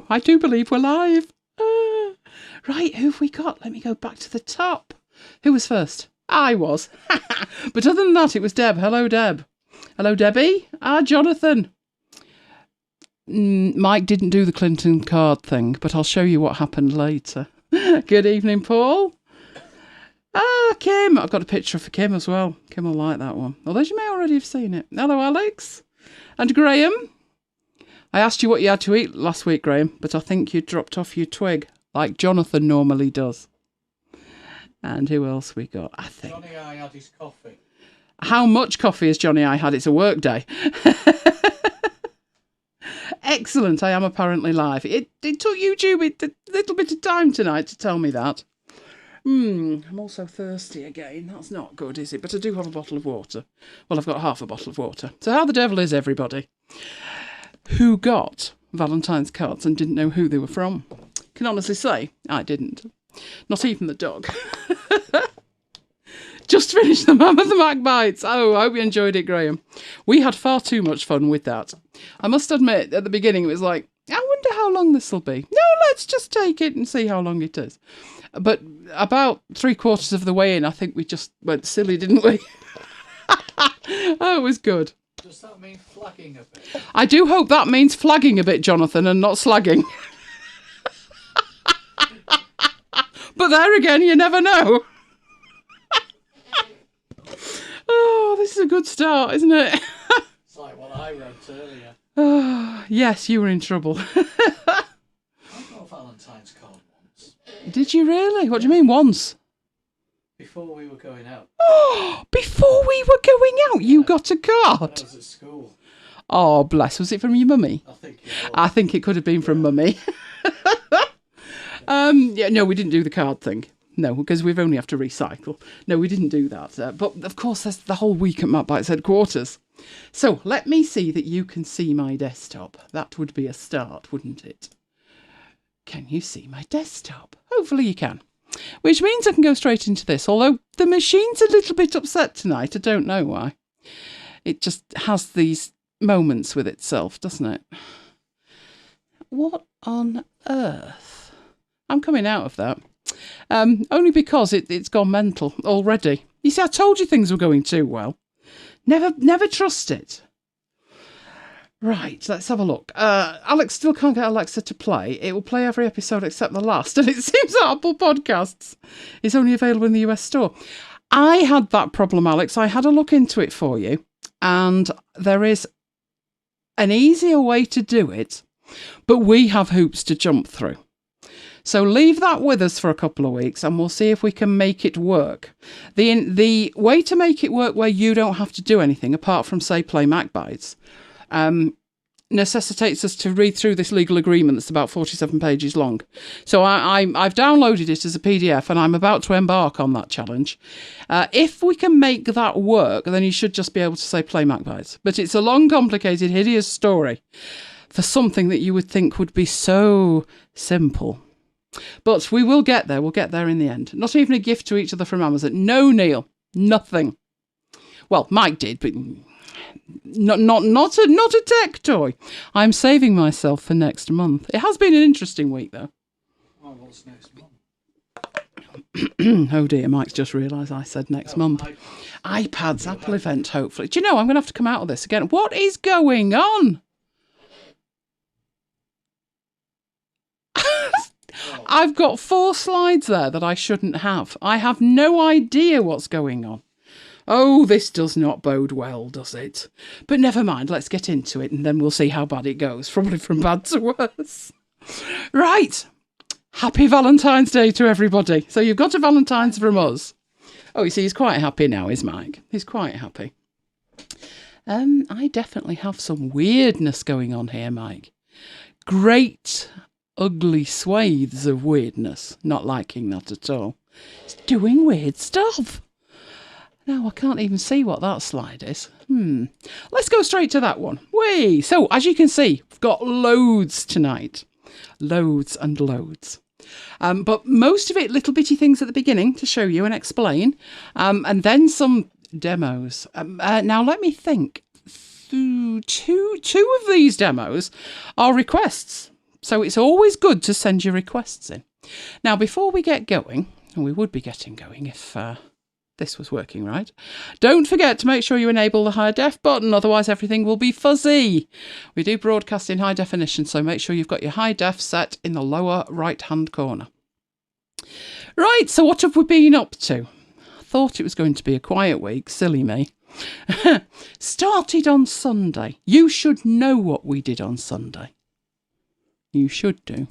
I do believe we're live. Right, who have we got? Let me go back to the top. Who was first? I was. But other than that, it was Deb. Hello, Deb. Hello, Debbie. Jonathan. Mike didn't do the Clinton card thing, but I'll show you what happened later. Good evening, Paul. Kim. I've got a picture for Kim as well. Kim will like that one. Although you may already have seen it. Hello, Alex. And Graham. I asked you what you had to eat last week, Graham, but I think you dropped off your twig, like Jonathan normally does. And who else we got? I think Johnny I had his coffee. How much coffee has Johnny I had? It's a work day. Excellent. I am apparently live. It took YouTube a little bit of time tonight to tell me that. I'm also thirsty again. That's not good, is it? But I do have a bottle of water. Well, I've got half a bottle of water. So how the devil is everybody who got Valentine's cards and didn't know who they were from? Can honestly say I didn't. Not even the dog. Just finished the Mum of the MacBites. Oh, I hope you enjoyed it, Graham. We had far too much fun with that. I must admit, at the beginning, it was like, I wonder how long this will be. No, let's just take it and see how long it is. But about 3/4 of the way in, I think we just went silly, didn't we? Oh, it was good. Does that mean flagging a bit? I do hope that means flagging a bit, Jonathan, and not slagging. But there again, you never know. Oh, this is a good start, isn't it? It's like what I wrote earlier. Oh, yes, you were in trouble. I got a Valentine's card once. Did you really? What do you mean once? Before we were going out. Oh, before we were going out, you got a card? I was at school. Oh, bless. Was it from your mummy? I think it was. I think it could have been from mummy. Yeah, no, we didn't do the card thing. No, because we've only have to recycle. No, we didn't do that. But, of course, there's the whole week at MacBites headquarters. So, let me see that you can see my desktop. That would be a start, wouldn't it? Can you see my desktop? Hopefully you can. Which means I can go straight into this. Although the machine's a little bit upset tonight. I don't know why. It just has these moments with itself, doesn't it? What on earth? I'm coming out of that. Only because it's gone mental already. You see, I told you things were going too well. Never trust it. Right, let's have a look. Alex still can't get Alexa to play. It will play every episode except the last. And it seems that Apple Podcasts is only available in the US store. I had that problem, Alex. I had a look into it for you. And there is an easier way to do it. But we have hoops to jump through. So leave that with us for a couple of weeks and we'll see if we can make it work. The way to make it work where you don't have to do anything apart from, say, play MacBites, necessitates us to read through this legal agreement that's about 47 pages long. So I've downloaded it as a PDF and I'm about to embark on that challenge. If we can make that work, then you should just be able to, say, play MacBites. But it's a long, complicated, hideous story for something that you would think would be so simple. But we will get there. We'll get there in the end. Not even a gift to each other from Amazon. No, Neil. Nothing. Well, Mike did, but not a tech toy. I'm saving myself for next month. It has been an interesting week, though. Oh, what's next month? Oh, dear. Mike's just realised I said next month. iPads, Apple event, hopefully. Do you know, I'm going to have to come out of this again. What is going on? I've got 4 slides there that I shouldn't have. I have no idea what's going on. Oh, this does not bode well, does it? But never mind, let's get into it and then we'll see how bad it goes. Probably from bad to worse. Right. Happy Valentine's Day to everybody. So you've got a Valentine's from us. Oh, you see, he's quite happy now, is Mike? He's quite happy. I definitely have some weirdness going on here, Mike. Great ugly swathes of weirdness. Not liking that at all. It's doing weird stuff. Now I can't even see what that slide is. Let's go straight to that one. Whee! So, as you can see, we've got loads tonight. Loads and loads. But most of it, little bitty things at the beginning to show you and explain. And then some demos. Now, let me think. Two of these demos are requests. So it's always good to send your requests in. Now, before we get going, and we would be getting going if this was working right, don't forget to make sure you enable the high def button, otherwise everything will be fuzzy. We do broadcast in high definition, so make sure you've got your high def set in the lower right hand corner. Right, so what have we been up to? I thought it was going to be a quiet week, silly me. Started on Sunday. You should know what we did on Sunday. You should do.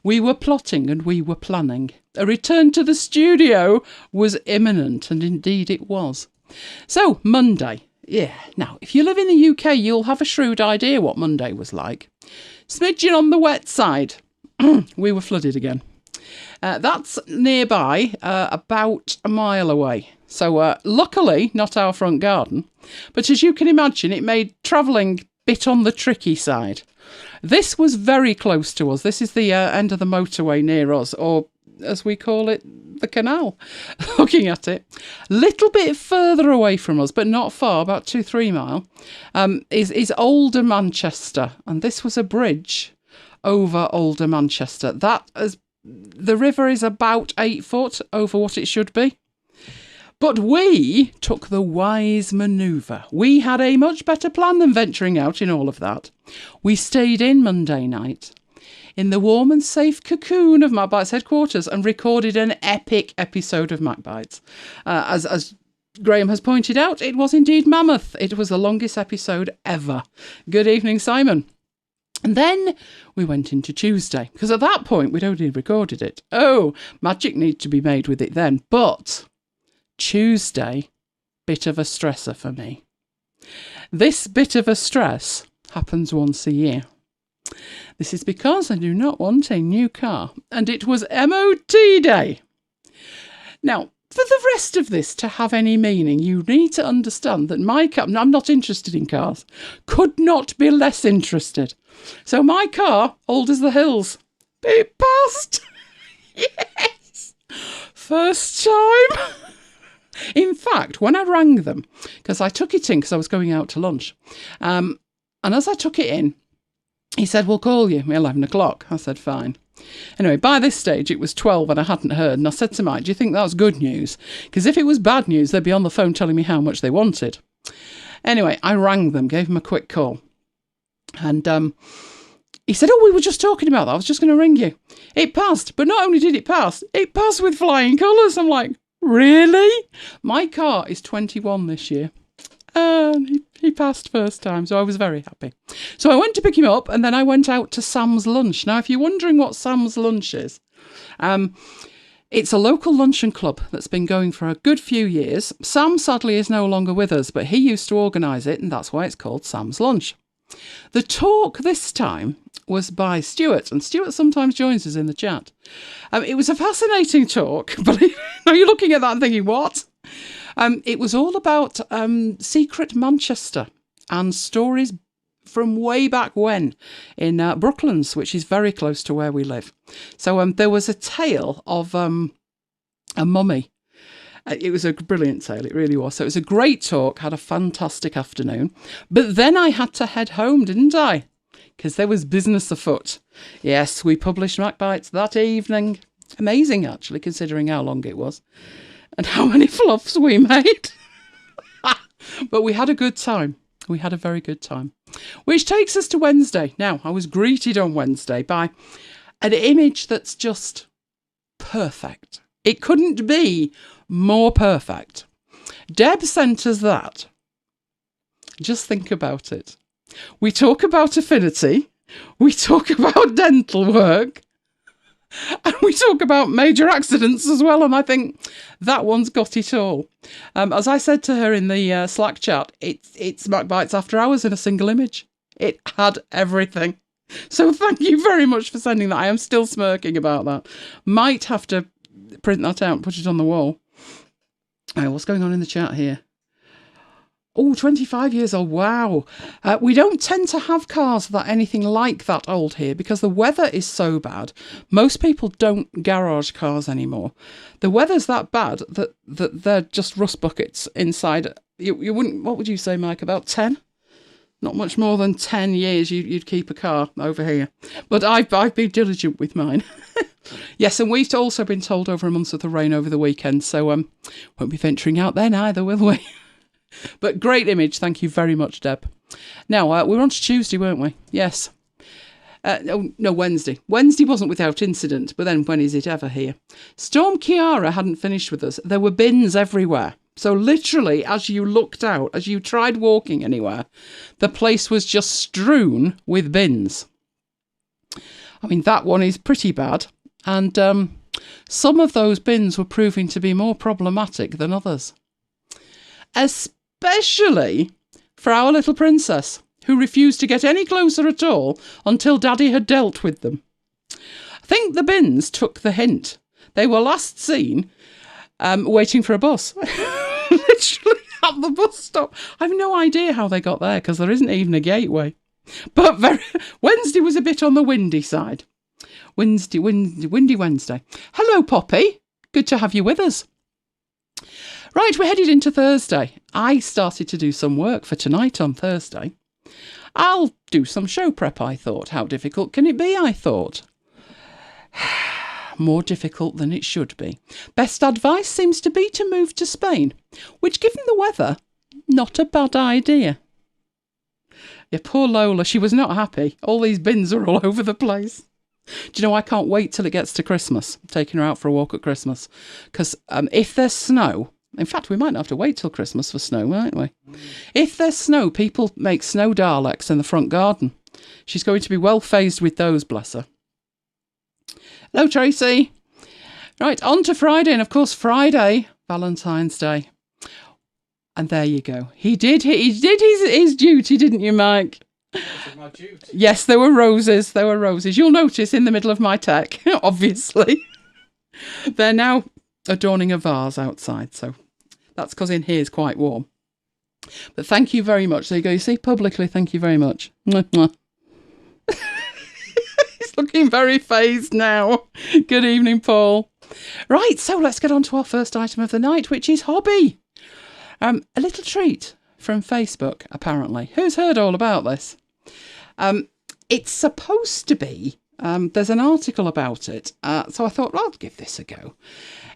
We were plotting and we were planning. A return to the studio was imminent, and indeed it was. So, Monday. Yeah, now, if you live in the UK, you'll have a shrewd idea what Monday was like. Smidgen on the wet side. We were flooded again. That's nearby, about a mile away. So, luckily, not our front garden. But as you can imagine, it made travelling a bit on the tricky side. This was very close to us. This is the end of the motorway near us, or as we call it, the canal, looking at it. Little bit further away from us, but not far, about 2-3 mile, is Older Manchester. And this was a bridge over Older Manchester. The river is about 8 foot over what it should be. But we took the wise manoeuvre. We had a much better plan than venturing out in all of that. We stayed in Monday night in the warm and safe cocoon of MacBites headquarters and recorded an epic episode of MacBites. As Graham has pointed out, it was indeed mammoth. It was the longest episode ever. Good evening, Simon. And then we went into Tuesday, because at that point we'd already recorded it. Oh, magic needs to be made with it then. But Tuesday, bit of a stressor for me. This bit of a stress happens once a year. This is because I do not want a new car, and it was MOT day. Now, for the rest of this to have any meaning, you need to understand that my car, I'm not interested in cars, could not be less interested. So my car, old as the hills, it passed. Yes! First time. In fact, when I rang them, because I took it in because I was going out to lunch, and as I took it in, he said, we'll call you at 11 o'clock. I said, fine. Anyway, by this stage, it was 12 and I hadn't heard. And I said to Mike, do you think that was good news? Because if it was bad news, they'd be on the phone telling me how much they wanted. Anyway, I rang them, gave them a quick call. And he said, oh, we were just talking about that. I was just going to ring you. It passed. But not only did it passed with flying colours. I'm like, really? My car is 21 this year. And he passed first time, so I was very happy. So I went to pick him up, and then I went out to Sam's Lunch. Now, if you're wondering what Sam's Lunch is, it's a local luncheon club that's been going for a good few years. Sam, sadly, is no longer with us, but he used to organise it, and that's why it's called Sam's Lunch. The talk this time was by Stuart, and Stuart sometimes joins us in the chat. It was a fascinating talk, but now you're looking at that and thinking, what? It was all about secret Manchester and stories from way back when in Brooklands, which is very close to where we live. So there was a tale of a mummy. It was a brilliant tale, it really was. So it was a great talk, had a fantastic afternoon. But then I had to head home, didn't I? Because there was business afoot. Yes, we published MacBites that evening. Amazing, actually, considering how long it was. And how many fluffs we made. But we had a good time. We had a very good time. Which takes us to Wednesday. Now, I was greeted on Wednesday by an image that's just perfect. It couldn't be more perfect. Deb sent us that. Just think about it. We talk about affinity. We talk about dental work. And we talk about major accidents as well, and I think that one's got it all. As I said to her in the Slack chat, it's MacBites After Hours in a single image. It had everything. So thank you very much for sending that. I am still smirking about that. Might have to print that out and put it on the wall. Oh, what's going on in the chat here? Oh, 25 years old. Wow. We don't tend to have cars that are anything like that old here because the weather is so bad. Most people don't garage cars anymore. The weather's that bad that they're just rust buckets inside. You wouldn't, what would you say, Mike, about 10? Not much more than 10 years you'd keep a car over here. But I've been diligent with mine. Yes, and we've also been told over a month's worth of rain over the weekend, so won't be venturing out then either, will we? But great image. Thank you very much, Deb. Now, we were on to Tuesday, weren't we? Yes. No, Wednesday. Wednesday wasn't without incident, but then when is it ever here? Storm Ciara hadn't finished with us. There were bins everywhere. So literally, as you looked out, as you tried walking anywhere, the place was just strewn with bins. I mean, that one is pretty bad. And some of those bins were proving to be more problematic than others. Especially for our little princess, who refused to get any closer at all until Daddy had dealt with them. I think the bins took the hint. They were last seen waiting for a bus. Literally at the bus stop. I have no idea how they got there because there isn't even a gateway. But Wednesday was a bit on the windy side. Windy Wednesday. Hello, Poppy. Good to have you with us. Right, we're headed into Thursday. I started to do some work for tonight on Thursday. I'll do some show prep, I thought. How difficult can it be, I thought? More difficult than it should be. Best advice seems to be to move to Spain, which, given the weather, not a bad idea. Yeah, poor Lola, she was not happy. All these bins are all over the place. Do you know, I can't wait till it gets to Christmas. I'm taking her out for a walk at Christmas. Because if there's snow, in fact, we might not have to wait till Christmas for snow, mightn't we? If there's snow, people make snow Daleks in the front garden. She's going to be well phased with those, bless her. Hello, Tracy. Right, on to Friday. And of course, Friday, Valentine's Day. And there you go. He did his duty, didn't you, Mike? My duty. Yes, there were roses. There were roses. You'll notice in the middle of my tech, obviously. They're now adorning a vase outside. So that's because in here is quite warm. But thank you very much. There you go. You see, publicly, thank you very much. Mwah, mwah. He's looking very phased now. Good evening, Paul. Right, so let's get on to our first item of the night, which is Hobbi. A little treat from Facebook, apparently. Who's heard all about this? It's supposed to be, there's an article about it, so I thought, well, I'll give this a go.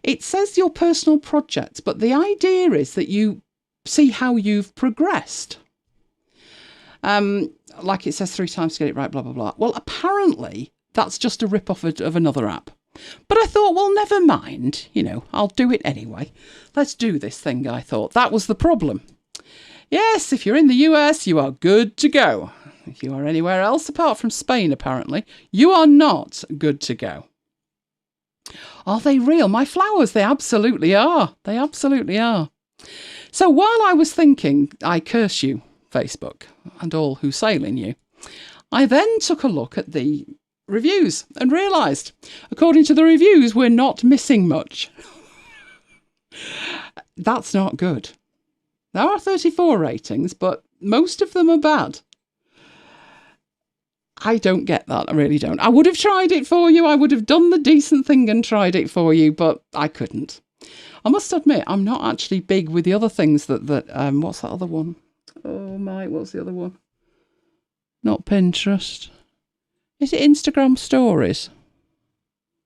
It says your personal project, but the idea is that you see how you've progressed. Like it says 3 times to get it right, blah, blah, blah. Well, apparently, that's just a rip-off of another app. But I thought, well, never mind. You know, I'll do it anyway. Let's do this thing, I thought. That was the problem. Yes, if you're in the US, you are good to go. If you are anywhere else apart from Spain, apparently, you are not good to go. Are they real? My flowers, they absolutely are. They absolutely are. So while I was thinking, I curse you, Facebook, and all who sail in you, I then took a look at the reviews and realised, according to the reviews, we're not missing much. That's not good. There are 34 ratings, but most of them are bad. I don't get that. I really don't. I would have tried it for you. I would have done the decent thing and tried it for you, but I couldn't. I must admit, I'm not actually big with the other things that what's that other one? Oh my, what's the other one? Not Pinterest. Is it Instagram stories?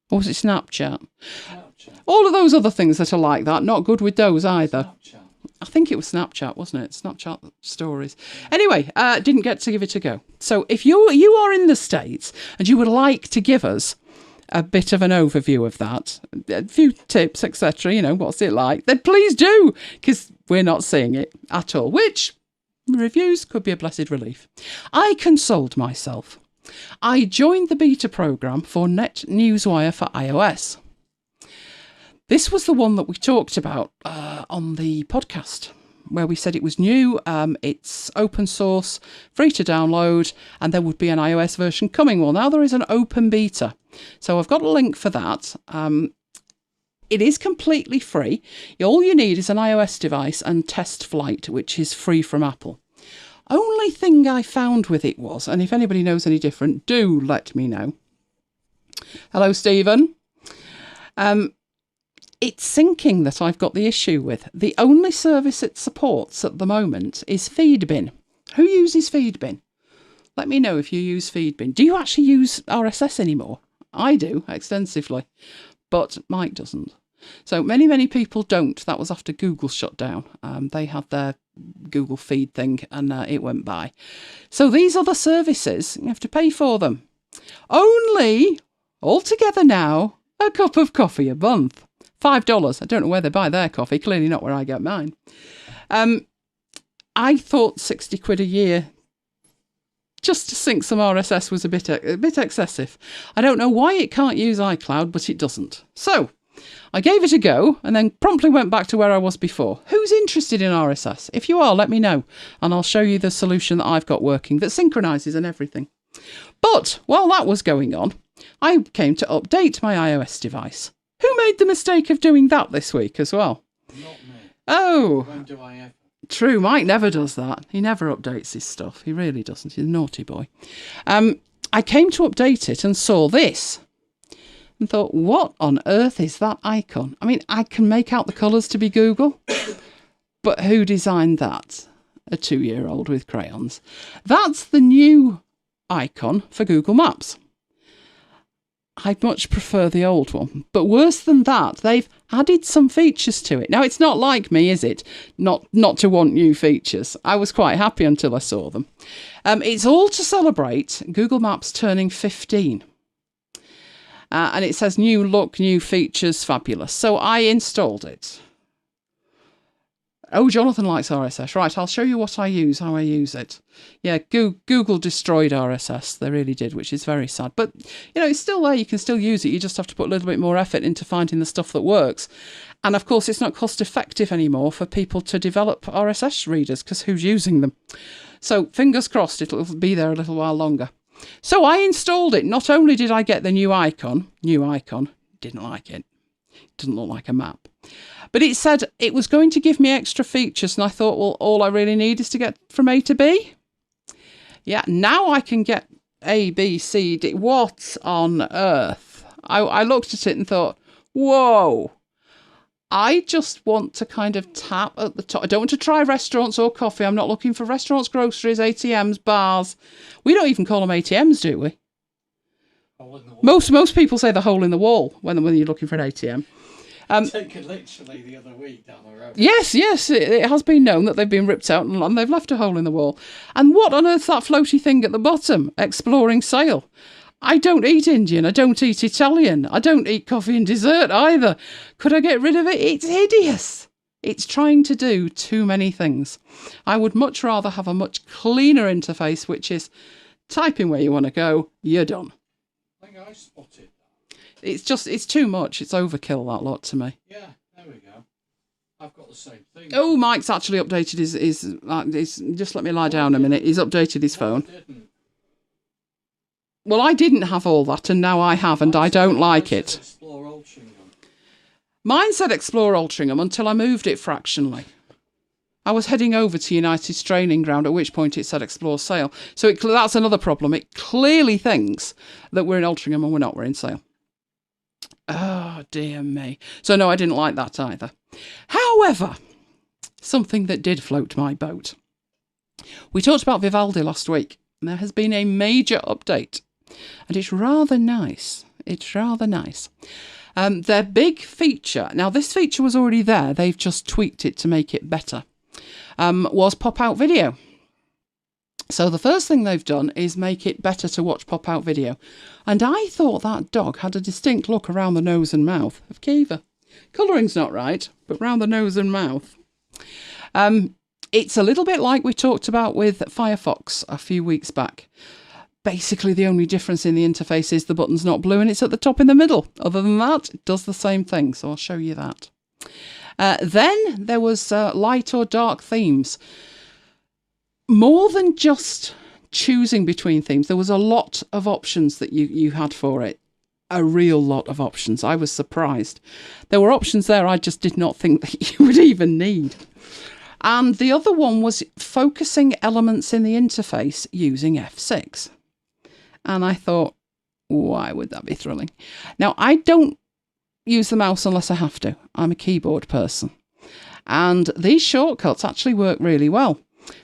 Or was it Snapchat? Snapchat. All of those other things that are like that, not good with those either. Snapchat. I think it was Snapchat, wasn't it? Snapchat stories. Anyway, didn't get to give it a go. So if you are in the States and you would like to give us a bit of an overview of that, a few tips, etc., you know, what's it like, then please do, because we're not seeing it at all, which reviews could be a blessed relief. I consoled myself. I joined the beta program for NetNewsWire for iOS. This was the one that we talked about on the podcast, where we said it was new, it's open source, free to download, and there would be an iOS version coming. Well, now there is an open beta. So I've got a link for that. It is completely free. All you need is an iOS device and Test Flight, which is free from Apple. Only thing I found with it was, and if anybody knows any different, do let me know. Hello, Stephen. It's syncing that I've got the issue with. The only service it supports at the moment is Feedbin. Who uses Feedbin? Let me know if you use Feedbin. Do you actually use RSS anymore? I do, extensively, but Mike doesn't. So many people don't. That was after Google shut down. They had their Google Feed thing and it went by. So these other services, you have to pay for them. Only, altogether now, a cup of coffee a month. $5. I don't know where they buy their coffee. Clearly not where I get mine. I thought 60 quid a year just to sync some RSS was a bit excessive. I don't know why it can't use iCloud, but it doesn't. So I gave it a go and then promptly went back to where I was before. Who's interested in RSS? If you are, let me know and I'll show you the solution that I've got working that synchronises and everything. But while that was going on, I came to update my iOS device. Who made the mistake of doing that this week as well? Not me. Oh. When do I ever? True, Mike never does that. He never updates his stuff. He really doesn't. He's a naughty boy. I came to update it and saw this and thought, what on earth is that icon? I mean, I can make out the colours to be Google, but who designed that? A 2-year-old with crayons. That's the new icon for Google Maps. I'd much prefer the old one. But worse than that, they've added some features to it. Now, it's not like me, is it? Not to want new features. I was quite happy until I saw them. It's all to celebrate Google Maps turning 15. And it says new look, new features, fabulous. So I installed it. Oh, Jonathan likes RSS. Right, I'll show you what I use, how I use it. Yeah, Google destroyed RSS. They really did, which is very sad. But, you know, it's still there. You can still use it. You just have to put a little bit more effort into finding the stuff that works. And, of course, it's not cost effective anymore for people to develop RSS readers because who's using them? So, fingers crossed, it'll be there a little while longer. So I installed it. Not only did I get the new icon, didn't like it. Doesn't look like a map. But it said it was going to give me extra features, and I thought, well, all I really need is to get from A to B. Yeah, now I can get A, B, C, D. What on earth? I looked at it and thought, whoa. I just want to kind of tap at the top. I don't want to try restaurants or coffee. I'm not looking for restaurants, groceries, ATMs, bars. We don't even call them ATMs, do we? Most people say the hole in the wall when you're looking for an ATM. Taken literally the other week down the road. Yes, it has been known that they've been ripped out and they've left a hole in the wall. And what on earth's that floaty thing at the bottom? Exploring sale. I don't eat Indian. I don't eat Italian. I don't eat coffee and dessert either. Could I get rid of it? It's hideous. It's trying to do too many things. I would much rather have a much cleaner interface, which is type in where you want to go, you're done. I think I spotted that. It's too much. It's overkill, that lot, to me. Yeah, there we go. I've got the same thing. Oh, Mike's actually updated his just let me lie down a minute. He's updated his phone. I didn't. Well, I didn't have all that, and now I have, and I don't like it. Explore Altrincham. Mine said Explore Altrincham until I moved it fractionally. I was heading over to United's training ground, at which point it said Explore Sale. So that's another problem. It clearly thinks that we're in Altrincham and we're not. We're in Sale. Oh, dear me. So, no, I didn't like that either. However, something that did float my boat. We talked about Vivaldi last week, and there has been a major update, and it's rather nice. It's rather nice. Their big feature, now this feature was already there, they've just tweaked it to make it better, was pop-out video. So the first thing they've done is make it better to watch pop-out video. And I thought that dog had a distinct look around the nose and mouth of Kiva. Colouring's not right, but round the nose and mouth. It's a little bit like we talked about with Firefox a few weeks back. Basically, the only difference in the interface is the button's not blue and it's at the top in the middle. Other than that, it does the same thing, so I'll show you that. Then there was light or dark themes. More than just choosing between themes, there was a lot of options that you had for it. A real lot of options. I was surprised. There were options there I just did not think that you would even need. And the other one was focusing elements in the interface using F6. And I thought, why would that be thrilling? Now, I don't use the mouse unless I have to. I'm a keyboard person. And these shortcuts actually work really well.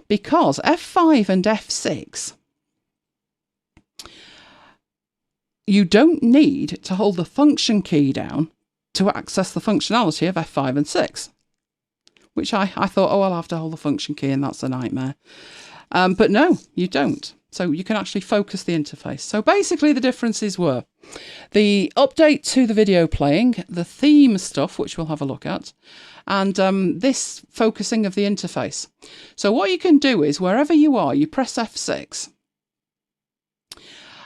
because F5 and F6, you don't need to hold the function key down to access the functionality of F5 and 6, which I thought, oh, I'll have to hold the function key and that's a nightmare. But no, you don't. So you can actually focus the interface. So basically the differences were the update to the video playing, the theme stuff, which we'll have a look at, and this focusing of the interface. So what you can do is wherever you are, you press F6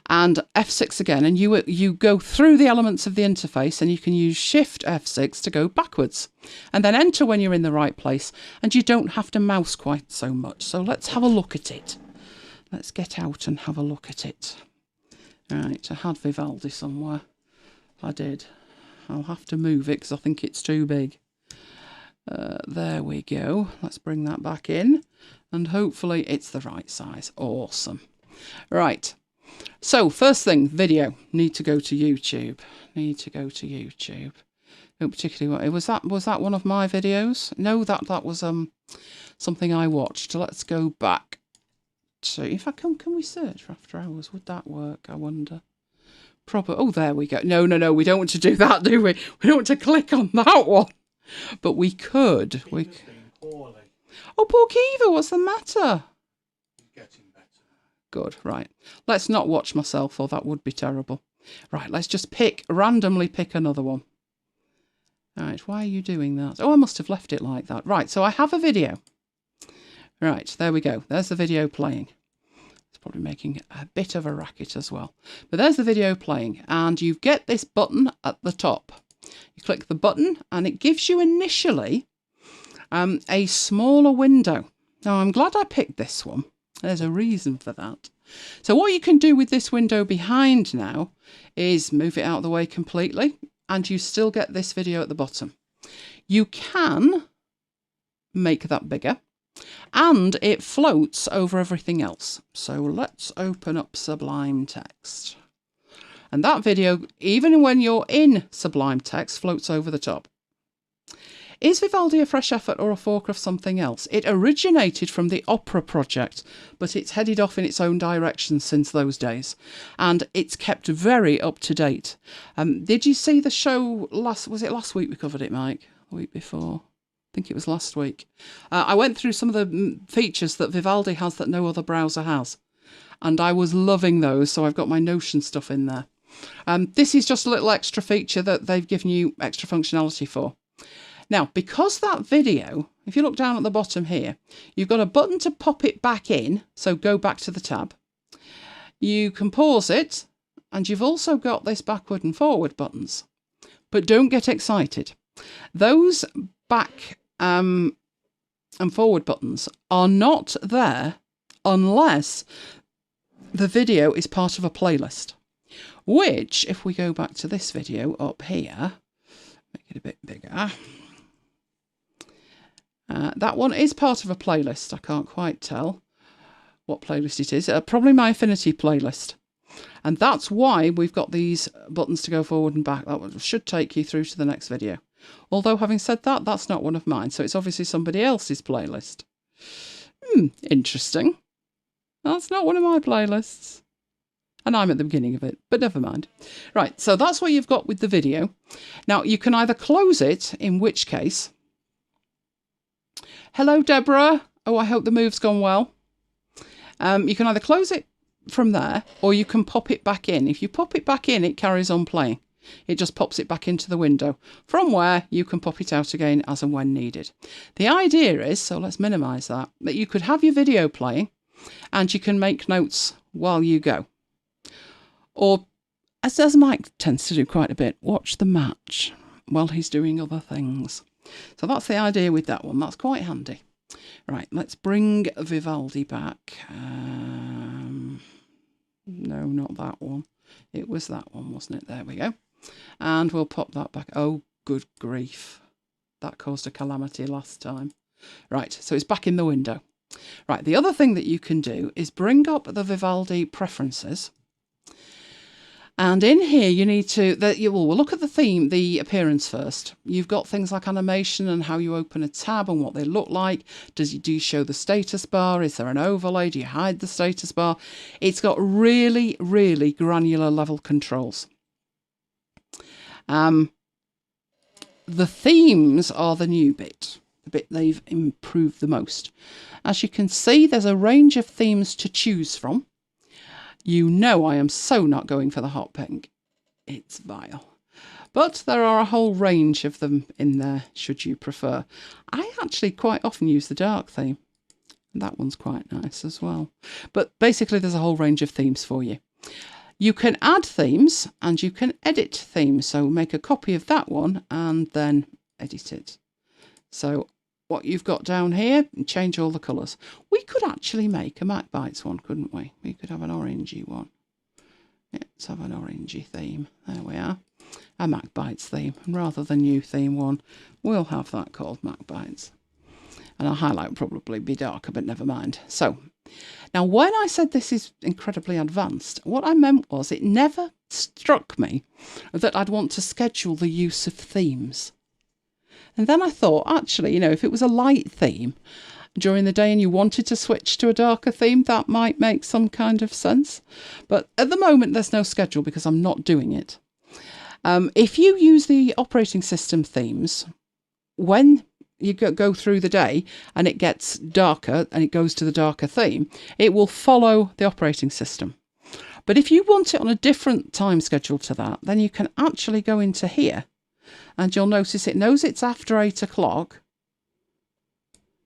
and F6 again, and you go through the elements of the interface, and you can use Shift F6 to go backwards, and then Enter when you're in the right place, and you don't have to mouse quite so much. So let's have a look at it. Let's get out and have a look at it. Right, I had Vivaldi somewhere. I did. I'll have to move it because I think it's too big. There we go. Let's bring that back in, and hopefully it's the right size. Awesome. Right. So first thing, video. Need to go to YouTube. Need to go to YouTube. Don't particularly want. Was that one of my videos? No, that was something I watched. Let's go back. So if I can we search for After Hours? Would that work? I wonder. Probably. Oh, there we go. No. We don't want to do that, do we? We don't want to click on that one. But we could. Poorly. Oh, poor Kiva. What's the matter? He's getting better. Good. Right. Let's not watch myself, or that would be terrible. Right. Let's just randomly pick another one. All right. Why are you doing that? Oh, I must have left it like that. Right. So I have a video. Right, there we go. There's the video playing. It's probably making a bit of a racket as well. But there's the video playing, and you get this button at the top. You click the button, and it gives you initially a smaller window. Now, I'm glad I picked this one. There's a reason for that. So what you can do with this window behind now is move it out of the way completely, and you still get this video at the bottom. You can make that bigger, and it floats over everything else. So let's open up Sublime Text. And that video, even when you're in Sublime Text, floats over the top. Is Vivaldi a fresh effort or a fork of something else? It originated from the Opera project, but it's headed off in its own direction since those days. And it's kept very up to date. Did you see the show was it last week we covered it, Mike? The week before? I think it was last week. I went through some of the features that Vivaldi has that no other browser has. And I was loving those, so I've got my Notion stuff in there. This is just a little extra feature that they've given you extra functionality for. Now, because that video, if you look down at the bottom here, you've got a button to pop it back in, so go back to the tab. You can pause it, and you've also got this backward and forward buttons. But don't get excited. Those back and forward buttons are not there unless the video is part of a playlist, which, if we go back to this video up here, make it a bit bigger, that one is part of a playlist. I can't quite tell what playlist it is. Probably my Affinity playlist. And that's why we've got these buttons to go forward and back. That should take you through to the next video. Although, having said that, that's not one of mine, so it's obviously somebody else's playlist. Interesting. That's not one of my playlists. And I'm at the beginning of it, but never mind. Right, so that's what you've got with the video. Now, you can either close it, in which case... Hello, Deborah. Oh, I hope the move's gone well. You can either close it from there, or you can pop it back in. If you pop it back in, it carries on playing. It just pops it back into the window, from where you can pop it out again as and when needed. The idea is, so let's minimise that you could have your video playing and you can make notes while you go. Or, as Mike tends to do quite a bit, watch the match while he's doing other things. So that's the idea with that one. That's quite handy. Right, let's bring Vivaldi back. No, not that one. It was that one, wasn't it? There we go. And we'll pop that back. Oh, good grief. That caused a calamity last time. Right, so it's back in the window. Right, the other thing that you can do is bring up the Vivaldi preferences. And in here, you need to, we'll look at the theme, the appearance first. You've got things like animation and how you open a tab and what they look like. Do you show the status bar? Is there an overlay? Do you hide the status bar? It's got really, really granular level controls. The themes are the new bit, the bit they've improved the most. As you can see, there's a range of themes to choose from. You know I am so not going for the hot pink. It's vile. But there are a whole range of them in there, should you prefer. I actually quite often use the dark theme. That one's quite nice as well. But basically there's a whole range of themes for you. You can add themes and you can edit themes. So make a copy of that one and then edit it. So what you've got down here, change all the colours. We could actually make a MacBites one, couldn't we? We could have an orangey one. Yeah, let's have an orangey theme. There we are. A MacBites theme. And rather than new theme one, we'll have that called MacBites. And our highlight will probably be darker, but never mind. So, now when I said this is incredibly advanced, what I meant was it never struck me that I'd want to schedule the use of themes. And then I thought, actually, you know, if it was a light theme during the day and you wanted to switch to a darker theme, that might make some kind of sense. But at the moment, there's no schedule because I'm not doing it. If you use the operating system themes, when you go through the day and it gets darker and it goes to the darker theme, it will follow the operating system. But if you want it on a different time schedule to that, then you can actually go into here. And you'll notice it knows it's after 8 o'clock.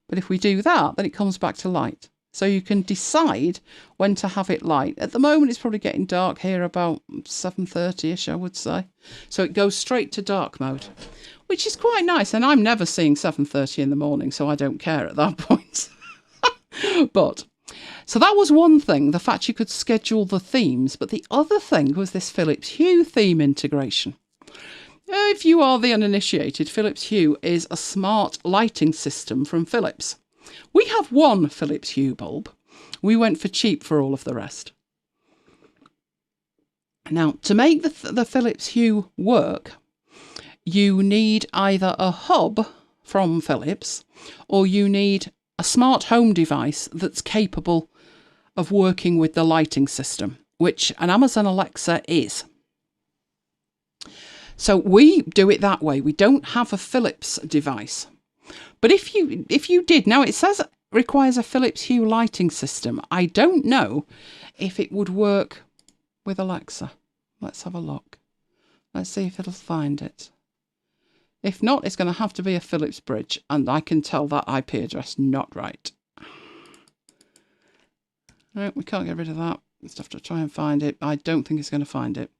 But if we do that, then it comes back to light. So you can decide when to have it light. At the moment, it's probably getting dark here about 7:30ish, I would say. So it goes straight to dark mode, which is quite nice. And I'm never seeing 7:30 in the morning, so I don't care at that point. But, so that was one thing, the fact you could schedule the themes. But the other thing was this Philips Hue theme integration. If you are the uninitiated, Philips Hue is a smart lighting system from Philips. We have one Philips Hue bulb. We went for cheap for all of the rest. Now, to make the Philips Hue work, you need either a hub from Philips or you need a smart home device that's capable of working with the lighting system, which an Amazon Alexa is. So we do it that way. We don't have a Philips device. But if you did, now it says it requires a Philips Hue lighting system. I don't know if it would work with Alexa. Let's have a look. Let's see if it'll find it. If not, it's going to have to be a Philips bridge. And I can tell that IP address not right. No, we can't get rid of that. Just have to try and find it. I don't think it's going to find it.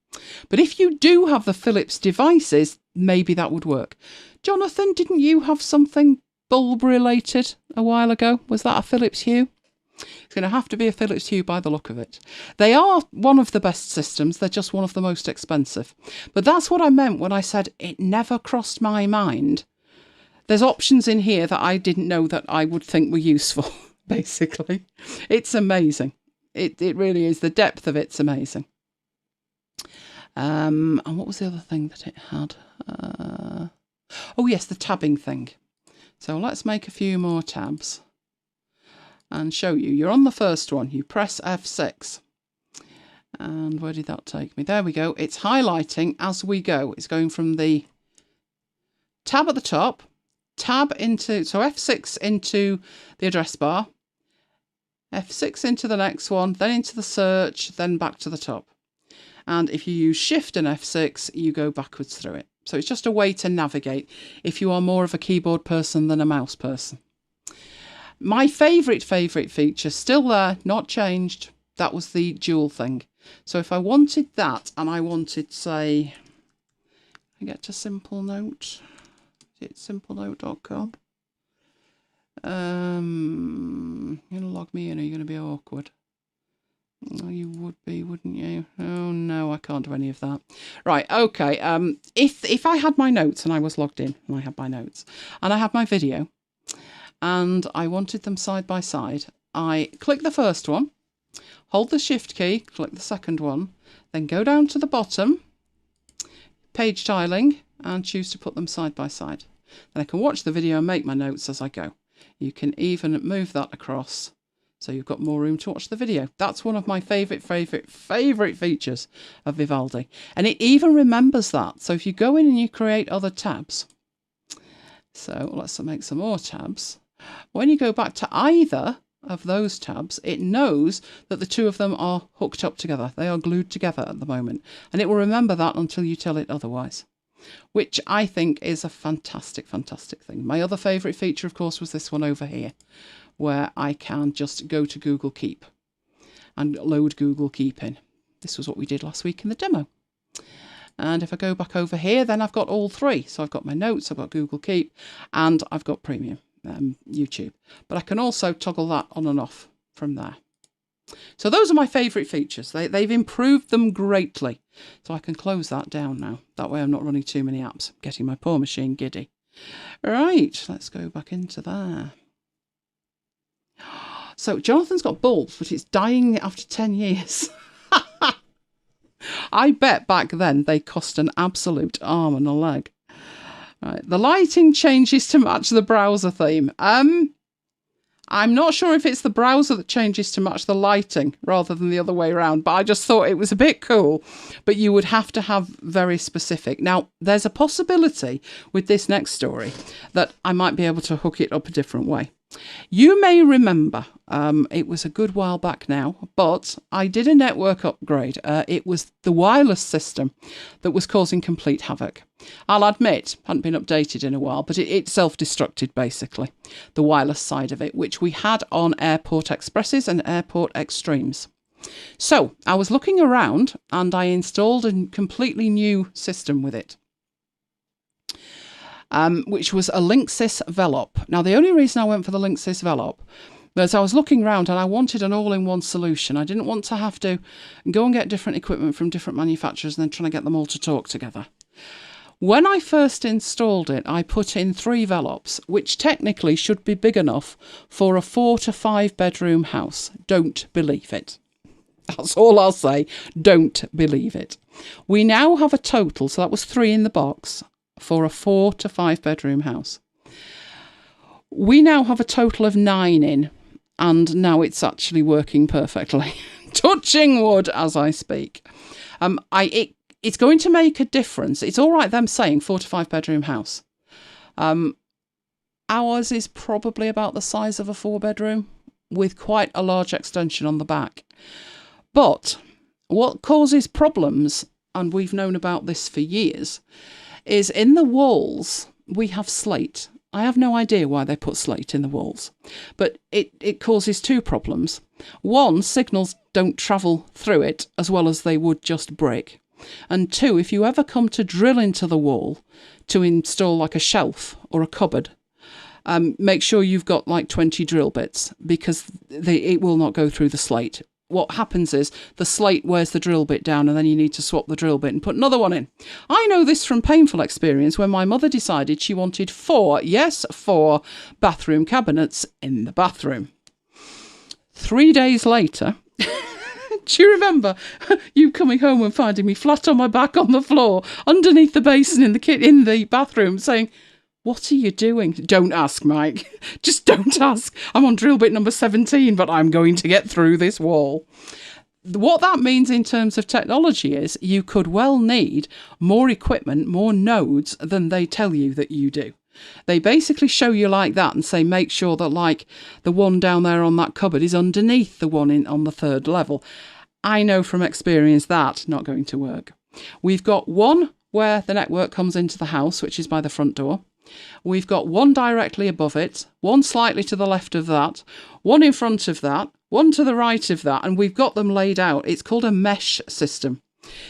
But if you do have the Philips devices, maybe that would work. Jonathan, didn't you have something bulb related a while ago? Was that a Philips Hue? It's going to have to be a Philips Hue by the look of it. They are one of the best systems. They're just one of the most expensive. But that's what I meant when I said it never crossed my mind. There's options in here that I didn't know that I would think were useful, basically. It's amazing. It really is. The depth of it's amazing. And what was the other thing that it had? Oh yes, the tabbing thing. So let's make a few more tabs and show you. You're on the first one. You press F6. And where did that take me? There we go. It's highlighting as we go. It's going from the tab at the top, tab into, so F6 into the address bar, F6 into the next one, then into the search, then back to the top. And if you use Shift and F6, you go backwards through it. So it's just a way to navigate if you are more of a keyboard person than a mouse person. My favourite feature, still there, not changed. That was the dual thing. So if I wanted that and I wanted, say, I get to Simple Note. Is it simplenote.com? You're going to log me in, or are you going to be awkward? Oh, you would be, wouldn't you? Oh no, I can't do any of that. Right, okay. If I had my notes and I was logged in and I had my notes and I had my video and I wanted them side by side, I click the first one, hold the shift key, click the second one, then go down to the bottom, page tiling, and choose to put them side by side. Then I can watch the video and make my notes as I go. You can even move that across so you've got more room to watch the video. That's one of my favourite features of Vivaldi. And it even remembers that. So if you go in and you create other tabs, so let's make some more tabs. When you go back to either of those tabs, it knows that the two of them are hooked up together. They are glued together at the moment. And it will remember that until you tell it otherwise, which I think is a fantastic, fantastic thing. My other favourite feature, of course, was this one over here, where I can just go to Google Keep and load Google Keep in. This was what we did last week in the demo. And if I go back over here, then I've got all three. So I've got my notes, I've got Google Keep, and I've got Premium YouTube. But I can also toggle that on and off from there. So those are my favourite features. They've improved them greatly. So I can close that down now. That way I'm not running too many apps, getting my poor machine giddy. Right, let's go back into there. So Jonathan's got bulbs, but it's dying after 10 years. I bet back then they cost an absolute arm and a leg. Right, the lighting changes to match the browser theme. I'm not sure if it's the browser that changes to match the lighting rather than the other way around, but I just thought it was a bit cool. But you would have to have very specific. Now, there's a possibility with this next story that I might be able to hook it up a different way. You may remember, it was a good while back now, but I did a network upgrade. It was the wireless system that was causing complete havoc. I'll admit, hadn't been updated in a while, but it self-destructed basically, the wireless side of it, which we had on Airport Expresses and Airport Extremes. So I was looking around and I installed a completely new system with it. Which was a Linksys Velop. Now, the only reason I went for the Linksys Velop was I was looking around and I wanted an all-in-one solution. I didn't want to have to go and get different equipment from different manufacturers and then trying to get them all to talk together. When I first installed it, I put in 3 Velops, which technically should be big enough for a 4 to 5 bedroom house. Don't believe it. That's all I'll say. Don't believe it. We now have a total, so that was 3 in the box, for a 4 to 5 bedroom house. We now have a total of 9 in, and now it's actually working perfectly. Touching wood as I speak. It's going to make a difference. It's all right them saying 4 to 5 bedroom house. Ours is probably about the size of a 4 bedroom with quite a large extension on the back. But what causes problems, and we've known about this for years, is in the walls, we have slate. I have no idea why they put slate in the walls, but it causes 2 problems. One, signals don't travel through it as well as they would just brick. And 2, if you ever come to drill into the wall to install like a shelf or a cupboard, make sure you've got like 20 drill bits because it will not go through the slate. What happens is the slate wears the drill bit down and then you need to swap the drill bit and put another one in. I know this from painful experience when my mother decided she wanted 4 bathroom cabinets in the bathroom. 3 days later, do you remember you coming home and finding me flat on my back on the floor underneath the basin in the bathroom saying, "What are you doing?" Don't ask, Mike. Just don't ask. I'm on drill bit number 17, but I'm going to get through this wall. What that means in terms of technology is you could well need more equipment, more nodes than they tell you that you do. They basically show you like that and say, make sure that like the one down there on that cupboard is underneath the one on the 3rd level. I know from experience that's not going to work. We've got one where the network comes into the house, which is by the front door. We've got one directly above it, one slightly to the left of that, one in front of that, one to the right of that, and we've got them laid out. It's called a mesh system.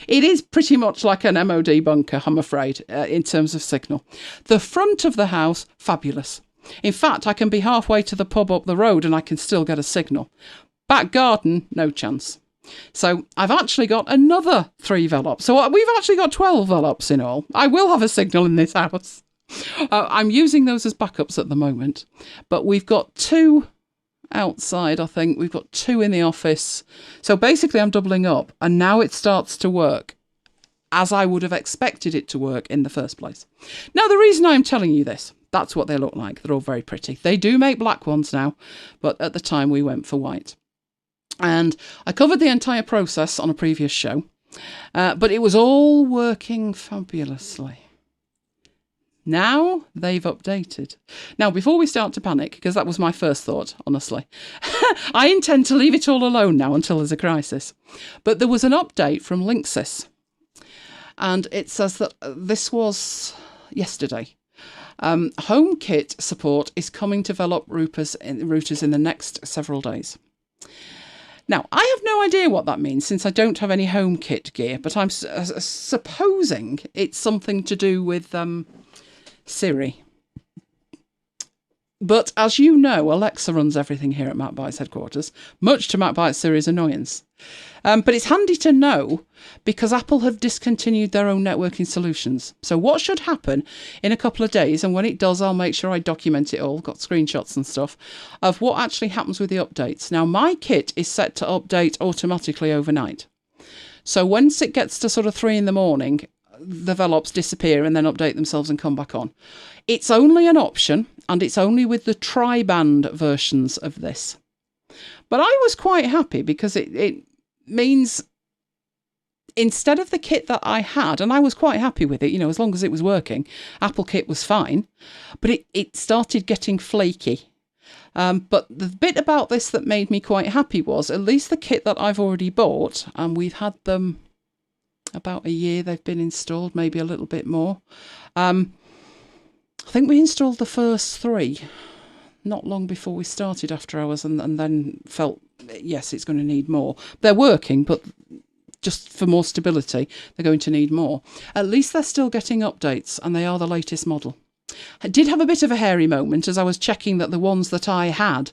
It is pretty much like an MOD bunker, I'm afraid, in terms of signal. The front of the house, fabulous. In fact, I can be halfway to the pub up the road and I can still get a signal. Back garden, no chance. So I've actually got another 3 Velops. So we've actually got 12 Velops in all. I will have a signal in this house. I'm using those as backups at the moment. But we've got 2 outside, I think. We've got 2 in the office. So basically I'm doubling up, and now it starts to work as I would have expected it to work in the first place. Now, the reason I'm telling you this, that's what they look like. They're all very pretty. They do make black ones now, but at the time we went for white. And I covered the entire process on a previous show, but it was all working fabulously. Now they've updated. Now, before we start to panic, because that was my first thought, honestly, I intend to leave it all alone now until there's a crisis. But there was an update from Linksys, and it says that this was yesterday. HomeKit support is coming to Velop routers in the next several days. Now, I have no idea what that means since I don't have any HomeKit gear, but I'm supposing it's something to do with Siri. But as you know, Alexa runs everything here at MacBites headquarters, much to MacBites Siri's annoyance. But it's handy to know because Apple have discontinued their own networking solutions. So what should happen in a couple of days, and when it does, I'll make sure I document it all, got screenshots and stuff, of what actually happens with the updates. Now, my kit is set to update automatically overnight. So once it gets to sort of 3 in the morning, the Velops disappear and then update themselves and come back on. It's only an option, and it's only with the tri-band versions of this. But I was quite happy because it means instead of the kit that I had, and I was quite happy with it, you know, as long as it was working, Apple kit was fine, but it started getting flaky. But the bit about this that made me quite happy was at least the kit that I've already bought, and we've had them about a year they've been installed, maybe a little bit more. I think we installed the first 3 not long before we started after hours, and then felt, yes, it's going to need more. They're working, but just for more stability, they're going to need more. At least they're still getting updates, and they are the latest model. I did have a bit of a hairy moment as I was checking that the ones that I had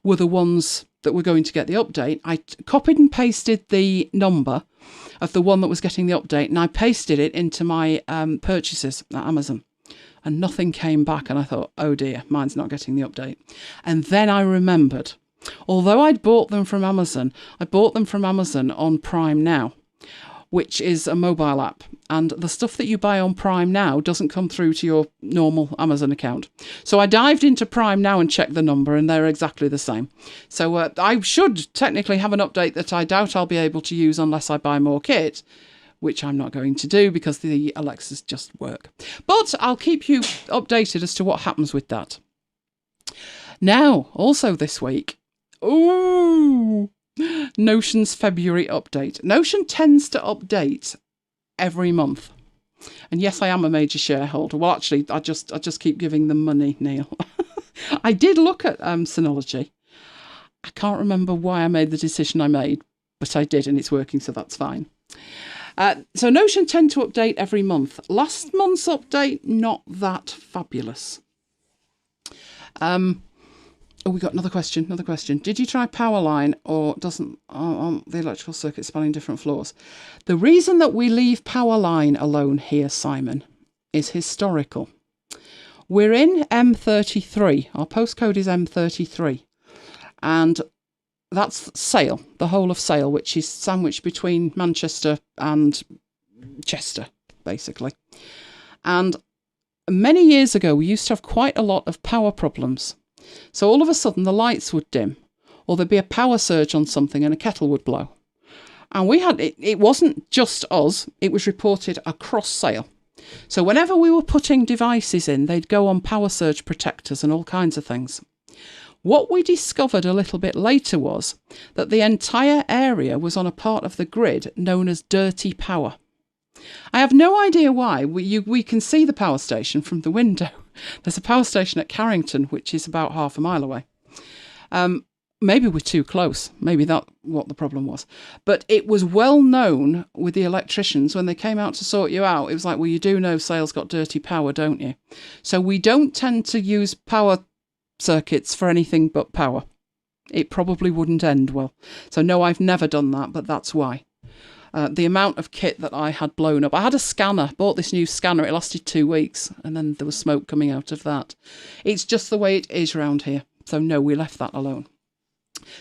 were the ones that were going to get the update. I copied and pasted the number of the one that was getting the update, and I pasted it into my purchases at Amazon. And nothing came back, and I thought, oh dear, mine's not getting the update. And then I remembered, although I'd bought them from Amazon, I bought them from Amazon on Prime Now, which is a mobile app. And the stuff that you buy on Prime Now doesn't come through to your normal Amazon account. So I dived into Prime Now and checked the number, and they're exactly the same. So I should technically have an update that I doubt I'll be able to use unless I buy more kit, which I'm not going to do because the Alexas just work. But I'll keep you updated as to what happens with that. Now, also this week, Notion's February update. Notion tends to update every month. And yes, I am a major shareholder. Well, actually, I just keep giving them money, Neil. I did look at Synology. I can't remember why I made the decision I made, but I did, and it's working, so that's fine. So Notion tend to update every month. Last month's update, not that fabulous. We got another question. Did you try Powerline, or doesn't the electrical circuit spanning different floors? The reason that we leave Powerline alone here, Simon, is historical. We're in M33. Our postcode is M33. And that's Sale, the whole of Sale, which is sandwiched between Manchester and Chester, basically. And many years ago, we used to have quite a lot of power problems. So all of a sudden, the lights would dim, or there'd be a power surge on something and a kettle would blow. And we had it wasn't just us, it was reported across Sale. So whenever we were putting devices in, they'd go on power surge protectors and all kinds of things. What we discovered a little bit later was that the entire area was on a part of the grid known as dirty power. I have no idea why. We can see the power station from the window. There's a power station at Carrington, which is about half a mile away. Maybe we're too close. Maybe that's what the problem was. But it was well known with the electricians when they came out to sort you out. It was like, well, you do know Sale's got dirty power, don't you? So we don't tend to use power circuits for anything but power. It probably wouldn't end well. So no, I've never done that, but that's why. The amount of kit that I had blown up. I had a scanner, bought this new scanner. It lasted 2 weeks, and then there was smoke coming out of that. It's just the way it is around here. So no, we left that alone.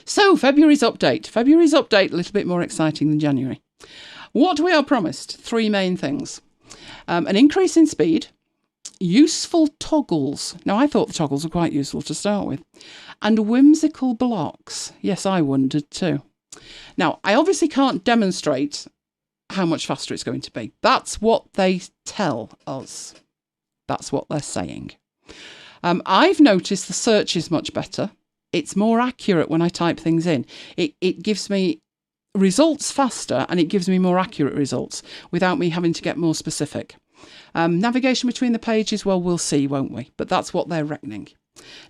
So February's update. February's update, a little bit more exciting than January. What we are promised, 3 main things. An increase in speed, useful toggles. Now, I thought the toggles were quite useful to start with. And whimsical blocks. Yes, I wondered too. Now, I obviously can't demonstrate how much faster it's going to be. That's what they tell us. That's what they're saying. I've noticed the search is much better. It's more accurate when I type things in. It gives me results faster and it gives me more accurate results without me having to get more specific. Navigation between the pages, well, we'll see, won't we? But that's what they're reckoning.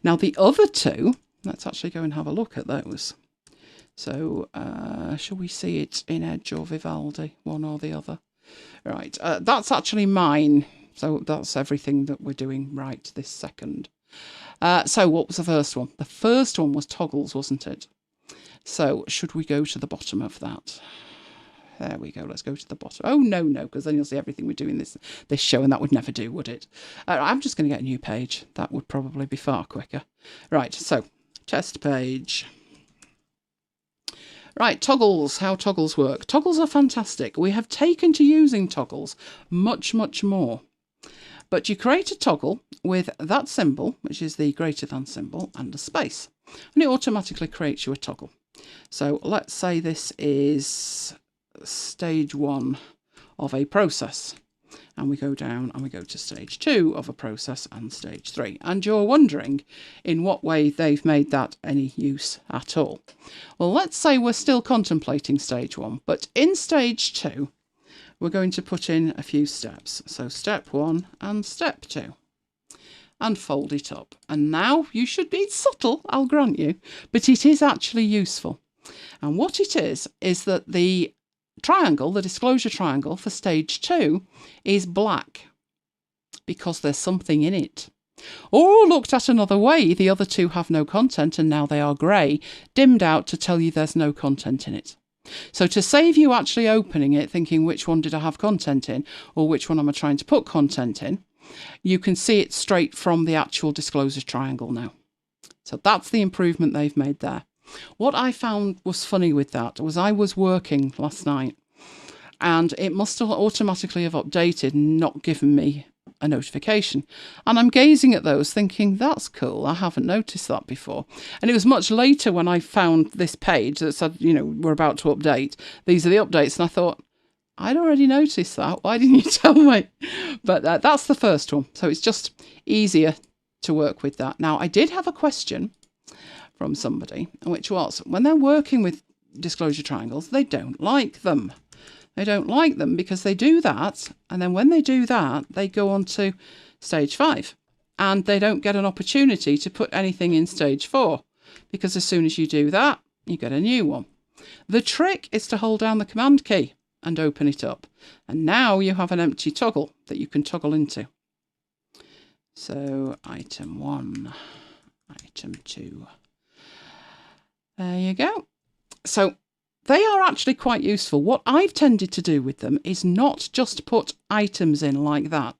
Now, the other 2, let's actually go and have a look at those. So, shall we see it in Edge or Vivaldi, one or the other? Right, that's actually mine. So that's everything that we're doing right this second. So what was the first one? The first one was toggles, wasn't it? So should we go to the bottom of that? There we go. Let's go to the bottom. Oh, no, because then you'll see everything we're doing this show, and that would never do, would it? I'm just going to get a new page. That would probably be far quicker. Right, so test page. Right, toggles, how toggles work. Toggles are fantastic. We have taken to using toggles much, much more. But you create a toggle with that symbol, which is the greater than symbol, and a space. And it automatically creates you a toggle. So let's say this is stage 1 of a process. And we go down and we go to stage 2 of a process and stage 3. And you're wondering in what way they've made that any use at all. Well, let's say we're still contemplating stage 1, but in stage 2, we're going to put in a few steps. So step 1 and step 2. And fold it up. And now you should be subtle, I'll grant you, but it is actually useful. And what it is that the triangle, the disclosure triangle for stage 2 is black because there's something in it. Or looked at another way, the other 2 have no content and now they are grey, dimmed out to tell you there's no content in it. So to save you actually opening it, thinking which one did I have content in or which one am I trying to put content in, you can see it straight from the actual disclosure triangle now. So that's the improvement they've made there. What I found was funny with that was I was working last night and it must have automatically have updated and not given me a notification. And I'm gazing at those thinking, that's cool. I haven't noticed that before. And it was much later when I found this page that said, you know, we're about to update. These are the updates. And I thought, I'd already noticed that. Why didn't you tell me? But that's the first one. So it's just easier to work with that. Now, I did have a question from somebody, which was, when they're working with disclosure triangles, they don't like them. They don't like them because they do that, and then when they do that, they go on to stage 5, and they don't get an opportunity to put anything in stage 4, because as soon as you do that, you get a new one. The trick is to hold down the command key and open it up, and now you have an empty toggle that you can toggle into. So item 1, item 2. There you go. So they are actually quite useful. What I've tended to do with them is not just put items in like that.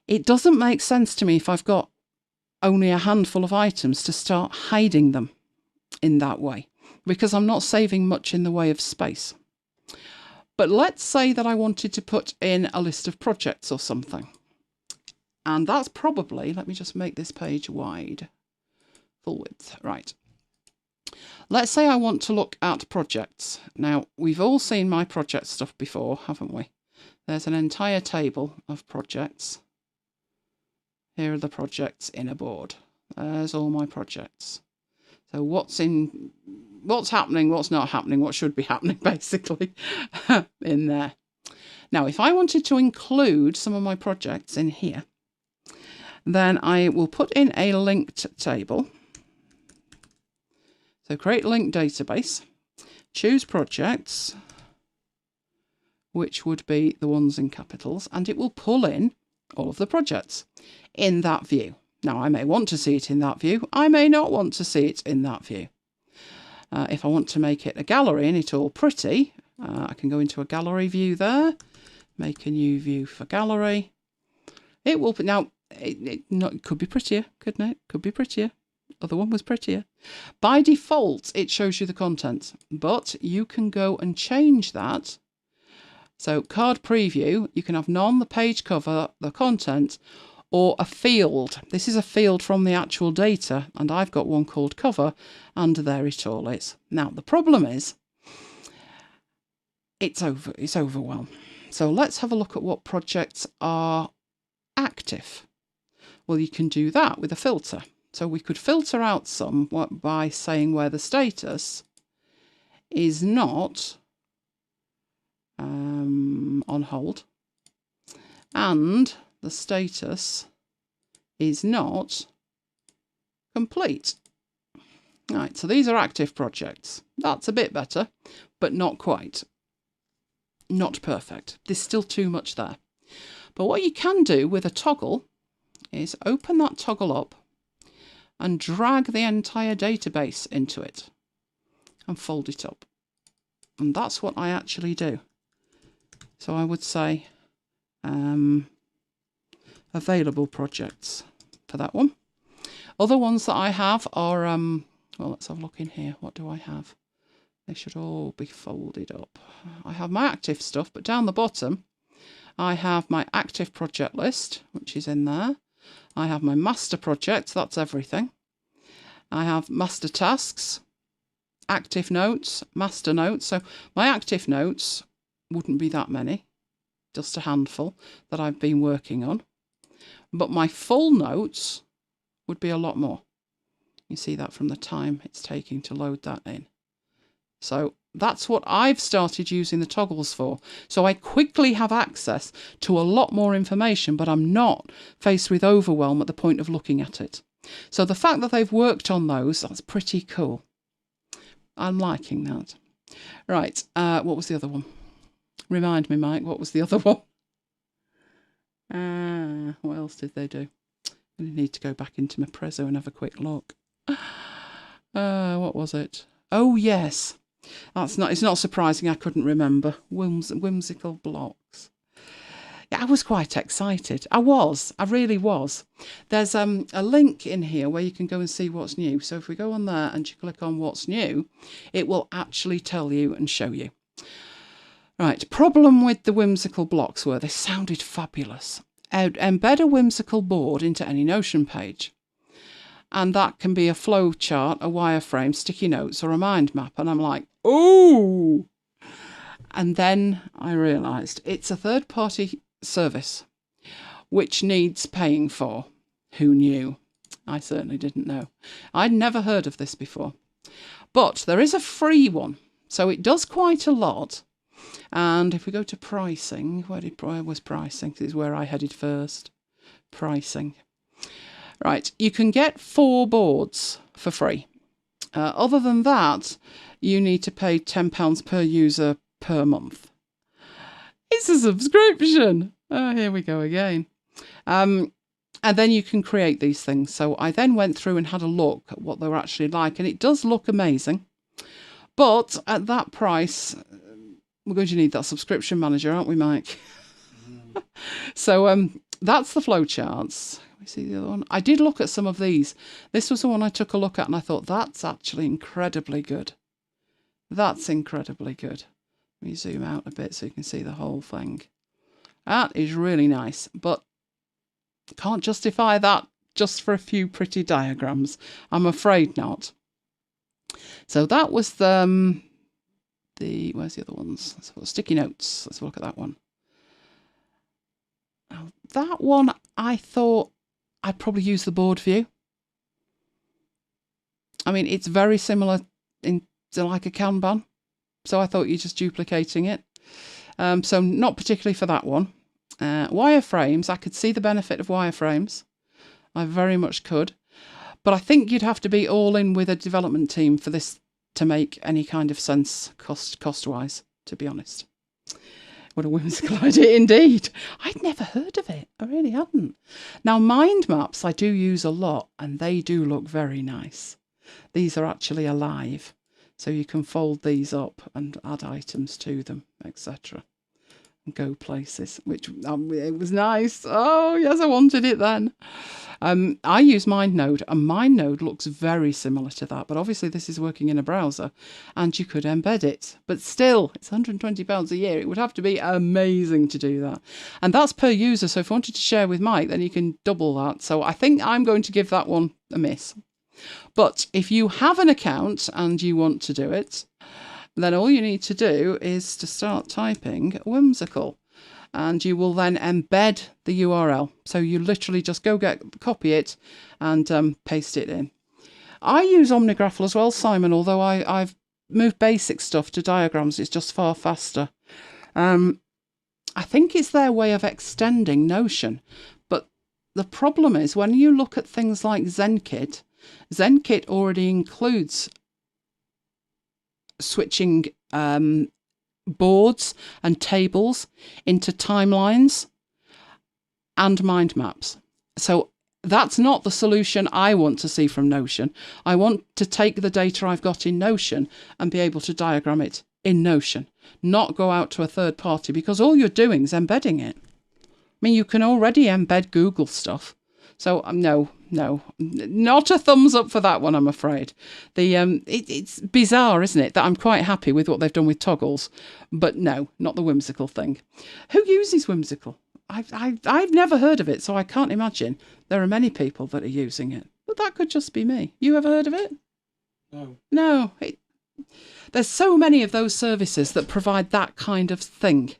It doesn't make sense to me if I've got only a handful of items to start hiding them in that way, because I'm not saving much in the way of space. But let's say that I wanted to put in a list of projects or something. And that's probably, let me just make this page wide, full width, right. Let's say I want to look at projects. Now, we've all seen my project stuff before, haven't we? There's an entire table of projects. Here are the projects in a board. There's all my projects. So what's happening, what's not happening, what should be happening, basically, in there. Now, if I wanted to include some of my projects in here, then I will put in a linked table. So create linked database, choose projects, which would be the ones in capitals, and it will pull in all of the projects in that view. Now, I may want to see it in that view. I may not want to see it in that view. If I want to make it a gallery and it all pretty, I can go into a gallery view there, make a new view for gallery. It will, now, it could be prettier, couldn't it? Could be prettier. Other one was prettier. By default, it shows you the content, but you can go and change that. So card preview, you can have none, the page cover, the content, or a field. This is a field from the actual data, and I've got one called cover, and there it all is. Now, the problem is, it's overwhelmed. So let's have a look at what projects are active. Well, you can do that with a filter. So we could filter out some by saying where the status is not on hold, and the status is not complete. Right, so these are active projects. That's a bit better, but not quite. Not perfect. There's still too much there. But what you can do with a toggle is open that toggle up and drag the entire database into it and fold it up. And that's what I actually do. So I would say available projects for that one. Other ones that I have are, well, let's have a look in here. What do I have? They should all be folded up. I have my active stuff, but down the bottom, I have my active project list, which is in there. I have my master project, that's everything. I have master tasks, active notes, master notes. So my active notes wouldn't be that many, just a handful that I've been working on. But my full notes would be a lot more. You see that from the time it's taking to load that in. So that's what I've started using the toggles for. So I quickly have access to a lot more information, but I'm not faced with overwhelm at the point of looking at it. So the fact that they've worked on those, that's pretty cool. I'm liking that. Right, what was the other one? Remind me, Mike, what was the other one? What else did they do? I need to go back into my Prezzo and have a quick look. What was it? Oh, yes. It's not surprising I couldn't remember. Whimsical blocks. Yeah, I was quite excited. I really was. There's a link in here where you can go and see what's new. So if we go on there and you click on what's new, it will actually tell you and show you. Right, problem with the whimsical blocks were they sounded fabulous. Embed a whimsical board into any Notion page. And that can be a flow chart, a wireframe, sticky notes, or a mind map. And I'm like, ooh! And then I realised it's a third-party service, which needs paying for. Who knew? I certainly didn't know. I'd never heard of this before. But there is a free one, so it does quite a lot. And if we go to pricing, where was pricing? This is where I headed first. Pricing. Right, you can get 4 boards for free. Other than that, you need to pay £10 per user per month. It's a subscription. Oh, here we go again. And then you can create these things. So I then went through and had a look at what they were actually like, and it does look amazing. But at that price, we're going to need that subscription manager, aren't we, Mike? So that's the flowcharts. We see the other one. I did look at some of these. This was the one I took a look at and I thought, that's actually incredibly good. That's incredibly good. Let me zoom out a bit so you can see the whole thing. That is really nice, but can't justify that just for a few pretty diagrams. I'm afraid not. So that was where's the other ones? Sticky notes. Let's look at that one. Now, that one, I thought I'd probably use the board view. I mean, it's very similar to like a Kanban. So I thought you're just duplicating it. So not particularly for that one. Wireframes, I could see the benefit of wireframes. I very much could. But I think you'd have to be all in with a development team for this to make any kind of sense cost-wise, to be honest. What a whimsical idea indeed. I'd never heard of it. I really hadn't. Now, mind maps I do use a lot, and they do look very nice. These are actually alive, so you can fold these up and add items to them, etc. go places, which it was nice. Oh, yes, I wanted it then. I use MindNode, and MindNode looks very similar to that, but obviously this is working in a browser, and you could embed it. But still, it's £120 a year. It would have to be amazing to do that. And that's per user, so if you wanted to share with Mike, then you can double that. So I think I'm going to give that one a miss. But if you have an account and you want to do it, then all you need to do is to start typing Whimsical. And you will then embed the URL. So you literally just copy it and paste it in. I use OmniGraffle as well, Simon, although I've moved basic stuff to diagrams. It's just far faster. I think it's their way of extending Notion. But the problem is when you look at things like ZenKit, ZenKit already includes switching boards and tables into timelines and mind maps. So that's not the solution I want to see from Notion. I want to take the data I've got in Notion and be able to diagram it in Notion, not go out to a third party, because all you're doing is embedding it. I mean, you can already embed Google stuff. So no, not a thumbs up for that one, I'm afraid. It's bizarre, isn't it, that I'm quite happy with what they've done with toggles, but no, not the Whimsical thing. Who uses Whimsical? I've never heard of it, so I can't imagine there are many people that are using it. But that could just be me. You ever heard of it? No. There's so many of those services that provide that kind of thing.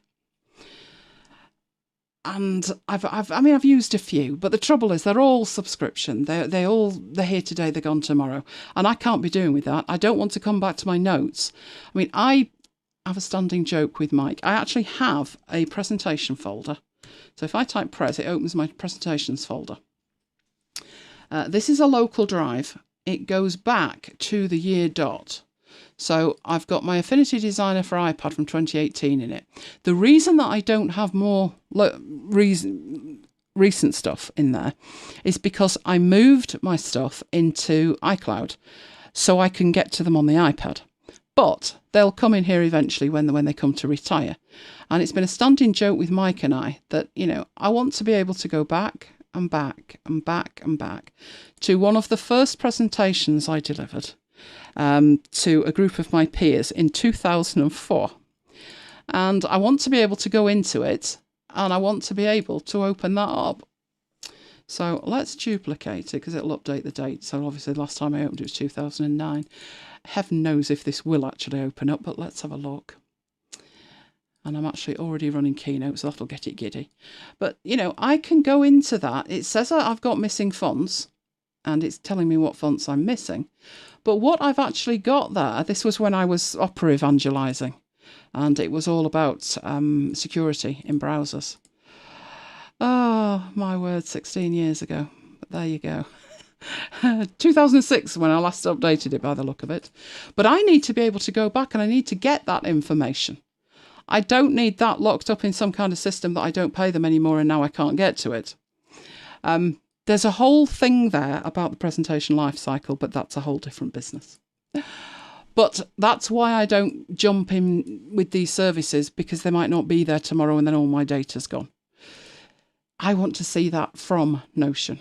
And I've used a few, but the trouble is they're all subscription. They're here today, they're gone tomorrow, and I can't be doing with that. I don't want to come back to my notes. I mean, I have a standing joke with Mike. I actually have a presentation folder. So if I type pres, it opens my presentations folder. This is a local drive. It goes back to the year dot. So I've got my Affinity Designer for iPad from 2018 in it. The reason that I don't have more recent stuff in there is because I moved my stuff into iCloud so I can get to them on the iPad. But they'll come in here eventually when they come to retire. And it's been a standing joke with Mike and I that, I want to be able to go back and back and back and back to one of the first presentations I delivered to a group of my peers in 2004. And I want to be able to go into it, and I want to be able to open that up. So let's duplicate it because it'll update the date. So obviously the last time I opened it was 2009. Heaven knows if this will actually open up, but let's have a look. And I'm actually already running Keynote, so that'll get it giddy. But, I can go into that. It says I've got missing fonts, and it's telling me what fonts I'm missing. But what I've actually got there, this was when I was Opera evangelising, and it was all about security in browsers. Oh, my word, 16 years ago. But there you go. 2006 when I last updated it by the look of it. But I need to be able to go back and I need to get that information. I don't need that locked up in some kind of system that I don't pay them anymore and now I can't get to it. There's a whole thing there about the presentation life cycle, but that's a whole different business. But that's why I don't jump in with these services, because they might not be there tomorrow and then all my data's gone. I want to see that from Notion.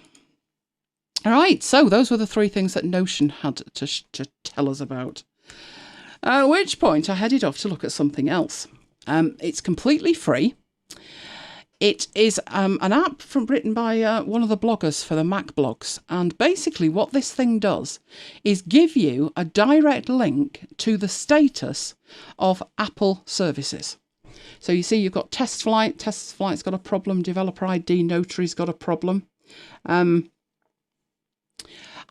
All right, so those were the three things that Notion had to tell us about. At which point I headed off to look at something else. It's completely free. It is an app written by one of the bloggers for the Mac blogs. And basically what this thing does is give you a direct link to the status of Apple services. So you see you've got TestFlight. TestFlight's got a problem. Developer ID Notary's got a problem. And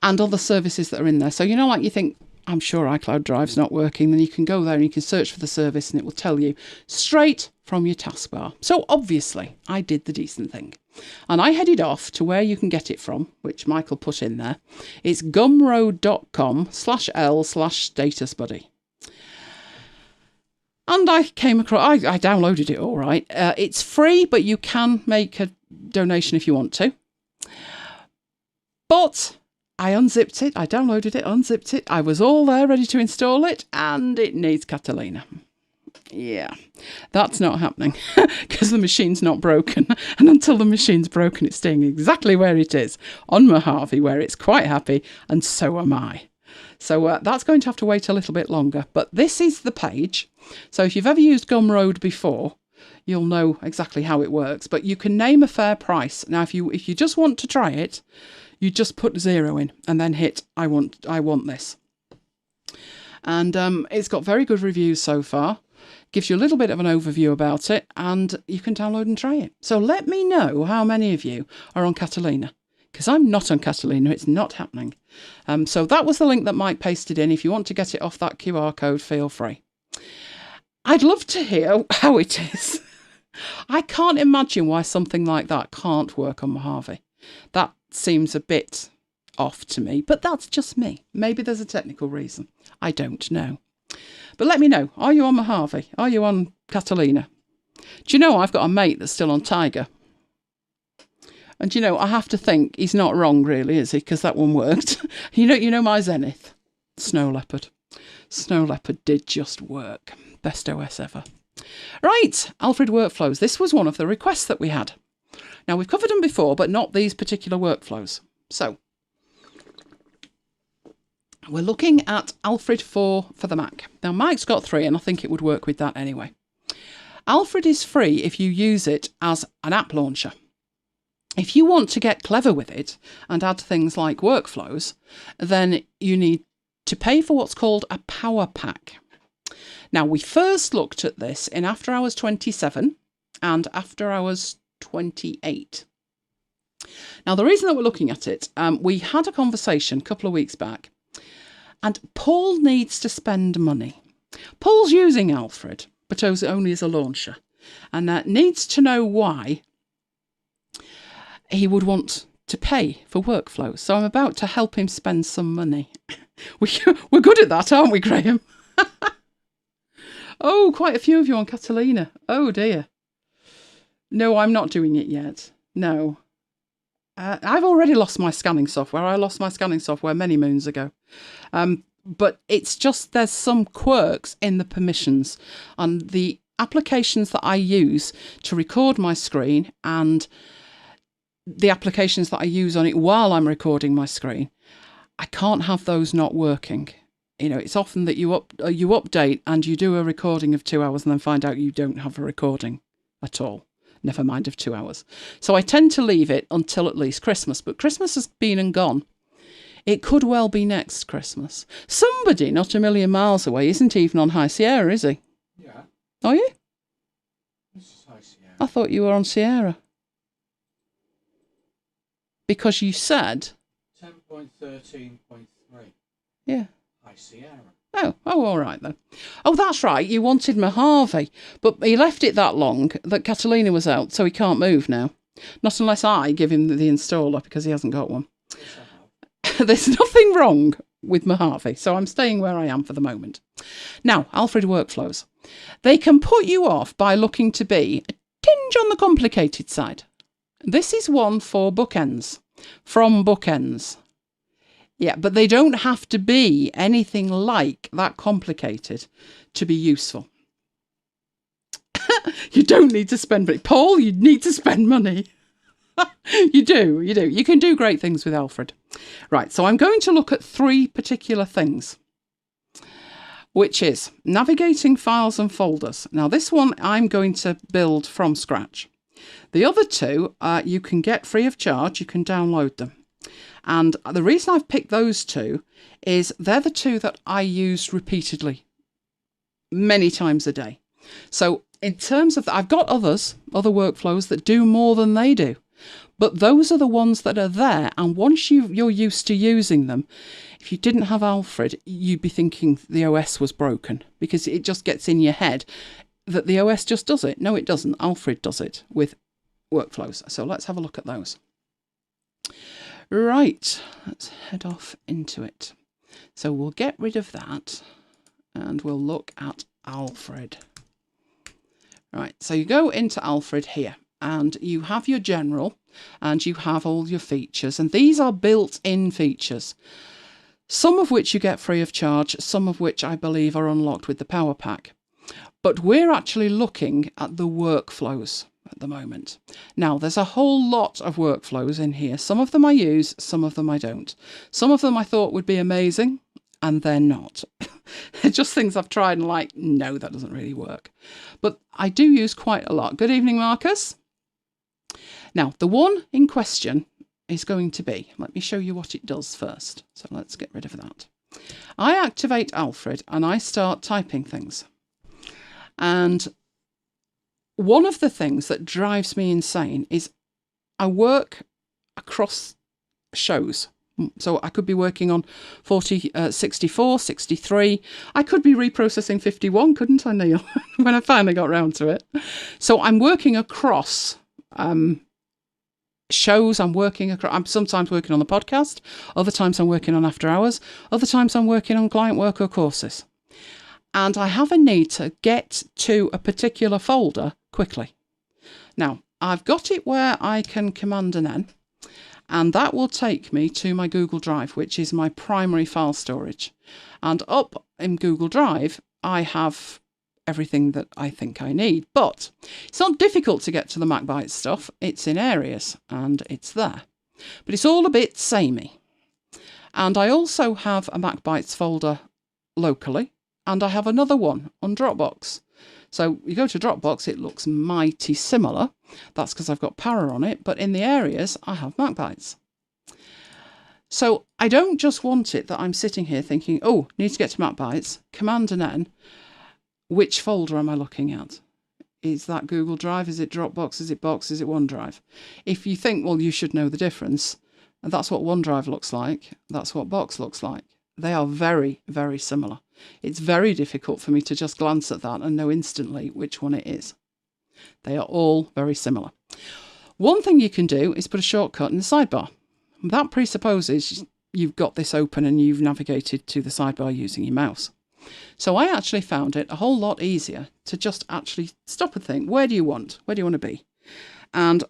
other services that are in there. So, like you think, I'm sure iCloud Drive's not working, then you can go there and you can search for the service and it will tell you straight from your taskbar. So obviously I did the decent thing. And I headed off to where you can get it from, which Michael put in there. It's gumroad.com/l/statusbuddy. And I came across, I downloaded it all right. It's free, but you can make a donation if you want to. But I unzipped it, I downloaded it, unzipped it, I was all there ready to install it, and it needs Catalina. Yeah, that's not happening because the machine's not broken. And until the machine's broken, it's staying exactly where it is on Mojave, where it's quite happy, and so am I. So that's going to have to wait a little bit longer. But this is the page. So if you've ever used Gumroad before, you'll know exactly how it works. But you can name a fair price. Now, if you just want to try it, you just put 0 in and then hit I want this. And it's got very good reviews so far. Gives you a little bit of an overview about it, and you can download and try it. So let me know how many of you are on Catalina, because I'm not on Catalina. It's not happening. So that was the link that Mike pasted in. If you want to get it off that QR code, feel free. I'd love to hear how it is. I can't imagine why something like that can't work on Mojave. That seems a bit off to me, but that's just me. Maybe there's a technical reason. I don't know. But let me know. Are you on Mojave? Are you on Catalina? Do you know I've got a mate that's still on Tiger? And you know, I have to think he's not wrong, really, is he? Because that one worked. You know my Zenith, Snow Leopard. Snow Leopard did just work. Best OS ever. Right, Alfred Workflows. This was one of the requests that we had. Now, we've covered them before, but not these particular workflows. So, we're looking at Alfred 4 for the Mac. Now, Mike's got 3, and I think it would work with that anyway. Alfred is free if you use it as an app launcher. If you want to get clever with it and add things like workflows, then you need to pay for what's called a power pack. Now, we first looked at this in After Hours 27 and After Hours 28. Now, the reason that we're looking at it, we had a conversation a couple of weeks back, and Paul needs to spend money. Paul's using Alfred, but only as a launcher, and needs to know why he would want to pay for workflows. So I'm about to help him spend some money. We're good at that, aren't we, Graham? Oh, quite a few of you on Catalina. Oh, dear. No, I'm not doing it yet. No. I've already lost my scanning software. I lost my scanning software many moons ago. But it's just there's some quirks in the permissions on the applications that I use to record my screen and the applications that I use on it while I'm recording my screen. I can't have those not working. You know, it's often that you update and you do a recording of 2 hours and then find out you don't have a recording at all. Never mind of 2 hours. So I tend to leave it until at least Christmas. But Christmas has been and gone. It could well be next Christmas. Somebody not a million miles away isn't even on High Sierra, is he? Yeah. Are you? This is High Sierra. I thought you were on Sierra. Because you said... 10.13.3. Yeah. High Sierra. Oh, all right then. Oh, that's right. You wanted Mojave, but he left it that long that Catalina was out, so he can't move now. Not unless I give him the installer because he hasn't got one. Yes, I have. There's nothing wrong with Mojave, so I'm staying where I am for the moment. Now, Alfred Workflows. They can put you off by looking to be a tinge on the complicated side. This is one for bookends, from bookends. Yeah, but they don't have to be anything like that complicated to be useful. You don't need to spend money. Paul, you need to spend money. You do. You can do great things with Alfred. Right, so I'm going to look at 3 particular things, which is navigating files and folders. Now, this one I'm going to build from scratch. The other 2 you can get free of charge. You can download them. And the reason I've picked those 2 is they're the 2 that I use repeatedly, many times a day. So in terms of, I've got other workflows that do more than they do, but those are the ones that are there. And once you're used to using them, if you didn't have Alfred, you'd be thinking the OS was broken because it just gets in your head that the OS just does it. No, it doesn't. Alfred does it with workflows. So let's have a look at those. Right, let's head off into it. So we'll get rid of that and we'll look at Alfred. Right, so you go into Alfred here and you have your general and you have all your features, and these are built-in features, some of which you get free of charge, some of which I believe are unlocked with the power pack. But we're actually looking at the workflows at the moment. Now, there's a whole lot of workflows in here. Some of them I use, some of them I don't. Some of them I thought would be amazing, and they're not. They're just things I've tried and like, no, that doesn't really work. But I do use quite a lot. Good evening, Marcus. Now, the one in question is going to be, let me show you what it does first. So let's get rid of that. I activate Alfred and I start typing things. And one of the things that drives me insane is I work across shows. So I could be working on 64, 63. I could be reprocessing 51, couldn't I, Neil? When I finally got round to it. So I'm working across shows. I'm sometimes working on the podcast. Other times I'm working on after hours. Other times I'm working on client work or courses. And I have a need to get to a particular folder quickly. Now, I've got it where I can Command and N. And that will take me to my Google Drive, which is my primary file storage. And up in Google Drive, I have everything that I think I need. But it's not difficult to get to the MacBites stuff. It's in areas and it's there. But it's all a bit samey. And I also have a MacBites folder locally, and I have another one on Dropbox. So you go to Dropbox, it looks mighty similar. That's because I've got Para on it, but in the areas, I have MacBites. So I don't just want it that I'm sitting here thinking, oh, need to get to MacBites, Command and N. Which folder am I looking at? Is that Google Drive? Is it Dropbox? Is it Box? Is it OneDrive? If you think, well, you should know the difference, that's what OneDrive looks like. That's what Box looks like. They are very, very similar. It's very difficult for me to just glance at that and know instantly which one it is. They are all very similar. One thing you can do is put a shortcut in the sidebar. That presupposes you've got this open and you've navigated to the sidebar using your mouse. So I actually found it a whole lot easier to just actually stop and think, where do you want to be? And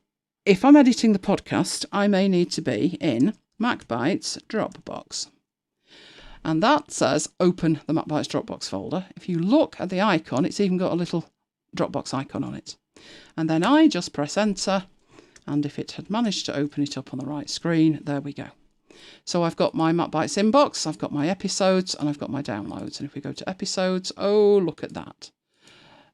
if I'm editing the podcast, I may need to be in MacBites Dropbox. And that says open the MacBites Dropbox folder. If you look at the icon, it's even got a little Dropbox icon on it. And then I just press enter. And if it had managed to open it up on the right screen, there we go. So I've got my MacBites inbox, I've got my episodes, and I've got my downloads. And if we go to episodes, oh, look at that.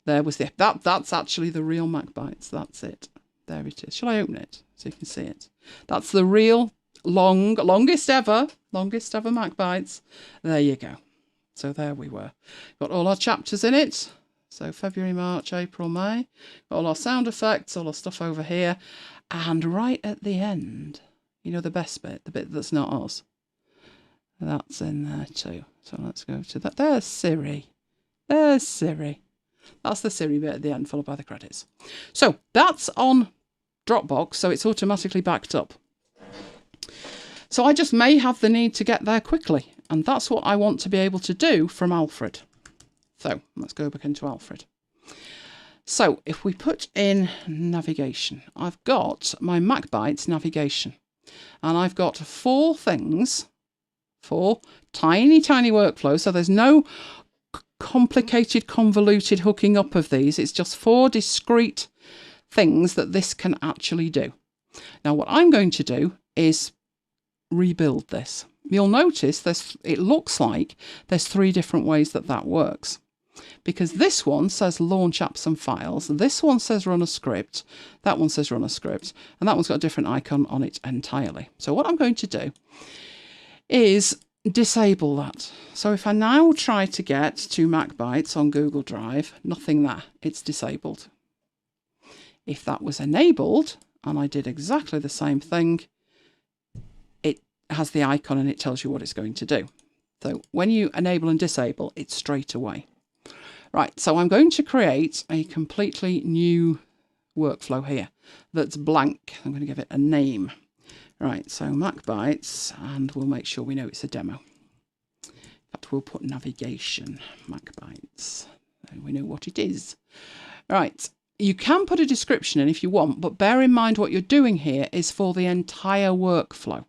There was that's actually the real MacBites. That's it. There it is. Shall I open it so you can see it? That's the real longest ever MacBites. There you go. So there we were. Got all our chapters in it. So February, March, April, May. Got all our sound effects, all our stuff over here. And right at the end, you know the best bit, the bit that's not us. That's in there too. So let's go to that. There's Siri. There's Siri. That's the Siri bit at the end, followed by the credits. So that's on Dropbox, so it's automatically backed up. So I just may have the need to get there quickly, and that's what I want to be able to do from Alfred. So let's go back into Alfred. So if we put in navigation, I've got my MacBites navigation, and I've got 4 things, 4 tiny workflows. So there's no complicated, convoluted hooking up of these. It's just 4 discrete things that this can actually do. Now what I'm going to do is rebuild this. You'll notice it looks like there's 3 different ways that works. Because this one says launch apps and files, this one says run a script, that one says run a script, and that one's got a different icon on it entirely. So what I'm going to do is disable that. So if I now try to get to MacBites on Google Drive, nothing there, it's disabled. If that was enabled, and I did exactly the same thing, it has the icon and it tells you what it's going to do. So when you enable and disable, it's straight away. Right, so I'm going to create a completely new workflow here that's blank. I'm going to give it a name. Right, so MacBites, and we'll make sure we know it's a demo. In fact, we'll put navigation, MacBites, and we know what it is. Right, you can put a description in if you want, but bear in mind what you're doing here is for the entire workflow.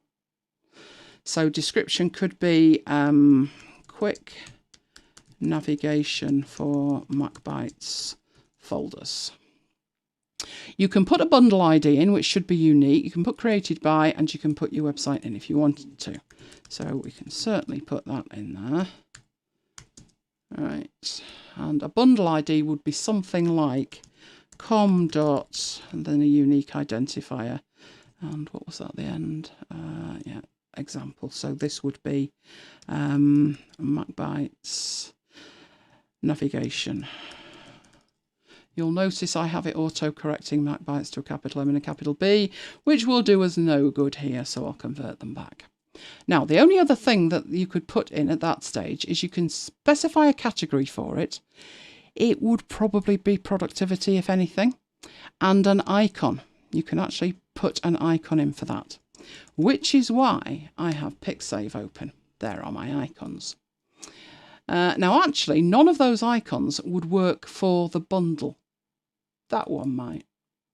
So description could be quick navigation for MacBites folders. You can put a bundle ID in, which should be unique. You can put created by, and you can put your website in if you wanted to. So we can certainly put that in there. Right, and a bundle ID would be something like com dot and then a unique identifier. And what was that at the end? Yeah, example. So this would be MacBites navigation. You'll notice I have it auto-correcting MacBites to a capital M and a capital B, which will do us no good here, so I'll convert them back. Now, the only other thing that you could put in at that stage is you can specify a category for it. It would probably be productivity, if anything, and an icon. You can actually put an icon in for that, which is why I have PicSave open. There are my icons. Now, actually, none of those icons would work for the bundle. That one might.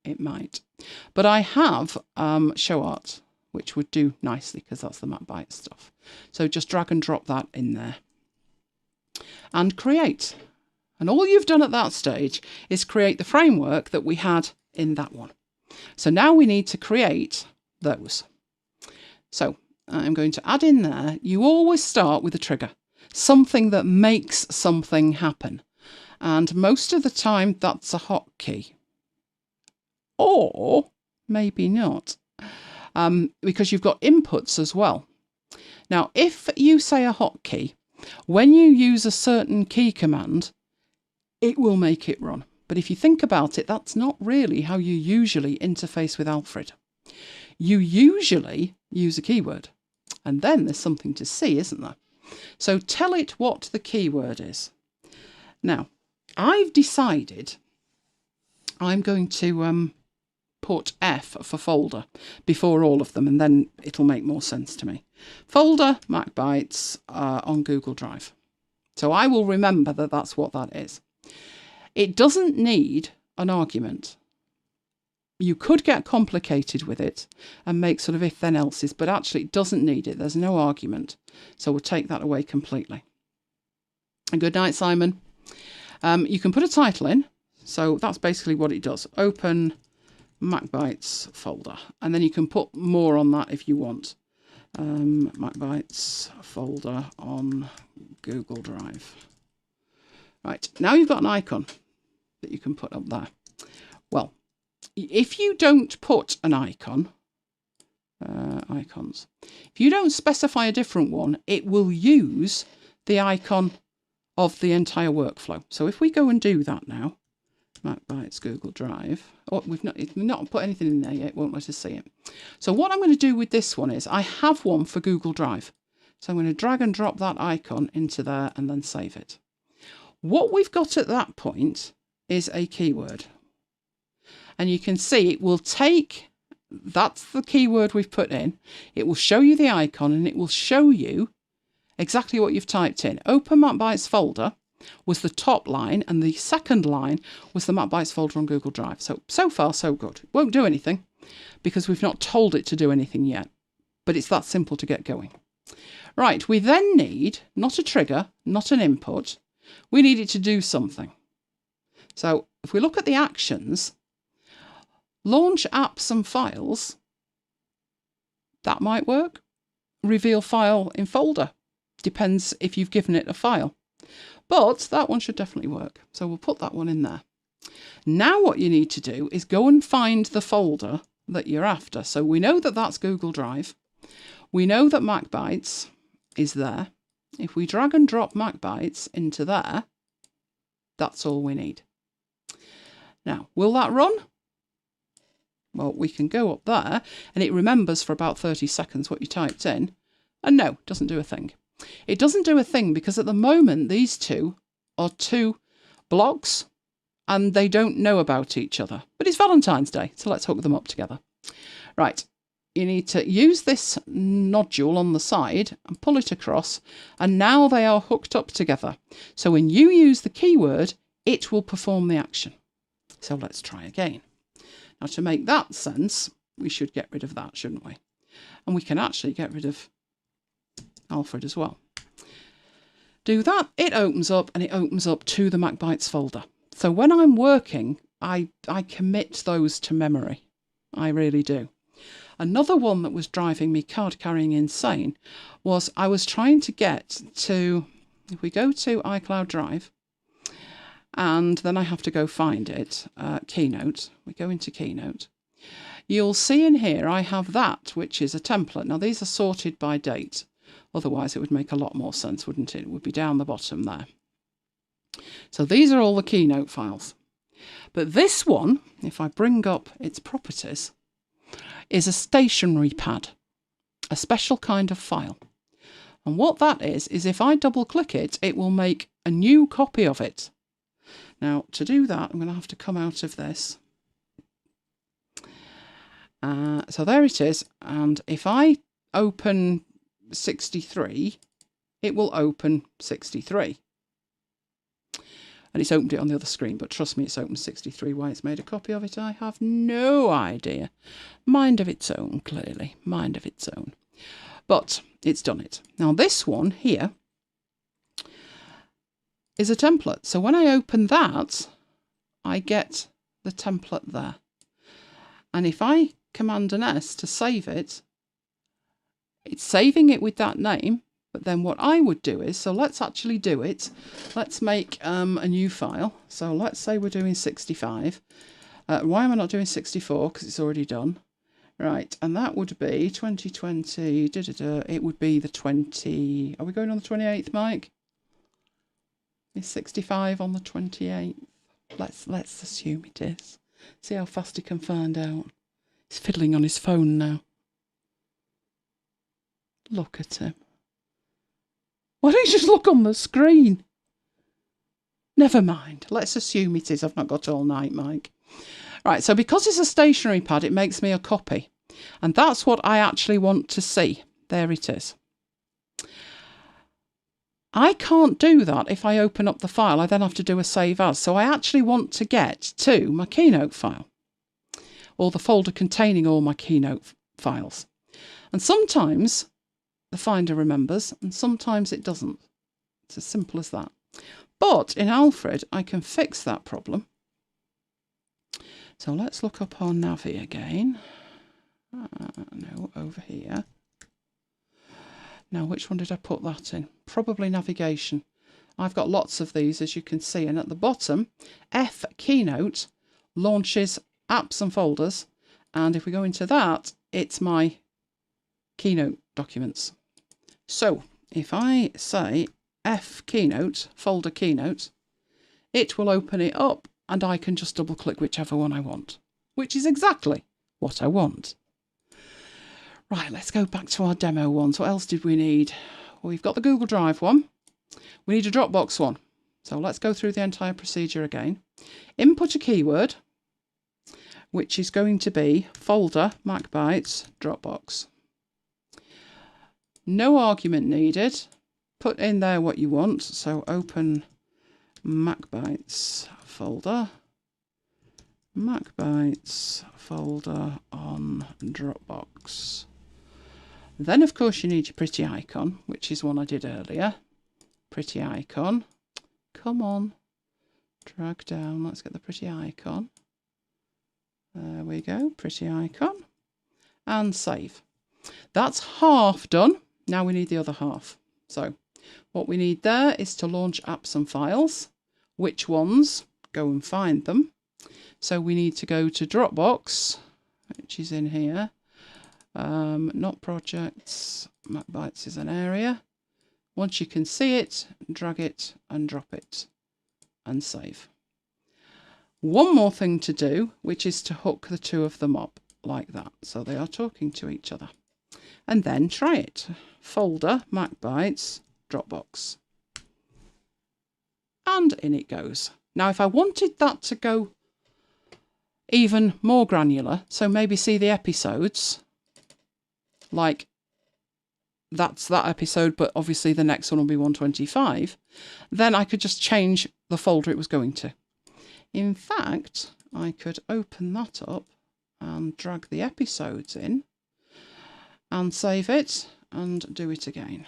It might. But I have show art, which would do nicely because that's the MacBite stuff. So just drag and drop that in there. And create. And all you've done at that stage is create the framework that we had in that one. So now we need to create those. So I'm going to add in there, you always start with a trigger. Something that makes something happen. And most of the time that's a hotkey. Or maybe not. Because you've got inputs as well. Now, if you say a hotkey, when you use a certain key command, it will make it run. But if you think about it, that's not really how you usually interface with Alfred. You usually use a keyword. And then there's something to see, isn't there? So tell it what the keyword is. Now, I've decided I'm going to put F for folder before all of them, and then it'll make more sense to me. Folder, MacBites on Google Drive. So I will remember that that's what that is. It doesn't need an argument. You could get complicated with it and make sort of if then else's, but actually it doesn't need it. There's no argument. So we'll take that away completely. And good night, Simon. You can put a title in. So that's basically what it does. Open MacBites folder. And then you can put more on that if you want. MacBites folder on Google Drive. Right, now you've got an icon that you can put up there. Well, if you don't put an icon, icons, if you don't specify a different one, it will use the icon of the entire workflow. So if we go and do that now, MacBites Google Drive, oh, we've not put anything in there yet, it won't let us see it. So what I'm going to do with this one is I have one for Google Drive. So I'm going to drag and drop that icon into there and then save it. What we've got at that point is a keyword. And you can see it will take, that's the keyword we've put in. It will show you the icon and it will show you exactly what you've typed in. Open MacBites folder was the top line and the second line was the MacBites folder on Google Drive. So far, so good. It won't do anything because we've not told it to do anything yet. But it's that simple to get going. Right, we then need not a trigger, not an input. We need it to do something. So if we look at the actions, launch apps and files, that might work. Reveal file in folder, depends if you've given it a file. But that one should definitely work. So we'll put that one in there. Now what you need to do is go and find the folder that you're after. So we know that that's Google Drive. We know that MacBites is there. If we drag and drop MacBites into there, that's all we need. Now, will that run? Well, we can go up there and it remembers for about 30 seconds what you typed in. And no, it doesn't do a thing. It doesn't do a thing because at the moment, these two are two blocks and they don't know about each other. But it's Valentine's Day, so let's hook them up together. Right, you need to use this nodule on the side and pull it across. And now they are hooked up together. So when you use the keyword, it will perform the action. So let's try again. Now to make that sense, we should get rid of that, shouldn't we? And we can actually get rid of Alfred as well. Do that, it opens up, and it opens up to the MacBites folder. So when I'm working, I commit those to memory. I really do. Another one that was driving me card carrying insane was I was trying to get to, if we go to iCloud Drive, and then I have to go find it, Keynote, we go into Keynote. You'll see in here I have that, which is a template. Now these are sorted by date. Otherwise, it would make a lot more sense, wouldn't it? It would be down the bottom there. So these are all the Keynote files. But this one, if I bring up its properties, is a stationery pad, a special kind of file. And what that is if I double click it, it will make a new copy of it. Now, to do that, I'm going to have to come out of this. So there it is. And if I open 63, it will open 63. And it's opened it on the other screen, but trust me, it's opened 63. Why it's made a copy of it, I have no idea. Mind of its own, clearly. Mind of its own. But it's done it. Now this one here is a template. So when I open that, I get the template there. And if I Command and S to save it, it's saving it with that name. But then what I would do is, so let's actually do it. Let's make a new file. So let's say we're doing 65. Why am I not doing 64? Because it's already done. Right, and that would be 2020. It would be the 20. Are we going on the 28th, Mike? Is 65 on the 28th? Let's assume it is. See how fast he can find out. He's fiddling on his phone now. Look at him. Why don't you just look on the screen? Never mind. Let's assume it is. I've not got all night, Mike. Right, so because it's a stationery pad, it makes me a copy. And that's what I actually want to see. There it is. I can't do that if I open up the file. I then have to do a save as. So I actually want to get to my Keynote file, or the folder containing all my Keynote files. And sometimes the Finder remembers, and sometimes it doesn't. It's as simple as that. But in Alfred, I can fix that problem. So let's look up our Navi again. No, over here. Now, which one did I put that in? Probably navigation. I've got lots of these, as you can see. And at the bottom, F Keynote launches apps and folders. And if we go into that, it's my Keynote documents. So if I say F Keynote, folder Keynote, it will open it up and I can just double click whichever one I want, which is exactly what I want. Right, let's go back to our demo ones. What else did we need? Well, we've got the Google Drive one. We need a Dropbox one. So let's go through the entire procedure again. Input a keyword, which is going to be folder, MacBites, Dropbox. No argument needed. Put in there what you want. So open MacBites folder. MacBites folder on Dropbox. Then, of course, you need your pretty icon, which is one I did earlier. Pretty icon. Come on. Drag down. Let's get the pretty icon. There we go. Pretty icon. And save. That's half done. Now we need the other half. So what we need there is to launch apps and files. Which ones? Go and find them. So we need to go to Dropbox, which is in here. Not projects. MacBites is an area. Once you can see it, drag it and drop it and save. One more thing to do, which is to hook the two of them up like that. So they are talking to each other. And then try it. Folder, MacBites, Dropbox. And in it goes. Now, if I wanted that to go even more granular, so maybe see the episodes, like that's that episode, but obviously the next one will be 125, then I could just change the folder it was going to. In fact, I could open that up and drag the episodes in and save it and do it again.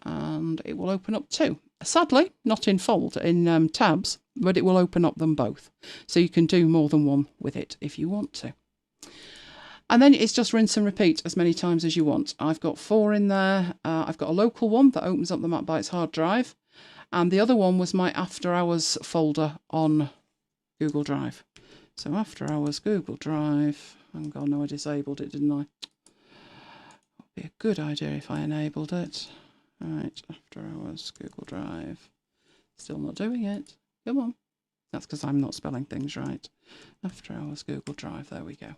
and it will open up two. Sadly, not in tabs, but it will open up them both. So you can do more than one with it if you want to. And then it's just rinse and repeat as many times as you want. I've got 4 in there. I've got a local one that opens up the MacBites hard drive. And the other one was my after hours folder on Google Drive. So after hours Google Drive. Hang on, no, I disabled it, didn't I? Would be a good idea if I enabled it. Right, after hours Google Drive. Still not doing it. Come on. That's because I'm not spelling things right. After hours Google Drive. There we go.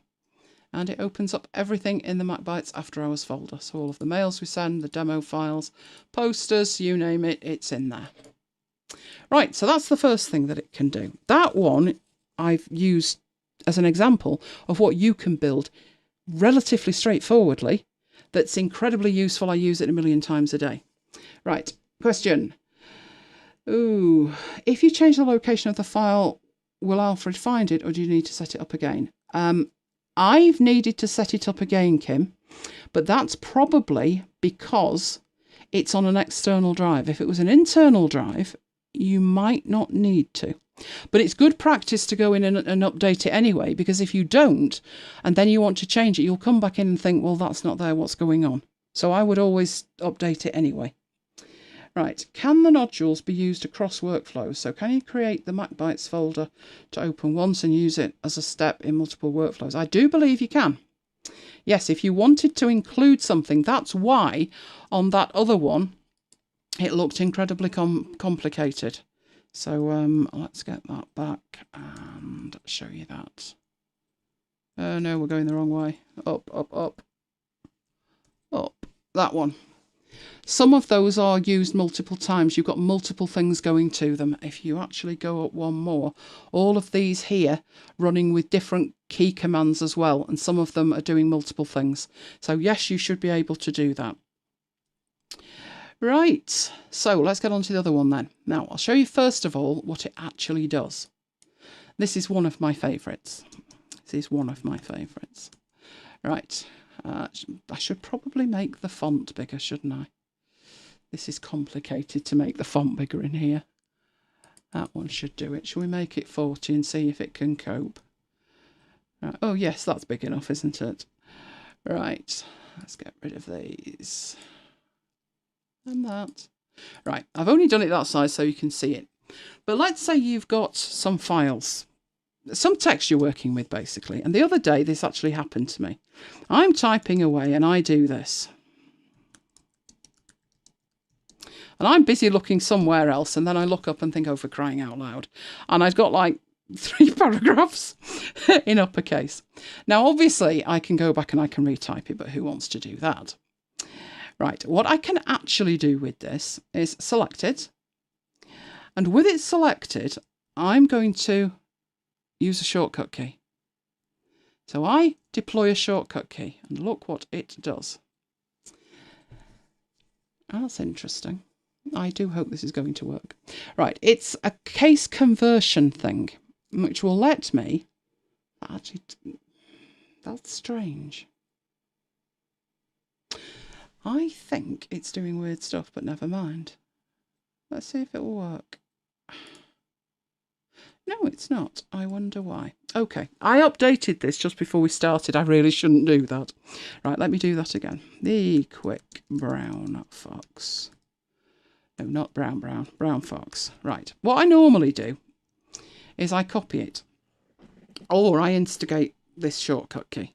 And it opens up everything in the MacBites After Hours folder. So all of the mails we send, the demo files, posters, you name it, it's in there. Right, so that's the first thing that it can do. That one I've used as an example of what you can build relatively straightforwardly that's incredibly useful. I use it a million times a day. Right, question. Ooh, if you change the location of the file, will Alfred find it or do you need to set it up again? I've needed to set it up again, Kim, but that's probably because it's on an external drive. If it was an internal drive, you might not need to. But it's good practice to go in and update it anyway, because if you don't, and then you want to change it, you'll come back in and think, well, that's not there, what's going on? So I would always update it anyway. Right, can the nodules be used across workflows? So can you create the MacBites folder to open once and use it as a step in multiple workflows? I do believe you can. Yes, if you wanted to include something, that's why on that other one, it looked incredibly complicated. So let's get that back and show you that. Oh no, we're going the wrong way. Up, up, up. Up. That one. Some of those are used multiple times. You've got multiple things going to them. If you actually go up one more, all of these here running with different key commands as well, and some of them are doing multiple things. So yes, you should be able to do that. Right, so let's get on to the other one then. Now, I'll show you first of all what it actually does. This is one of my favourites. This is one of my favourites. Right, I should probably make the font bigger, shouldn't I? This is complicated to make the font bigger in here. That one should do it. Shall we make it 40 and see if it can cope? Right. Oh yes, that's big enough, isn't it? Right, let's get rid of these. And that. Right, I've only done it that size so you can see it. But let's say you've got some files, some text you're working with basically. And the other day this actually happened to me. I'm typing away and I do this. And I'm busy looking somewhere else, and then I look up and think, oh, for crying out loud. And I've got like 3 paragraphs in uppercase. Now, obviously, I can go back and I can retype it, but who wants to do that? Right, what I can actually do with this is select it. And with it selected, I'm going to use a shortcut key. So I deploy a shortcut key, and look what it does. That's interesting. I do hope this is going to work. Right, it's a case conversion thing, which will let me... Actually, that's strange. I think it's doing weird stuff, but never mind. Let's see if it will work. No, it's not. I wonder why. Okay, I updated this just before we started. I really shouldn't do that. Right, let me do that again. The quick brown fox. No, not brown fox. Right, what I normally do is I copy it. Or I instigate this shortcut key.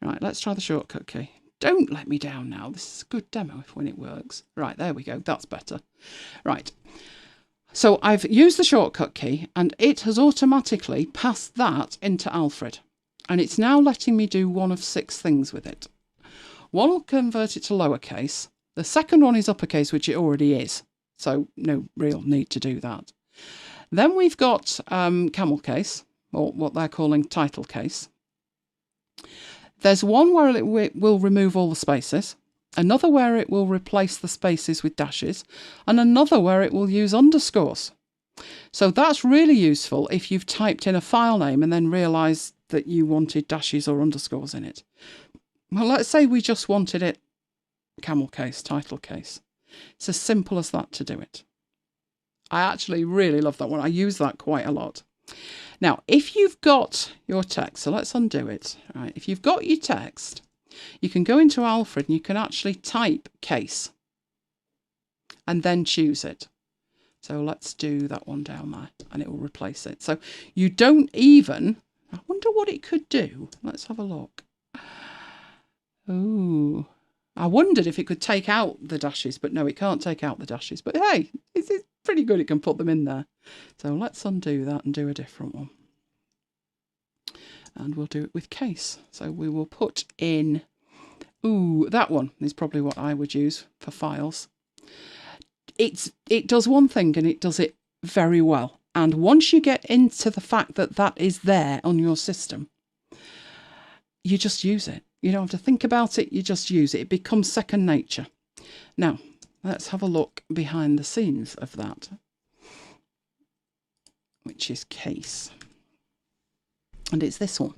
Right, let's try the shortcut key. Don't let me down now. This is a good demo when it works. Right, there we go. That's better. Right. So I've used the shortcut key and it has automatically passed that into Alfred. And it's now letting me do one of 6 things with it. One will convert it to lowercase. The second one is uppercase, which it already is. So no real need to do that. Then we've got camel case, or what they're calling title case. There's one where it will remove all the spaces. Another where it will replace the spaces with dashes, and another where it will use underscores. So that's really useful if you've typed in a file name and then realised that you wanted dashes or underscores in it. Well, let's say we just wanted it camel case, title case. It's as simple as that to do it. I actually really love that one. I use that quite a lot. Now, if you've got your text, so let's undo it. All right, if you've got your text, you can go into Alfred and you can actually type case and then choose it. So let's do that one down there and it will replace it. So you don't even, I wonder what it could do. Let's have a look. Oh, I wondered if it could take out the dashes, but no, it can't take out the dashes. But hey, it's pretty good. It can put them in there. So let's undo that and do a different one. And we'll do it with case. So we will put in, ooh, that one is probably what I would use for files. It does one thing and it does it very well. And once you get into the fact that that is there on your system, you just use it. You don't have to think about it, you just use it. It becomes second nature. Now, let's have a look behind the scenes of that, which is case. And it's this one.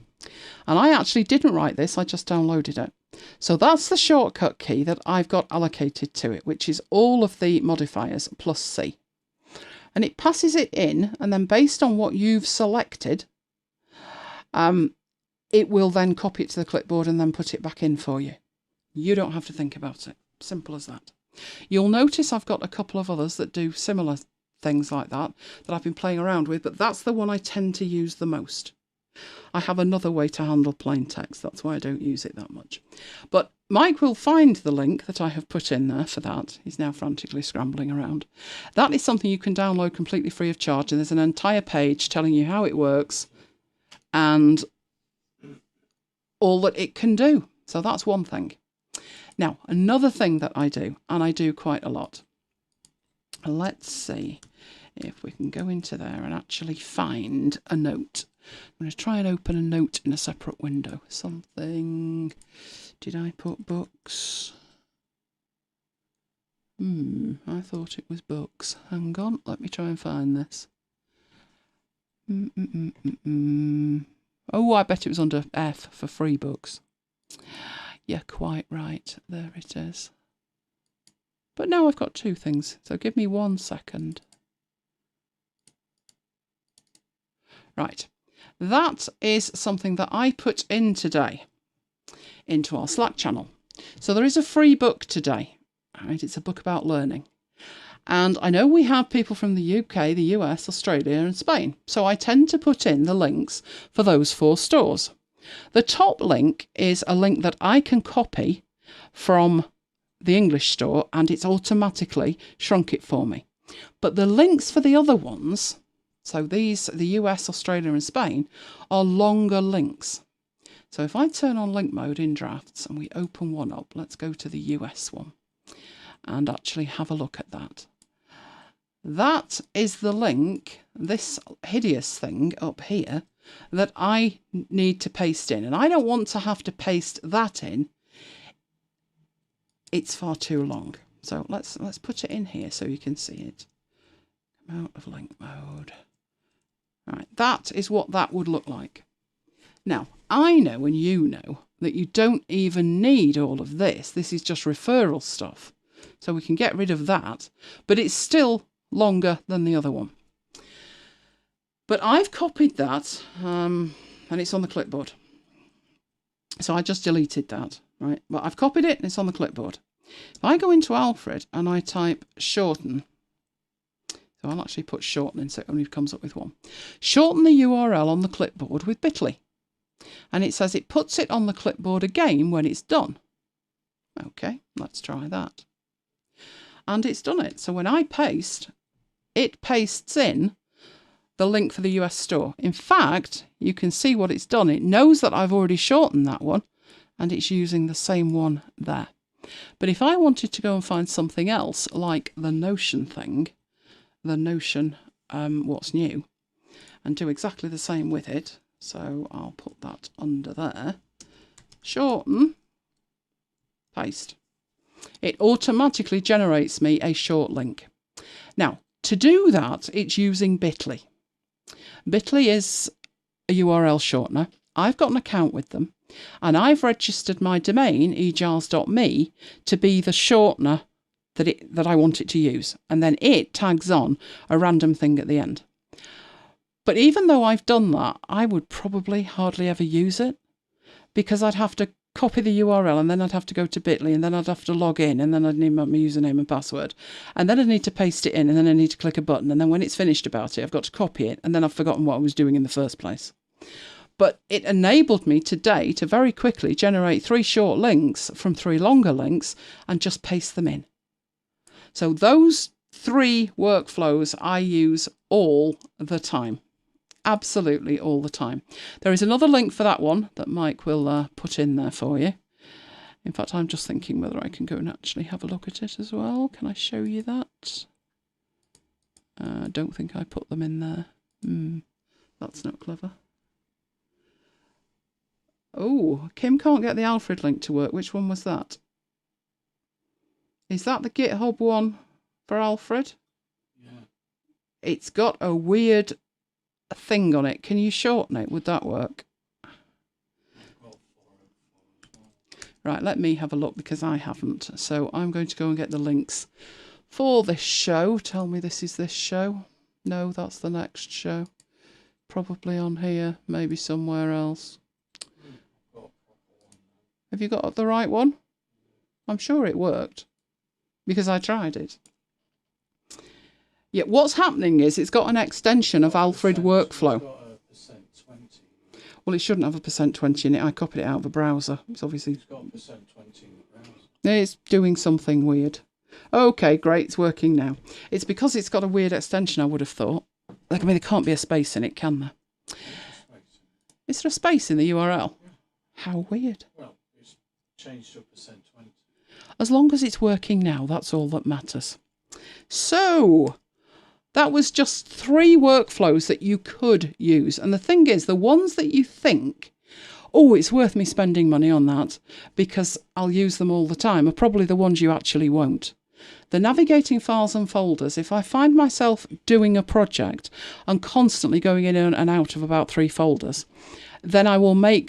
And I actually didn't write this, I just downloaded it. So that's the shortcut key that I've got allocated to it, which is all of the modifiers plus C. And it passes it in, and then based on what you've selected, it will then copy it to the clipboard and then put it back in for you. You don't have to think about it. Simple as that. You'll notice I've got a couple of others that do similar things like that I've been playing around with, but that's the one I tend to use the most. I have another way to handle plain text. That's why I don't use it that much. But Mike will find the link that I have put in there for that. He's now frantically scrambling around. That is something you can download completely free of charge, and there's an entire page telling you how it works and all that it can do. So that's one thing. Now, another thing that I do, and I do quite a lot. Let's see if we can go into there and actually find a note. I'm going to try and open a note in a separate window. Something. Did I put books? I thought it was books. Hang on, let me try and find this. Oh, I bet it was under F for free books. Yeah, quite right. There it is. But now I've got two things, so give me 1 second. Right. That is something that I put in today into our Slack channel. So there is a free book today. Right, it's a book about learning. And I know we have people from the UK, the US, Australia and Spain. So I tend to put in the links for those 4 stores. The top link is a link that I can copy from the English store and it's automatically shrunk it for me. But the links for the other ones, so these, the US, Australia and Spain, are longer links. So if I turn on link mode in drafts and we open one up, let's go to the US one and actually have a look at that. That is the link, this hideous thing up here, that I need to paste in. And I don't want to have to paste that in. It's far too long. So let's put it in here so you can see it. Come out of link mode. Right, that is what that would look like. Now, I know and you know that you don't even need all of this. This is just referral stuff. So we can get rid of that, but it's still longer than the other one. But I've copied that and it's on the clipboard. So I just deleted that, right? But I've copied it and it's on the clipboard. If I go into Alfred and I type shorten, so I'll actually put shortening so it only comes up with one. Shorten the URL on the clipboard with bit.ly. And it says it puts it on the clipboard again when it's done. Okay, let's try that. And it's done it. So when I paste, it pastes in the link for the US store. In fact, you can see what it's done. It knows that I've already shortened that one and it's using the same one there. But if I wanted to go and find something else like the Notion thing, the Notion what's new, and do exactly the same with it. So I'll put that under there. Shorten, paste. It automatically generates me a short link. Now, to do that, it's using bit.ly. Bit.ly is a URL shortener. I've got an account with them, and I've registered my domain, egiles.me, to be the shortener that I want it to use. And then it tags on a random thing at the end. But even though I've done that, I would probably hardly ever use it, because I'd have to copy the URL, and then I'd have to go to Bitly, and then I'd have to log in, and then I'd need my username and password, and then I'd need to paste it in, and then I need to click a button, and then when it's finished about it, I've got to copy it, and then I've forgotten what I was doing in the first place. But it enabled me today to very quickly generate 3 short links from 3 longer links and just paste them in. So those 3 workflows I use all the time. Absolutely all the time. There is another link for that one that Mike will put in there for you. In fact, I'm just thinking whether I can go and actually have a look at it as well. Can I show you that? I don't think I put them in there. That's not clever. Oh, Kim can't get the Alfred link to work. Which one was that? Is that the GitHub one for Alfred? Yeah. It's got a weird thing on it. Can you shorten it? Would that work? Right, let me have a look, because I haven't. So I'm going to go and get the links for this show. Tell me this is this show. No, that's the next show. Probably on here, maybe somewhere else. Have you got the right one? I'm sure it worked, because I tried it. Yeah, what's happening is it's got an extension of Alfred Workflow. Well, it shouldn't have a %20 in it. I copied it out of a browser. It's obviously... It's got a %20 in the browser. It's doing something weird. Okay, great. It's working now. It's because it's got a weird extension, I would have thought. Like, I mean, there can't be a space in it, can there? Is there a space in the URL? Yeah. How weird. Well, it's changed to a %20. As long as it's working now, that's all that matters. So... that was just 3 workflows that you could use. And the thing is, the ones that you think, oh, it's worth me spending money on that because I'll use them all the time, are probably the ones you actually won't. The navigating files and folders, if I find myself doing a project and constantly going in and out of about 3 folders, then I will make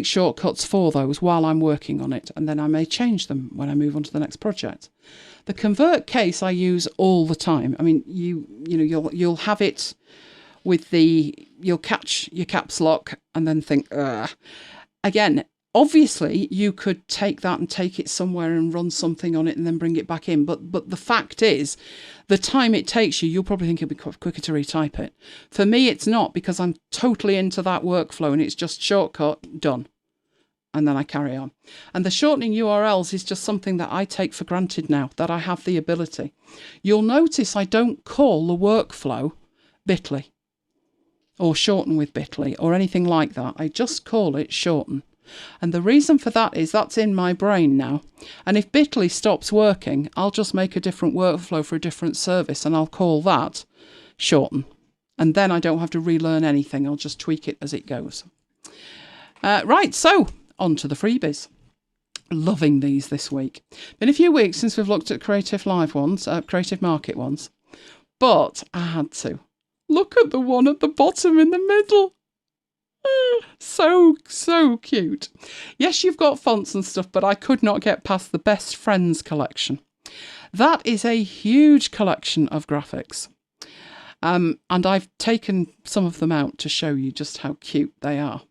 shortcuts for those while I'm working on it, and then I may change them when I move on to the next project. The convert case I use all the time. I mean, you'll have it with you'll catch your caps lock and then think, ugh. Again, obviously you could take that and take it somewhere and run something on it and then bring it back in. But the fact is, the time it takes you, you'll probably think it'll be quicker to retype it. For me, it's not, because I'm totally into that workflow and it's just shortcut, done. And then I carry on. And the shortening URLs is just something that I take for granted now, that I have the ability. You'll notice I don't call the workflow Bitly or shorten with Bitly or anything like that. I just call it shorten. And the reason for that is that's in my brain now. And if Bitly stops working, I'll just make a different workflow for a different service and I'll call that shorten. And then I don't have to relearn anything. I'll just tweak it as it goes. Right, so... on to the freebies. Loving these this week. Been a few weeks since we've looked at Creative Live ones, Creative Market ones, but I had to. Look at the one at the bottom in the middle. So cute. Yes, you've got fonts and stuff, but I could not get past the Best Friends collection. That is a huge collection of graphics. And I've taken some of them out to show you just how cute they are.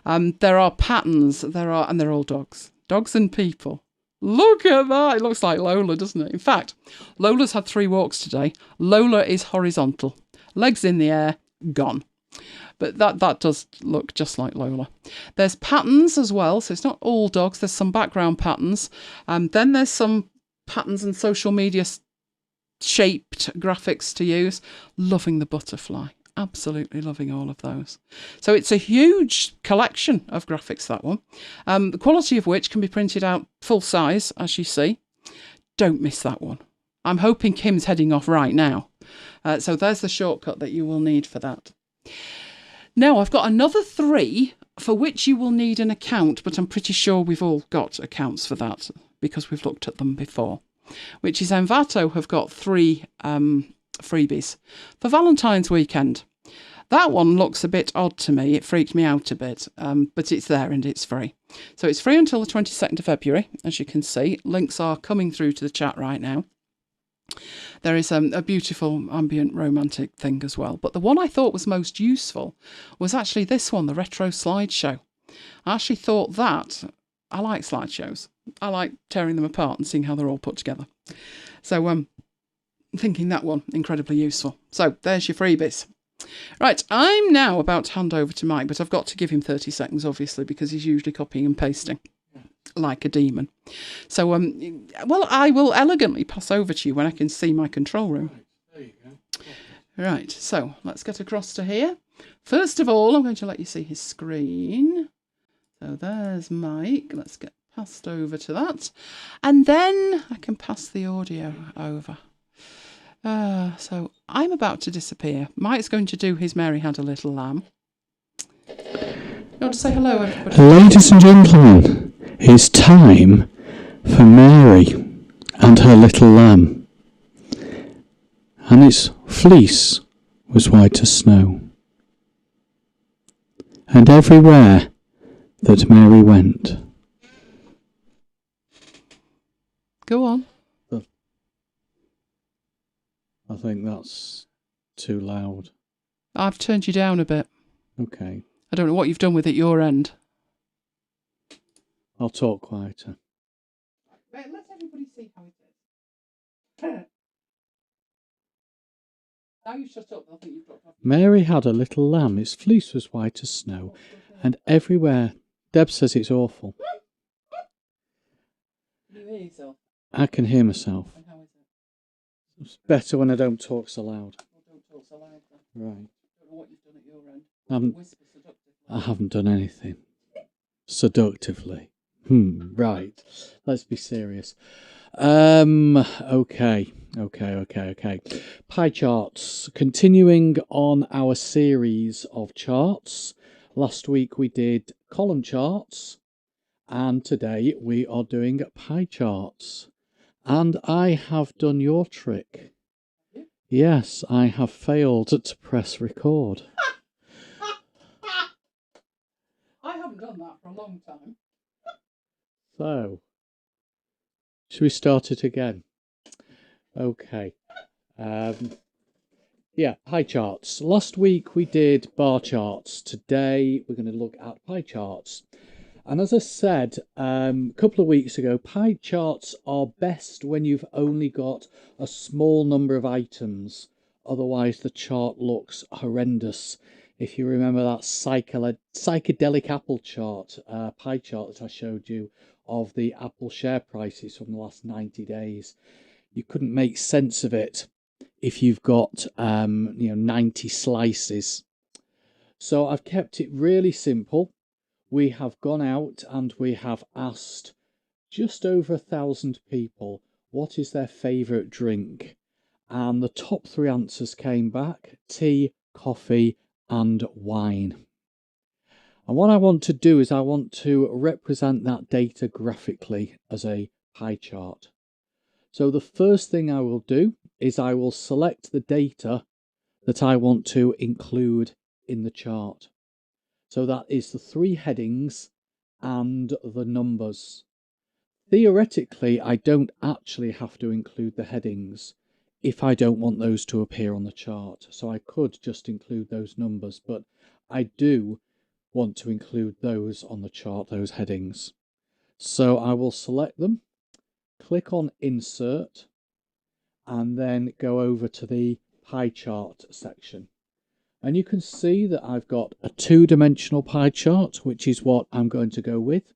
There are patterns, and they're all dogs and people. Look at that. It looks like Lola, doesn't it? In fact, Lola's had 3 walks today. Lola is horizontal, legs in the air, gone. But that does look just like Lola. There's patterns as well. So it's not all dogs. There's some background patterns. Then there's some patterns and social media shaped graphics to use. Loving the butterfly. Absolutely loving all of those. So it's a huge collection of graphics, that one. The quality of which can be printed out full size, as you see. Don't miss that one. I'm hoping Kim's heading off right now. So there's the shortcut that you will need for that. Now, I've got another 3 for which you will need an account, but I'm pretty sure we've all got accounts for that because we've looked at them before, which is Envato have got 3 freebies for Valentine's weekend. That one looks a bit odd to me. It freaked me out a bit, but it's there and it's free. So it's free until the 22nd of February, as you can see. Links are coming through to the chat right now. There is a beautiful ambient romantic thing as well. But the one I thought was most useful was actually this one, the retro slideshow. I actually thought that, I like slideshows. I like tearing them apart and seeing how they're all put together. So I'm thinking that one, incredibly useful. So there's your freebies. Right, I'm now about to hand over to Mike, but I've got to give him 30 seconds, obviously, because he's usually copying and pasting like a demon. So, well, I will elegantly pass over to you when I can see my control room. Right, there you go. Right, so let's get across to here. First of all, I'm going to let you see his screen. So there's Mike. Let's get passed over to that. And then I can pass the audio over. So I'm about to disappear. Mike's going to do his Mary Had a Little Lamb. You want to say hello, everybody? Ladies and gentlemen, it's time for Mary and her little lamb. And its fleece was white as snow. And everywhere that Mary went. Go on. I think that's too loud. I've turned you down a bit. Okay. I don't know what you've done with it your end. I'll talk quieter. Let everybody see how it is. Now you shut up, I think you've dropped off. Mary had a little lamb. Its fleece was white as snow. And everywhere... Deb says it's awful. Can you hear yourself? I can hear myself. And how is it? It's better when I don't talk so loud. Well, don't talk so loud then. Right. I don't know what you've done at your end. Whisper seductively. I haven't done anything. Seductively. Right. Let's be serious. Okay. Pie charts. Continuing on our series of charts. Last week we did column charts. And today we are doing pie charts. And I have done your trick. Yes, I have failed to press record. I haven't done that for a long time. So, should we start it again? Okay. Yeah, pie charts. Last week we did bar charts. Today we're going to look at pie charts. And as I said a couple of weeks ago, pie charts are best when you've only got a small number of items. Otherwise, the chart looks horrendous. If you remember that psychedelic apple chart, pie chart that I showed you of the Apple share prices from the last 90 days, you couldn't make sense of it if you've got 90 slices. So I've kept it really simple. We have gone out and we have asked just over 1,000 people what is their favourite drink. And the top 3 answers came back: tea, coffee and wine. And what I want to do is I want to represent that data graphically as a pie chart. So the first thing I will do is I will select the data that I want to include in the chart. So that is the 3 headings and the numbers. Theoretically, I don't actually have to include the headings if I don't want those to appear on the chart. So I could just include those numbers, but I do want to include those on the chart, those headings. So I will select them, click on Insert, and then go over to the pie chart section. And you can see that I've got a 2-dimensional pie chart, which is what I'm going to go with.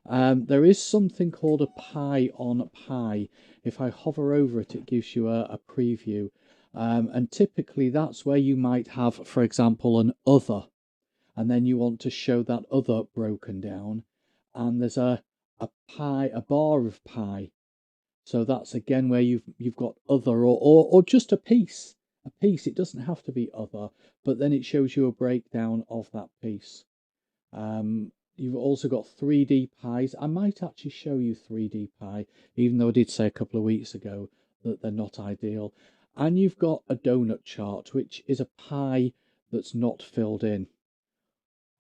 There is something called a pie on pie. If I hover over it, it gives you a preview. And typically that's where you might have, for example, an other. And then you want to show that other broken down. And there's a bar of pie. So that's again where you've got other or just a piece. A piece, it doesn't have to be other, but then it shows you a breakdown of that piece. You've also got 3D pies. I might actually show you 3D pie, even though I did say a couple of weeks ago that they're not ideal. And you've got a donut chart, which is a pie that's not filled in.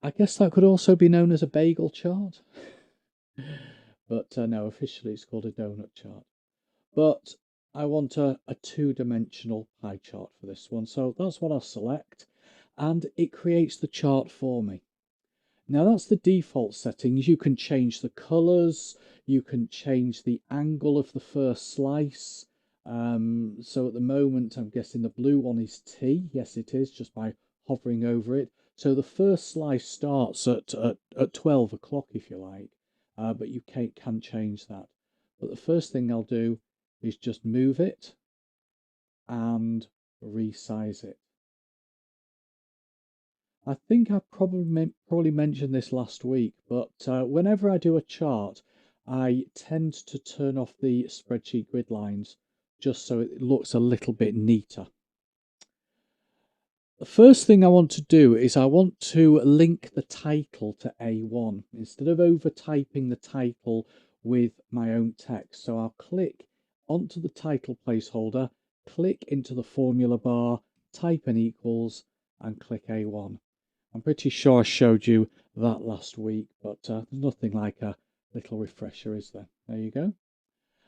I guess that could also be known as a bagel chart. But no, officially it's called a donut chart. But I want a two-dimensional pie chart for this one. So that's what I'll select. And it creates the chart for me. Now that's the default settings. You can change the colors. You can change the angle of the first slice. So at the moment, I'm guessing the blue one is T. Yes, it is, just by hovering over it. So the first slice starts at 12 o'clock, if you like, but you can change that. But the first thing I'll do is just move it and resize it. I think I probably mentioned this last week, but whenever I do a chart, I tend to turn off the spreadsheet grid lines just so it looks a little bit neater. The first thing I want to do is I want to link the title to A1 instead of over typing the title with my own text. So I'll click onto the title placeholder, click into the formula bar, type an equals, and click A1. I'm pretty sure I showed you that last week, but there's nothing like a little refresher, is there? There you go.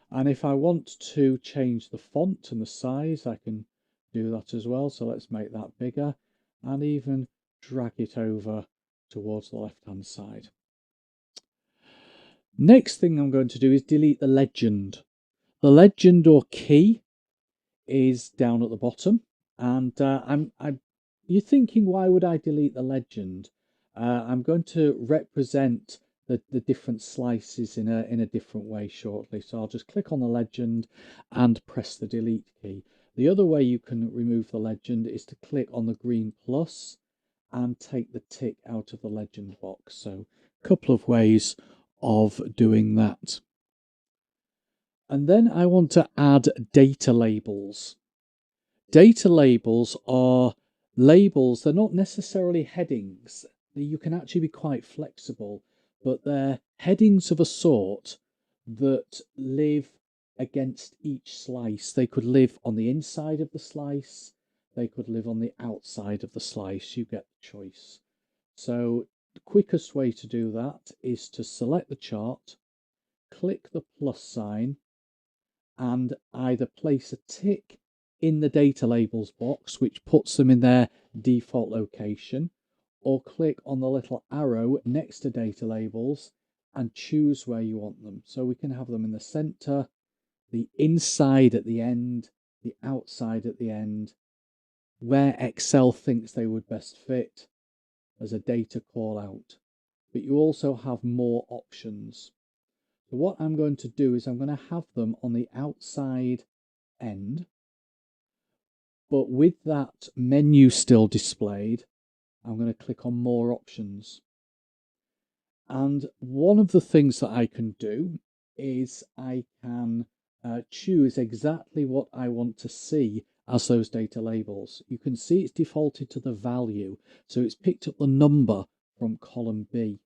And if I want to change the font and the size, I can do that as well. So let's make that bigger and even drag it over towards the left-hand side. Next thing I'm going to do is delete the legend. The legend or key is down at the bottom, and you're thinking, why would I delete the legend? I'm going to represent the different slices in a different way shortly. So I'll just click on the legend and press the delete key. The other way you can remove the legend is to click on the green plus and take the tick out of the legend box. So a couple of ways of doing that. And then I want to add data labels. Data labels are labels, they're not necessarily headings. You can actually be quite flexible, but they're headings of a sort that live against each slice. They could live on the inside of the slice, they could live on the outside of the slice. You get the choice. So the quickest way to do that is to select the chart, click the plus sign, and either place a tick in the data labels box, which puts them in their default location, or click on the little arrow next to data labels and choose where you want them. So we can have them in the center, the inside at the end, the outside at the end, where Excel thinks they would best fit as a data call out. But you also have more options. So what I'm going to do is I'm going to have them on the outside end, but with that menu still displayed, I'm going to click on more options. And one of the things that I can do is I can choose exactly what I want to see as those data labels. You can see it's defaulted to the value, so it's picked up the number from column B.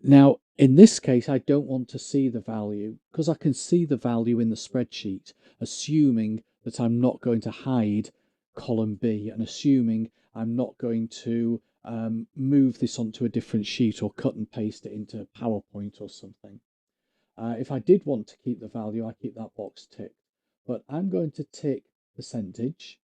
Now, in this case, I don't want to see the value because I can see the value in the spreadsheet, assuming that I'm not going to hide column B and assuming I'm not going to move this onto a different sheet or cut and paste it into PowerPoint or something. If I did want to keep the value, I keep that box ticked, but I'm going to tick percentage.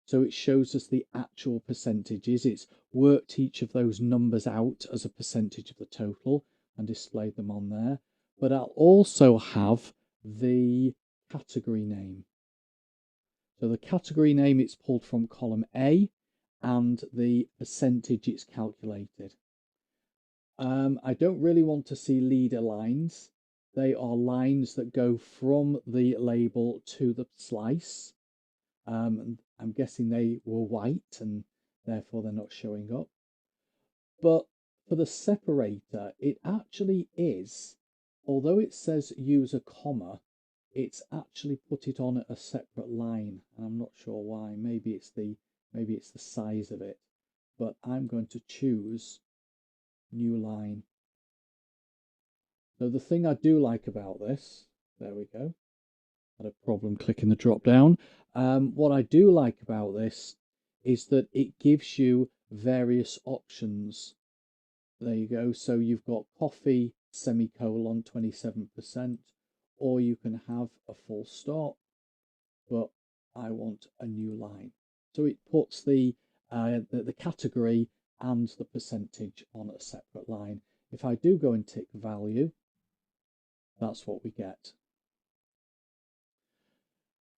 So it shows us the actual percentages. It's worked each of those numbers out as a percentage of the total and displayed them on there. But I'll also have the category name. So the category name, it's pulled from column A and the percentage it's calculated. I don't really want to see leader lines. They are lines that go from the label to the slice. I'm guessing they were white and therefore they're not showing up. But for the separator, it actually is, although it says use a comma, it's actually put it on a separate line. And I'm not sure why. Maybe it's the size of it. But I'm going to choose new line. So the thing I do like about this, there we go. Had a problem clicking the drop down. What I do like about this is that it gives you various options. There you go. So you've got coffee, semicolon, 27%, or you can have a full stop, but I want a new line. So it puts the category and the percentage on a separate line. If I do go and tick value, that's what we get.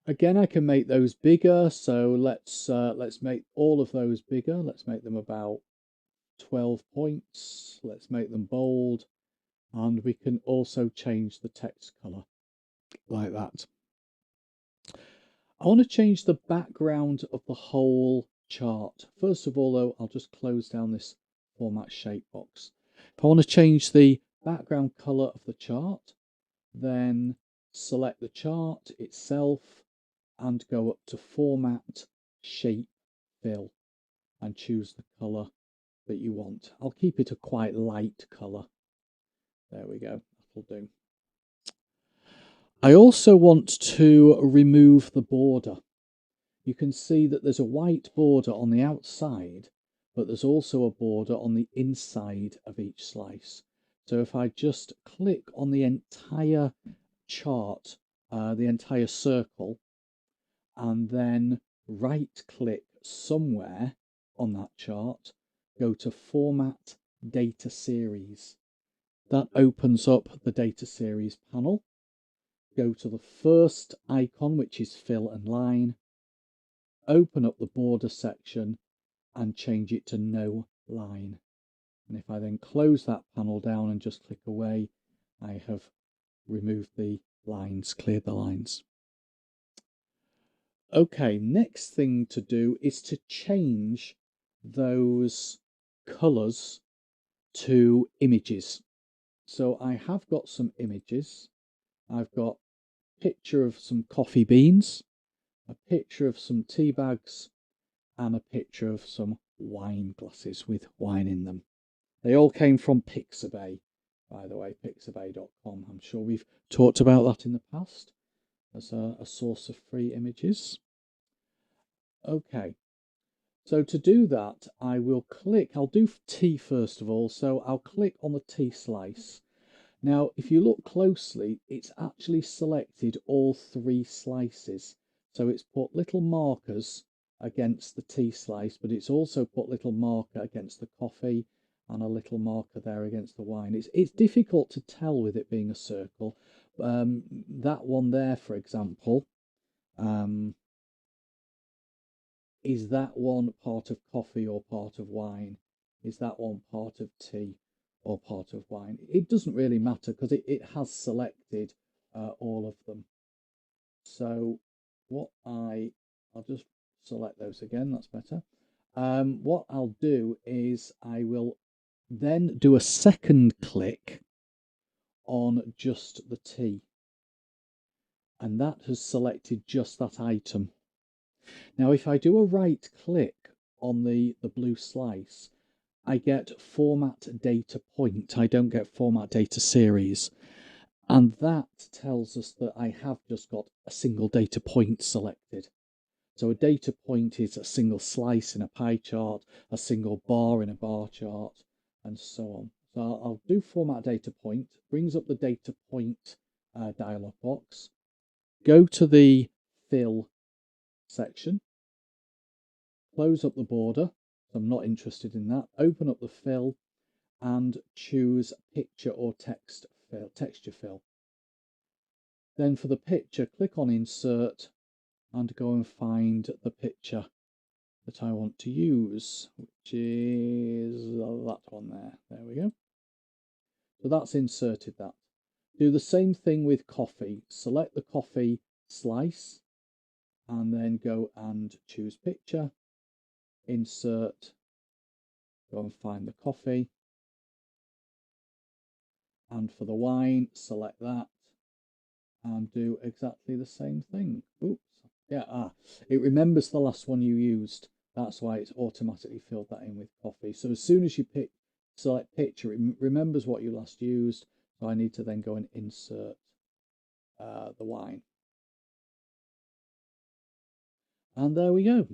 Again, I can make those bigger. So let's make all of those bigger. Let's make them about 12 points. Let's make them bold. And we can also change the text color like that. I want to change the background of the whole chart. First of all, though, I'll just close down this format shape box. If I want to change the background color of the chart, then select the chart itself and go up to Format, Shape, Fill, and choose the color that you want. I'll keep it a quite light color. There we go, that'll do. I also want to remove the border. You can see that there's a white border on the outside, but there's also a border on the inside of each slice. So if I just click on the entire chart, the entire circle, and then right click somewhere on that chart, go to Format Data Series. That opens up the Data Series panel. Go to the first icon, which is Fill and Line. Open up the border section and change it to No Line. And if I then close that panel down and just click away, I have removed the lines, cleared the lines. Okay, next thing to do is to change those colors to images. So I have got some images. I've got a picture of some coffee beans, a picture of some tea bags, and a picture of some wine glasses with wine in them. They all came from Pixabay, by the way, pixabay.com. I'm sure we've talked about that in the past as a source of free images. Okay, so to do that, I will click, I'll do tea first of all, so I'll click on the tea slice. Now, if you look closely, it's actually selected all three slices. So it's put little markers against the tea slice, but it's also put little marker against the coffee and a little marker there against the wine. It's difficult to tell with it being a circle. That one there, for example, is that one part of coffee or part of wine? Is that one part of tea or part of wine? It doesn't really matter because it has selected all of them. So what I'll just select those again, that's better. What I'll do is I will then do a second click on just the tea. And that has selected just that item. Now, if I do a right click on the blue slice, I get Format Data Point. I don't get Format Data Series. And that tells us that I have just got a single data point selected. So a data point is a single slice in a pie chart, a single bar in a bar chart, and so on. So I'll do Format Data Point, brings up the Data Point dialog box. Go to the Fill section, close up the border. So I'm not interested in that. Open up the fill and choose picture or text fill, texture fill. Then for the picture, click on Insert and go and find the picture that I want to use, which is that one there. There we go. So that's inserted that. Do the same thing with coffee. Select the coffee slice and then go and choose picture, insert, go and find the coffee. And for the wine, select that and do exactly the same thing. Oops. Yeah, it remembers the last one you used. That's why it's automatically filled that in with coffee. So as soon as you select picture, it remembers what you last used. So I need to then go and insert the wine. And there we go.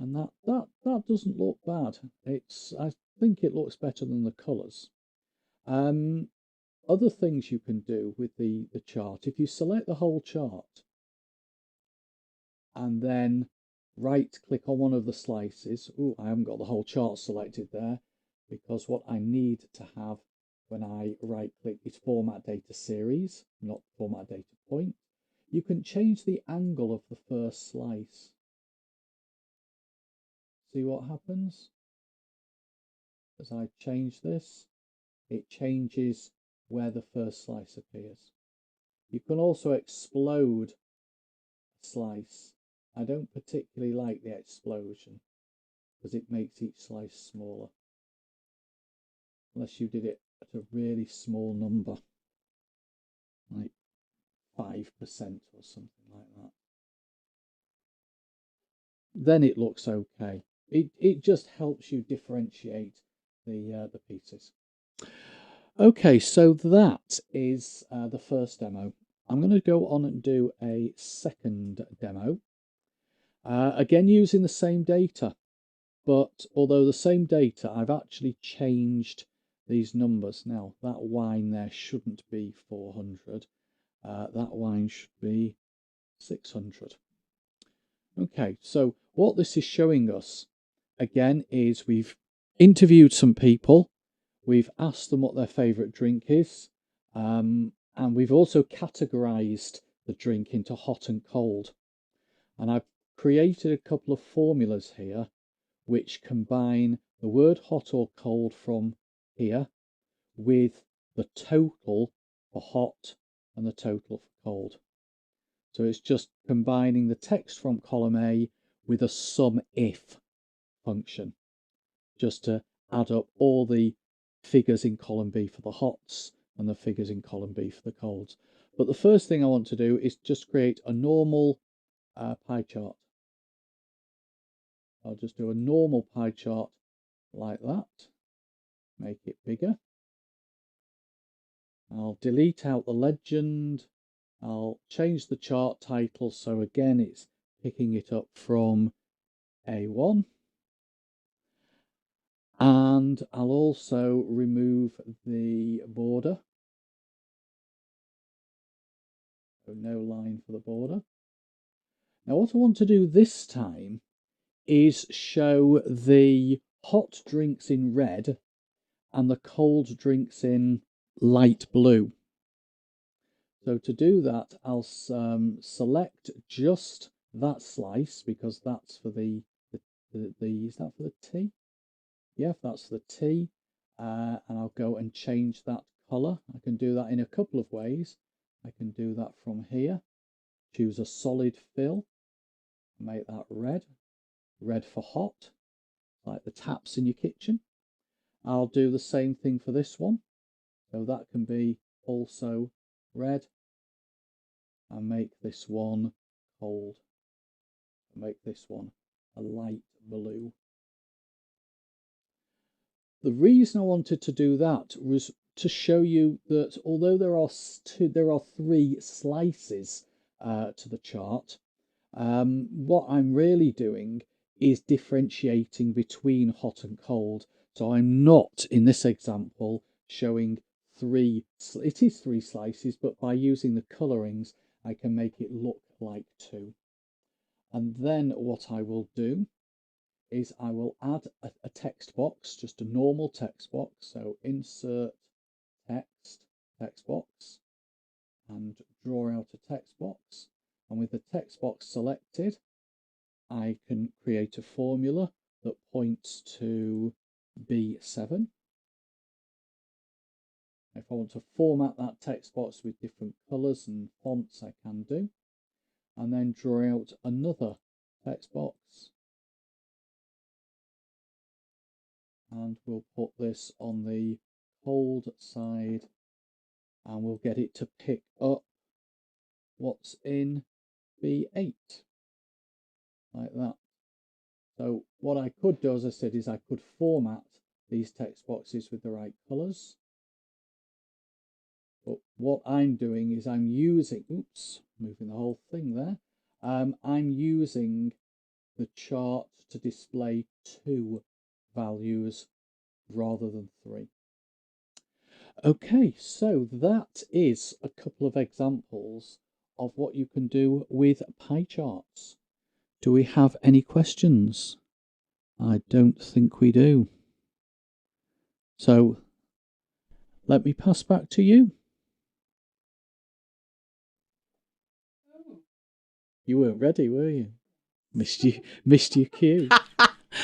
And that doesn't look bad. I think it looks better than the colours. Other things you can do with the chart, if you select the whole chart and then right click on one of the slices. Oh, I haven't got the whole chart selected there, because what I need to have when I right click is format data series, not format data point. You can change the angle of the first slice. See what happens? As I change this, it changes where the first slice appears. You can also explode a slice. I don't particularly like the explosion because it makes each slice smaller. Unless you did it at a really small number, like 5% or something like that. Then it looks okay. It just helps you differentiate the pieces. Okay, so that is the first demo. I'm going to go on and do a second demo. Again, using the same data, but although the same data, I've actually changed these numbers. Now, that wine there shouldn't be 400. That wine should be 600. Okay, so what this is showing us, again, is we've interviewed some people. We've asked them what their favourite drink is, and we've also categorised the drink into hot and cold. And I've created a couple of formulas here which combine the word hot or cold from here with the total for hot and the total for cold. So it's just combining the text from column A with a sum if function, just to add up all the figures in column B for the hots and the figures in column B for the colds. But the first thing I want to do is just create a normal pie chart. I'll just do a normal pie chart like that, make it bigger. I'll delete out the legend. I'll change the chart title, so again it's picking it up from A1. And I'll also remove the border. So no line for the border. Now what I want to do this time is show the hot drinks in red and the cold drinks in light blue. So to do that, I'll select just that slice, because that's for the is that for the tea? Yeah, that's the tea. And I'll go and change that colour. I can do that in a couple of ways. I can do that from here. Choose a solid fill. Make that red. Red for hot, like the taps in your kitchen. I'll do the same thing for this one. So that can be also red. And make this one cold. Make this one a light blue. The reason I wanted to do that was to show you that although there are three slices to the chart, what I'm really doing is differentiating between hot and cold. So I'm not, in this example, showing it is three slices, but by using the colorings, I can make it look like two. And then what I will do is I will add a text box, just a normal text box. So insert text box, and draw out a text box. And with the text box selected, I can create a formula that points to B7. If I want to format that text box with different colors and fonts, I can do. And then draw out another text box. And we'll put this on the cold side, and we'll get it to pick up what's in B8, like that. So what I could do, as I said, is I could format these text boxes with the right colors. But what I'm doing is I'm using, moving the whole thing there. I'm using the chart to display 2 values rather than 3. Okay, so that is a couple of examples of what you can do with pie charts. Do we have any questions? I don't think we do. So let me pass back to you. You weren't ready, were you? Missed your cue.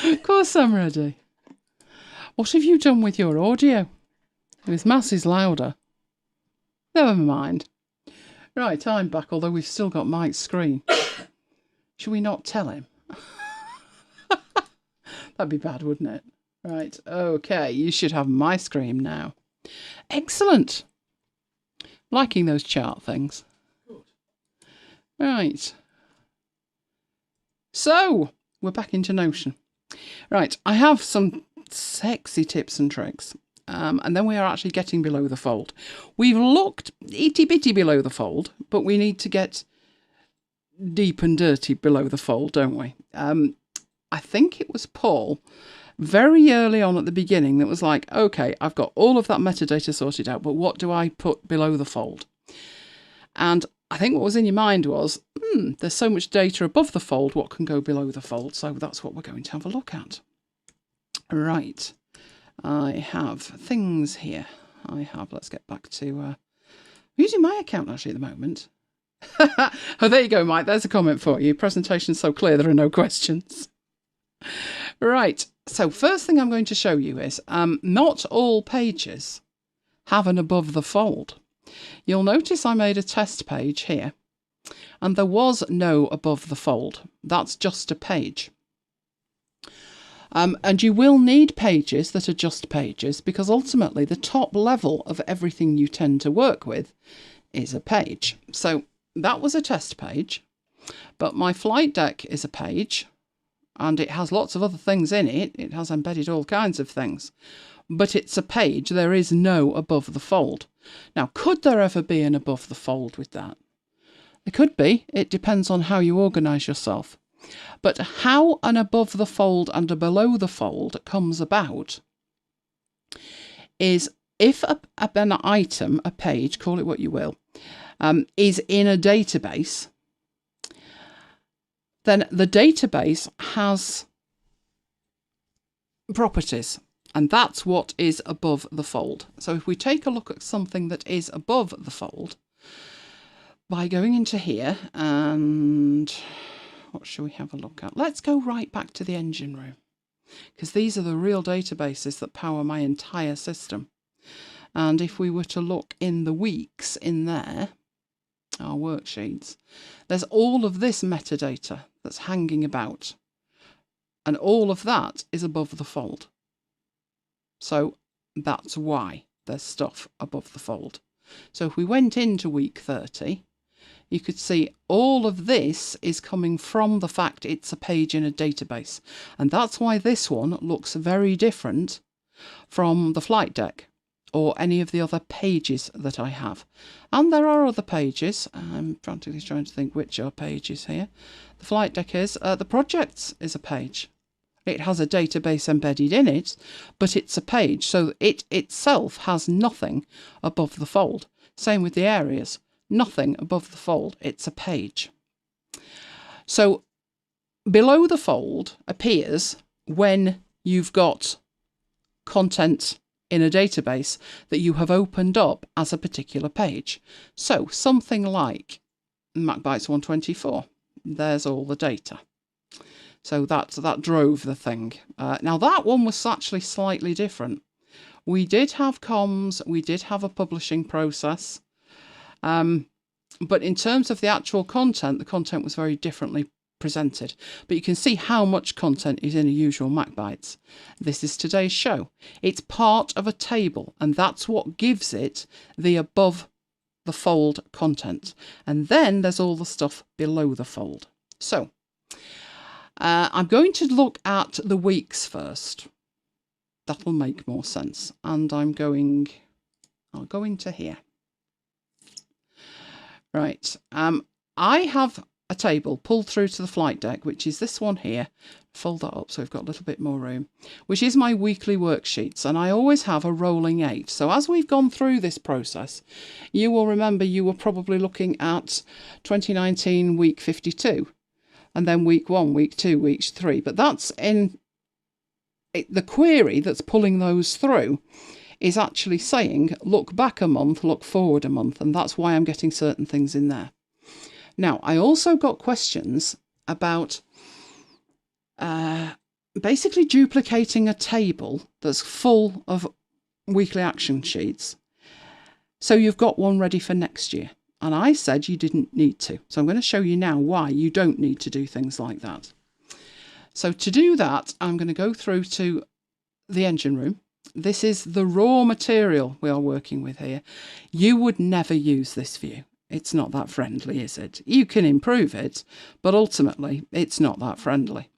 Of course I'm ready. What have you done with your audio? His mass is louder. Never mind. Right, I'm back, although we've still got Mike's screen. Should we not tell him? That'd be bad, wouldn't it? Right, okay, you should have my screen now. Excellent. Liking those chart things. Good. Right. So, we're back into Notion. Right, I have some sexy tips and tricks. And then we are actually getting below the fold. We've looked itty bitty below the fold, but we need to get deep and dirty below the fold, don't we? I think it was Paul very early on at the beginning that was like, okay, I've got all of that metadata sorted out, but what do I put below the fold? And I think what was in your mind was, there's so much data above the fold, what can go below the fold? So that's what we're going to have a look at. Right. I have things here. Let's get back to, I'm using my account actually at the moment. Oh, there you go, Mike. There's a comment for you. Presentation's so clear, there are no questions. Right. So first thing I'm going to show you is not all pages have an above the fold. You'll notice I made a test page here and there was no above the fold. That's just a page. And you will need pages that are just pages because ultimately the top level of everything you tend to work with is a page. So that was a test page, but my flight deck is a page and it has lots of other things in it. It has embedded all kinds of things, but it's a page. There is no above the fold. Now, could there ever be an above the fold with that? There could be. It depends on how you organise yourself. But how an above the fold and a below the fold comes about is if an item, a page, call it what you will, is in a database, then the database has properties, and that's what is above the fold. So if we take a look at something that is above the fold, by going into here and... what shall we have a look at? Let's go right back to the engine room because these are the real databases that power my entire system. And if we were to look in the weeks in there, our worksheets, there's all of this metadata that's hanging about. And all of that is above the fold. So that's why there's stuff above the fold. So if we went into week 30, you could see all of this is coming from the fact it's a page in a database. And that's why this one looks very different from the flight deck or any of the other pages that I have. And there are other pages. I'm frantically trying to think which are pages here. The flight deck is. The projects is a page. It has a database embedded in it, but it's a page. So it itself has nothing above the fold. Same with the areas. Nothing above the fold. It's a page. So below the fold appears when you've got content in a database that you have opened up as a particular page. So something like MacBites 124. There's all the data. So that drove the thing. Now that one was actually slightly different. We did have comms, we did have a publishing process, but in terms of the actual content, the content was very differently presented. But you can see how much content is in a usual MacBites. This is today's show. It's part of a table, and that's what gives it the above the fold content. And then there's all the stuff below the fold. So I'm going to look at the weeks first. That'll make more sense. And I'll go into here. Right. I have a table pulled through to the flight deck, which is this one here. Fold that up so we've got a little bit more room, which is my weekly worksheets, and I always have a rolling 8. So as we've gone through this process, you will remember you were probably looking at 2019 week 52, and then week 1, week 2, week 3. But that's in the query that's pulling those through is actually saying look back a month, look forward a month, and that's why I'm getting certain things in there. Now, I also got questions about basically duplicating a table that's full of weekly action sheets. So you've got one ready for next year. And I said you didn't need to. So I'm going to show you now why you don't need to do things like that. So to do that, I'm going to go through to the engine room. This is the raw material we are working with here. You would never use this view. It's not that friendly, is it? You can improve it, but ultimately it's not that friendly.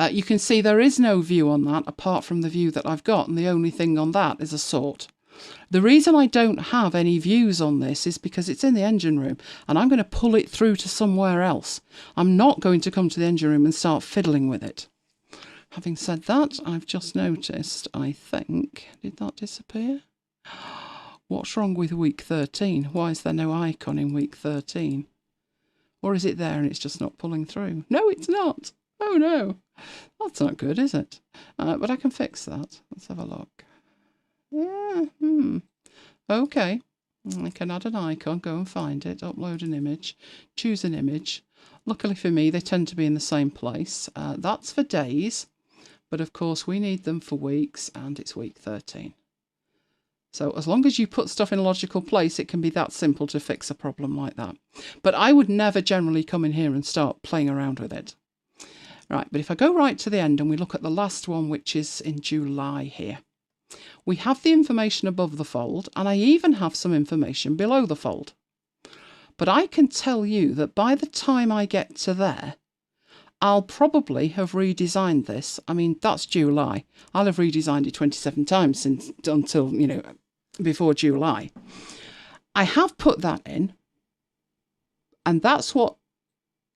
You can see there is no view on that apart from the view that I've got, and the only thing on that is a sort. The reason I don't have any views on this is because it's in the engine room and I'm going to pull it through to somewhere else. I'm not going to come to the engine room and start fiddling with it. Having said that, I've just noticed, I think, did that disappear? What's wrong with week 13? Why is there no icon in week 13? Or is it there and it's just not pulling through? No, it's not. Oh no, that's not good, is it? But I can fix that. Let's have a look. Yeah, okay. I can add an icon, go and find it, upload an image, choose an image. Luckily for me, they tend to be in the same place. That's for days, but of course we need them for weeks, and it's week 13. So as long as you put stuff in a logical place, it can be that simple to fix a problem like that. But I would never generally come in here and start playing around with it. Right, but if I go right to the end and we look at the last one, which is in July here, we have the information above the fold, and I even have some information below the fold. But I can tell you that by the time I get to there, I'll probably have redesigned this. I mean, that's July. I'll have redesigned it 27 times since until, before July. I have put that in, and that's what,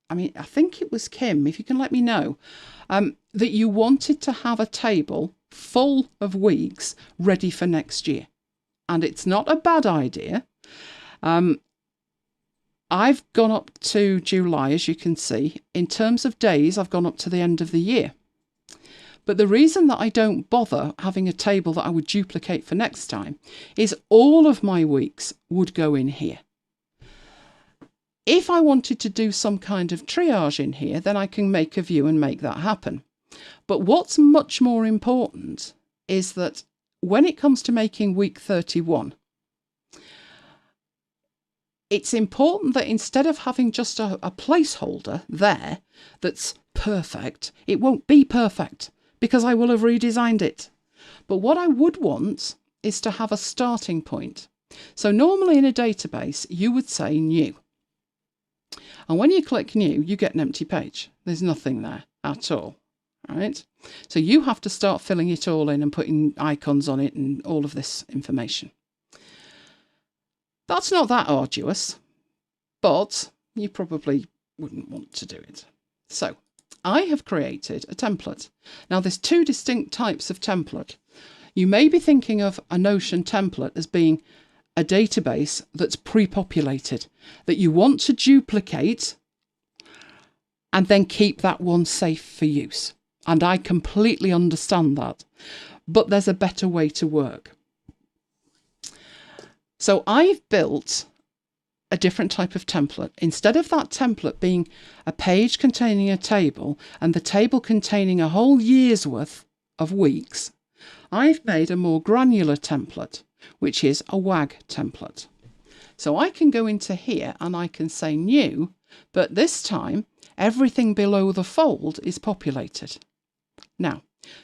I think it was Kim, if you can let me know, that you wanted to have a table full of weeks ready for next year. And it's not a bad idea. I've gone up to July, as you can see. In terms of days, I've gone up to the end of the year. But the reason that I don't bother having a table that I would duplicate for next time is all of my weeks would go in here. If I wanted to do some kind of triage in here, then I can make a view and make that happen. But what's much more important is that when it comes to making week 31, it's important that instead of having just a placeholder there that's perfect, it won't be perfect because I will have redesigned it. But what I would want is to have a starting point. So normally in a database, you would say new. And when you click new, you get an empty page. There's nothing there at all. Right? So you have to start filling it all in and putting icons on it and all of this information. That's not that arduous, but you probably wouldn't want to do it. So I have created a template. Now there's two distinct types of template. You may be thinking of a Notion template as being a database that's pre-populated, that you want to duplicate and then keep that one safe for use. And I completely understand that, but there's a better way to work. So I've built a different type of template. Instead of that template being a page containing a table and the table containing a whole year's worth of weeks, I've made a more granular template, which is a WAG template. So I can go into here and I can say new, but this time everything below the fold is populated. Now,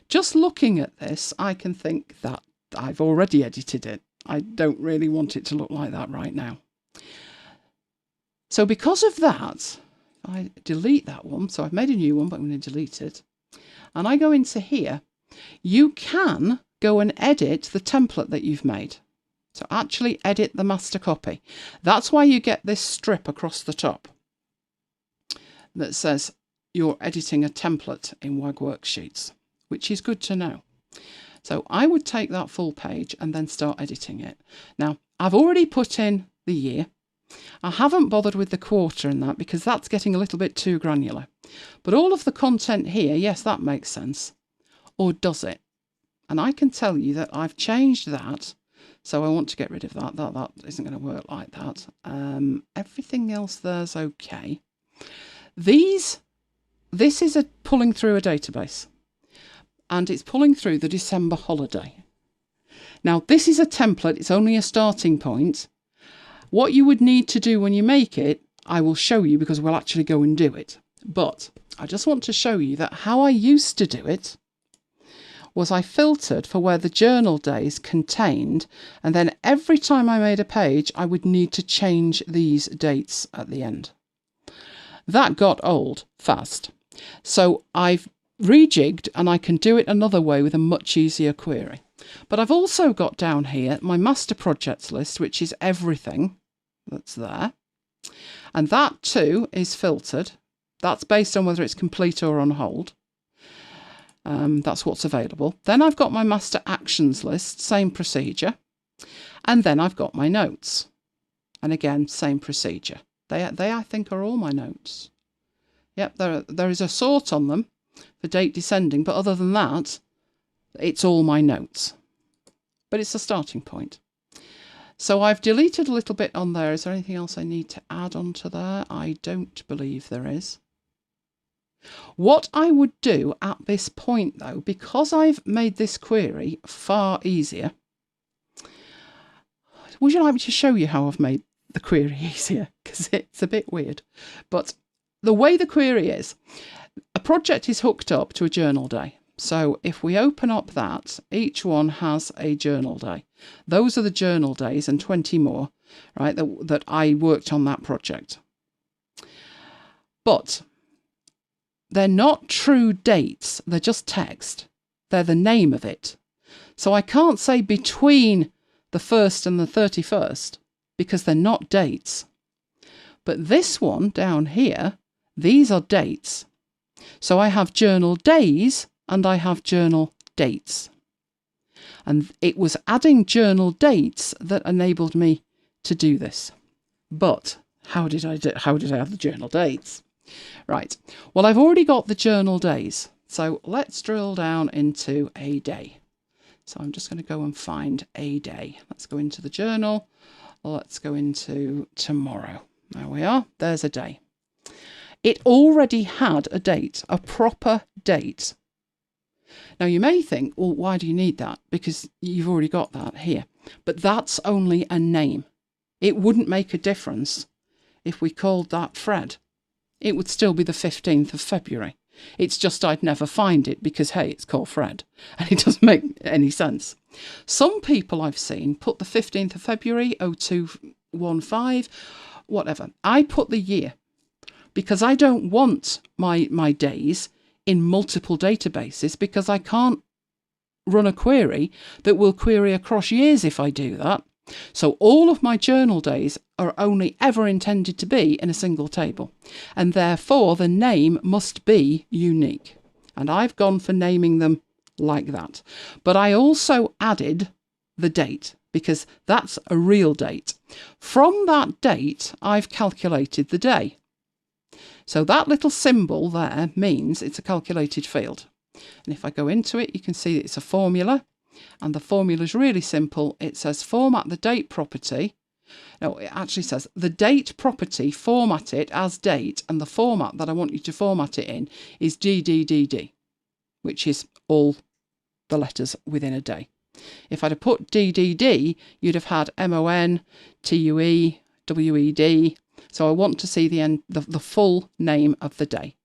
just looking at this, I can think that I've already edited it. I don't really want it to look like that right now. So because of that, I delete that one. So I've made a new one, but I'm going to delete it. And I go into here. You can go and edit the template that you've made. So actually edit the master copy. That's why you get this strip across the top. that says you're editing a template in WAG Worksheets, which is good to know. So I would take that full page and then start editing it. Now, I've already put in the year. I haven't bothered with the quarter in that because that's getting a little bit too granular. But all of the content here, yes, that makes sense. Or does it? And I can tell you that I've changed that. So I want to get rid of that. That isn't going to work like that. Everything else there's okay. This is pulling through a database. And it's pulling through the December holiday. Now, this is a template. It's only a starting point. What you would need to do when you make it, I will show you because we'll actually go and do it. But I just want to show you that how I used to do it was I filtered for where the journal days contained, and then every time I made a page, I would need to change these dates at the end. That got old fast. So I've rejigged, and I can do it another way with a much easier query. But I've also got down here my master projects list, which is everything that's there. And that too is filtered. That's based on whether it's complete or on hold. That's what's available. Then I've got my master actions list, same procedure. And then I've got my notes. And again, same procedure. They I think are all my notes. Yep, there is a sort on them for date descending, but other than that, it's all my notes. But it's a starting point. So I've deleted a little bit on there. Is there anything else I need to add onto there? I don't believe there is. What I would do at this point, though, because I've made this query far easier, would you like me to show you how I've made the query easier? Because it's a bit weird. But the way the query is, a project is hooked up to a journal day. So if we open up that, each one has a journal day. Those are the journal days and 20 more, right, that I worked on that project. But they're not true dates. They're just text. They're the name of it. So I can't say between the 1st and the 31st because they're not dates. But this one down here, these are dates. So I have journal days and I have journal dates. And it was adding journal dates that enabled me to do this. But how did I have the journal dates? Right. Well, I've already got the journal days. So let's drill down into a day. So I'm just going to go and find a day. Let's go into the journal. Let's go into tomorrow. There we are. There's a day. It already had a date, a proper date. Now you may think, well, why do you need that? Because you've already got that here. But that's only a name. It wouldn't make a difference if we called that Fred. It would still be the 15th of February. It's just I'd never find it because, hey, it's called Fred. And it doesn't make any sense. Some people I've seen put the 15th of February, 0215, whatever. I put the year because I don't want my days in multiple databases because I can't run a query that will query across years if I do that. So all of my journal days are only ever intended to be in a single table, and therefore the name must be unique. And I've gone for naming them like that. But I also added the date because that's a real date. From that date, I've calculated the day. So that little symbol there means it's a calculated field. And if I go into it, you can see it's a formula. And the formula is really simple. It says format the date property. No, it actually says the date property, format it as date. And the format that I want you to format it in is DDDD, which is all the letters within a day. If I'd have put DDD, you'd have had MON, TUE, WED. So I want to see the full name of the day.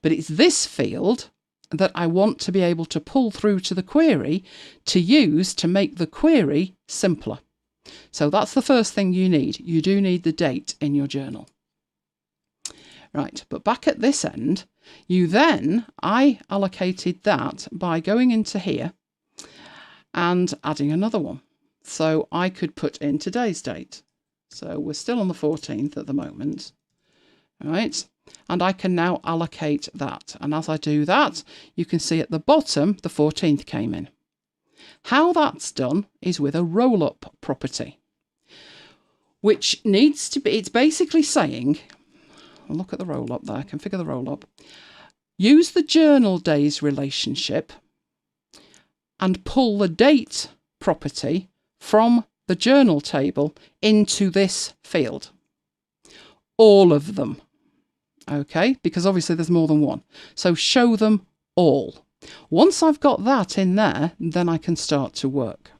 But it's this field that I want to be able to pull through to the query to use to make the query simpler. So that's the first thing you need. You do need the date in your journal. Right, but back at this end, I allocated that by going into here and adding another one. So I could put in today's date. So we're still on the 14th at the moment. Right, and I can now allocate that. And as I do that, you can see at the bottom, the 14th came in. How that's done is with a roll-up property, which needs to be, it's basically saying, look at the roll-up there, configure the roll-up, use the journal days relationship and pull the date property from the journal table into this field. All of them. Okay, because obviously there's more than one. So show them all. Once I've got that in there, then I can start to work.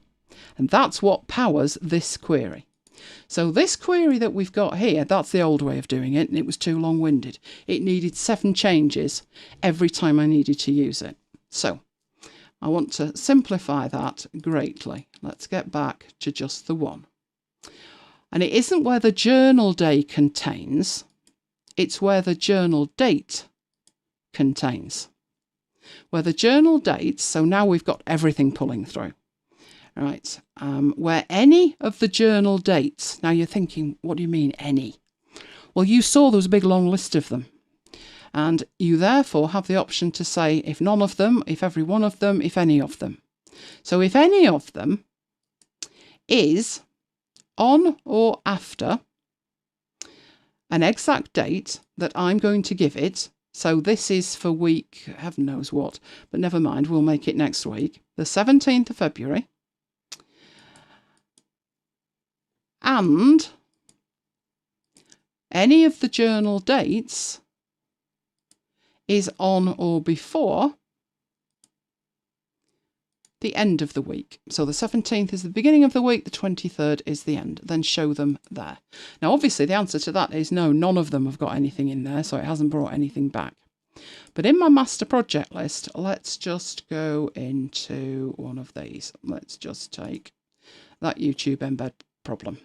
And that's what powers this query. So this query that we've got here, that's the old way of doing it, and it was too long-winded. It needed 7 changes every time I needed to use it. So I want to simplify that greatly. Let's get back to just the one. And it isn't where the journal day contains, it's where the journal date contains. Where the journal dates, so now we've got everything pulling through. Right, where any of the journal dates, now you're thinking, what do you mean any? Well, you saw there was a big long list of them. And you therefore have the option to say if none of them, if every one of them, if any of them. So if any of them is on or after an exact date that I'm going to give it, so this is for week, heaven knows what, but never mind, we'll make it next week, the 17th of February, and any of the journal dates is on or before the end of the week. So the 17th is the beginning of the week, the 23rd is the end. Then show them there. Now, obviously, the answer to that is no, none of them have got anything in there, so it hasn't brought anything back. But in my master project list, let's just go into one of these. Let's just take that YouTube embed problem.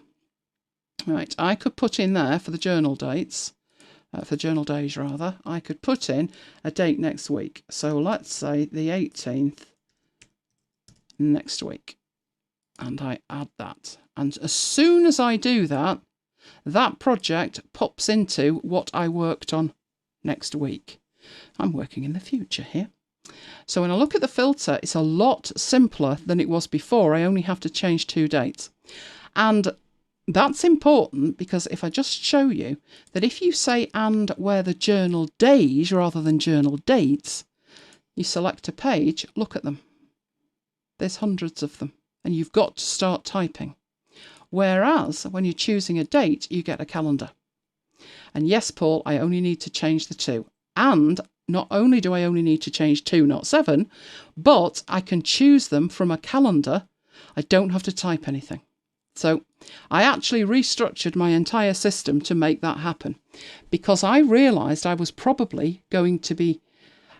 Right, I could put in there for the journal dates, for journal days rather, I could put in a date next week. So let's say the 18th next week. And I add that. And as soon as I do that, that project pops into what I worked on next week. I'm working in the future here. So when I look at the filter, it's a lot simpler than it was before. I only have to change 2 dates. And that's important because if I just show you that if you say and where the journal days rather than journal dates, you select a page, look at them. There's hundreds of them and you've got to start typing. Whereas when you're choosing a date, you get a calendar. And yes, Paul, I only need to change the 2. And not only do I only need to change 2, not 7, but I can choose them from a calendar. I don't have to type anything. So I actually restructured my entire system to make that happen because I realised I was probably going to be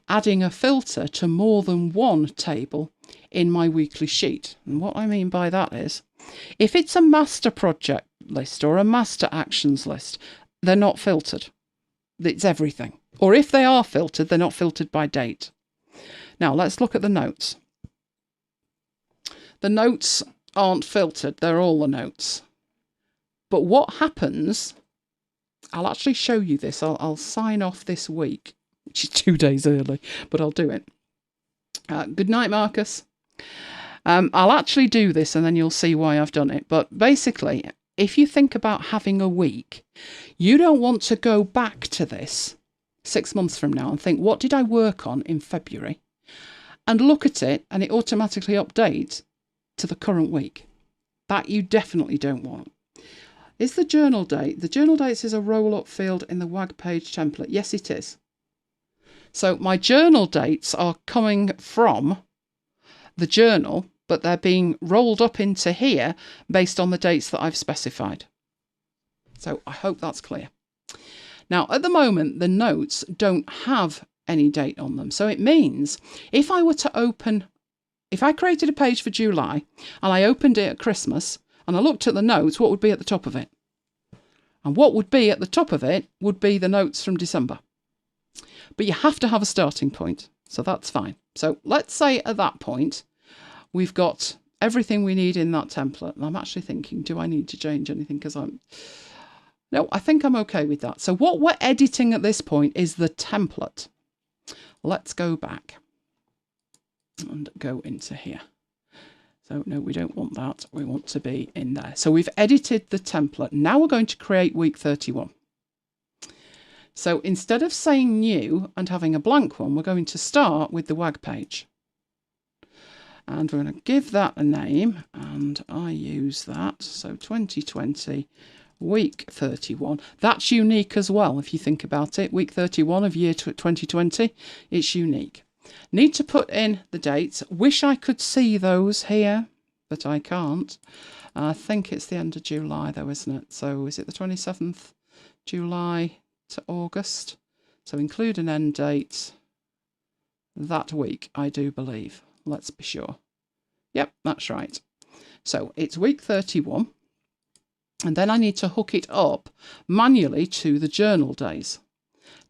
adding a filter to more than one table in my weekly sheet. And what I mean by that is, if it's a master project list or a master actions list, they're not filtered. It's everything. Or if they are filtered, they're not filtered by date. Now let's look at the notes. The notes aren't filtered, they're all the notes. But what happens, I'll actually show you this. I'll sign off this week, which is 2 days early, but I'll do it. Good night, Marcus. I'll actually do this and then you'll see why I've done it. But basically, if you think about having a week, you don't want to go back to this 6 months from now and think, what did I work on in February? And look at it and it automatically updates to the current week. That you definitely don't want. Is the journal date? The journal dates is a roll-up field in the WAG page template. Yes, it is. So my journal dates are coming from the journal, but they're being rolled up into here based on the dates that I've specified. So I hope that's clear. Now, at the moment, the notes don't have any date on them. So it means if I were to open, if I created a page for July and I opened it at Christmas and I looked at the notes, what would be at the top of it? And what would be at the top of it would be the notes from December. But you have to have a starting point. So that's fine. So let's say at that point, we've got everything we need in that template. And I'm actually thinking, do I need to change anything? Because No, I think I'm okay with that. So what we're editing at this point is the template. Let's go back and go into here. So no, we don't want that. We want to be in there. So we've edited the template. Now we're going to create week 31. So instead of saying new and having a blank one, we're going to start with the WAG page. And we're going to give that a name, and I use that. So 2020, week 31. That's unique as well, if you think about it. Week 31 of year 2020, it's unique. Need to put in the dates. Wish I could see those here, but I can't. I think it's the end of July though, isn't it? So is it the 27th July to August? So include an end date that week, I do believe. Let's be sure. Yep, that's right. So it's week 31. And then I need to hook it up manually to the journal days.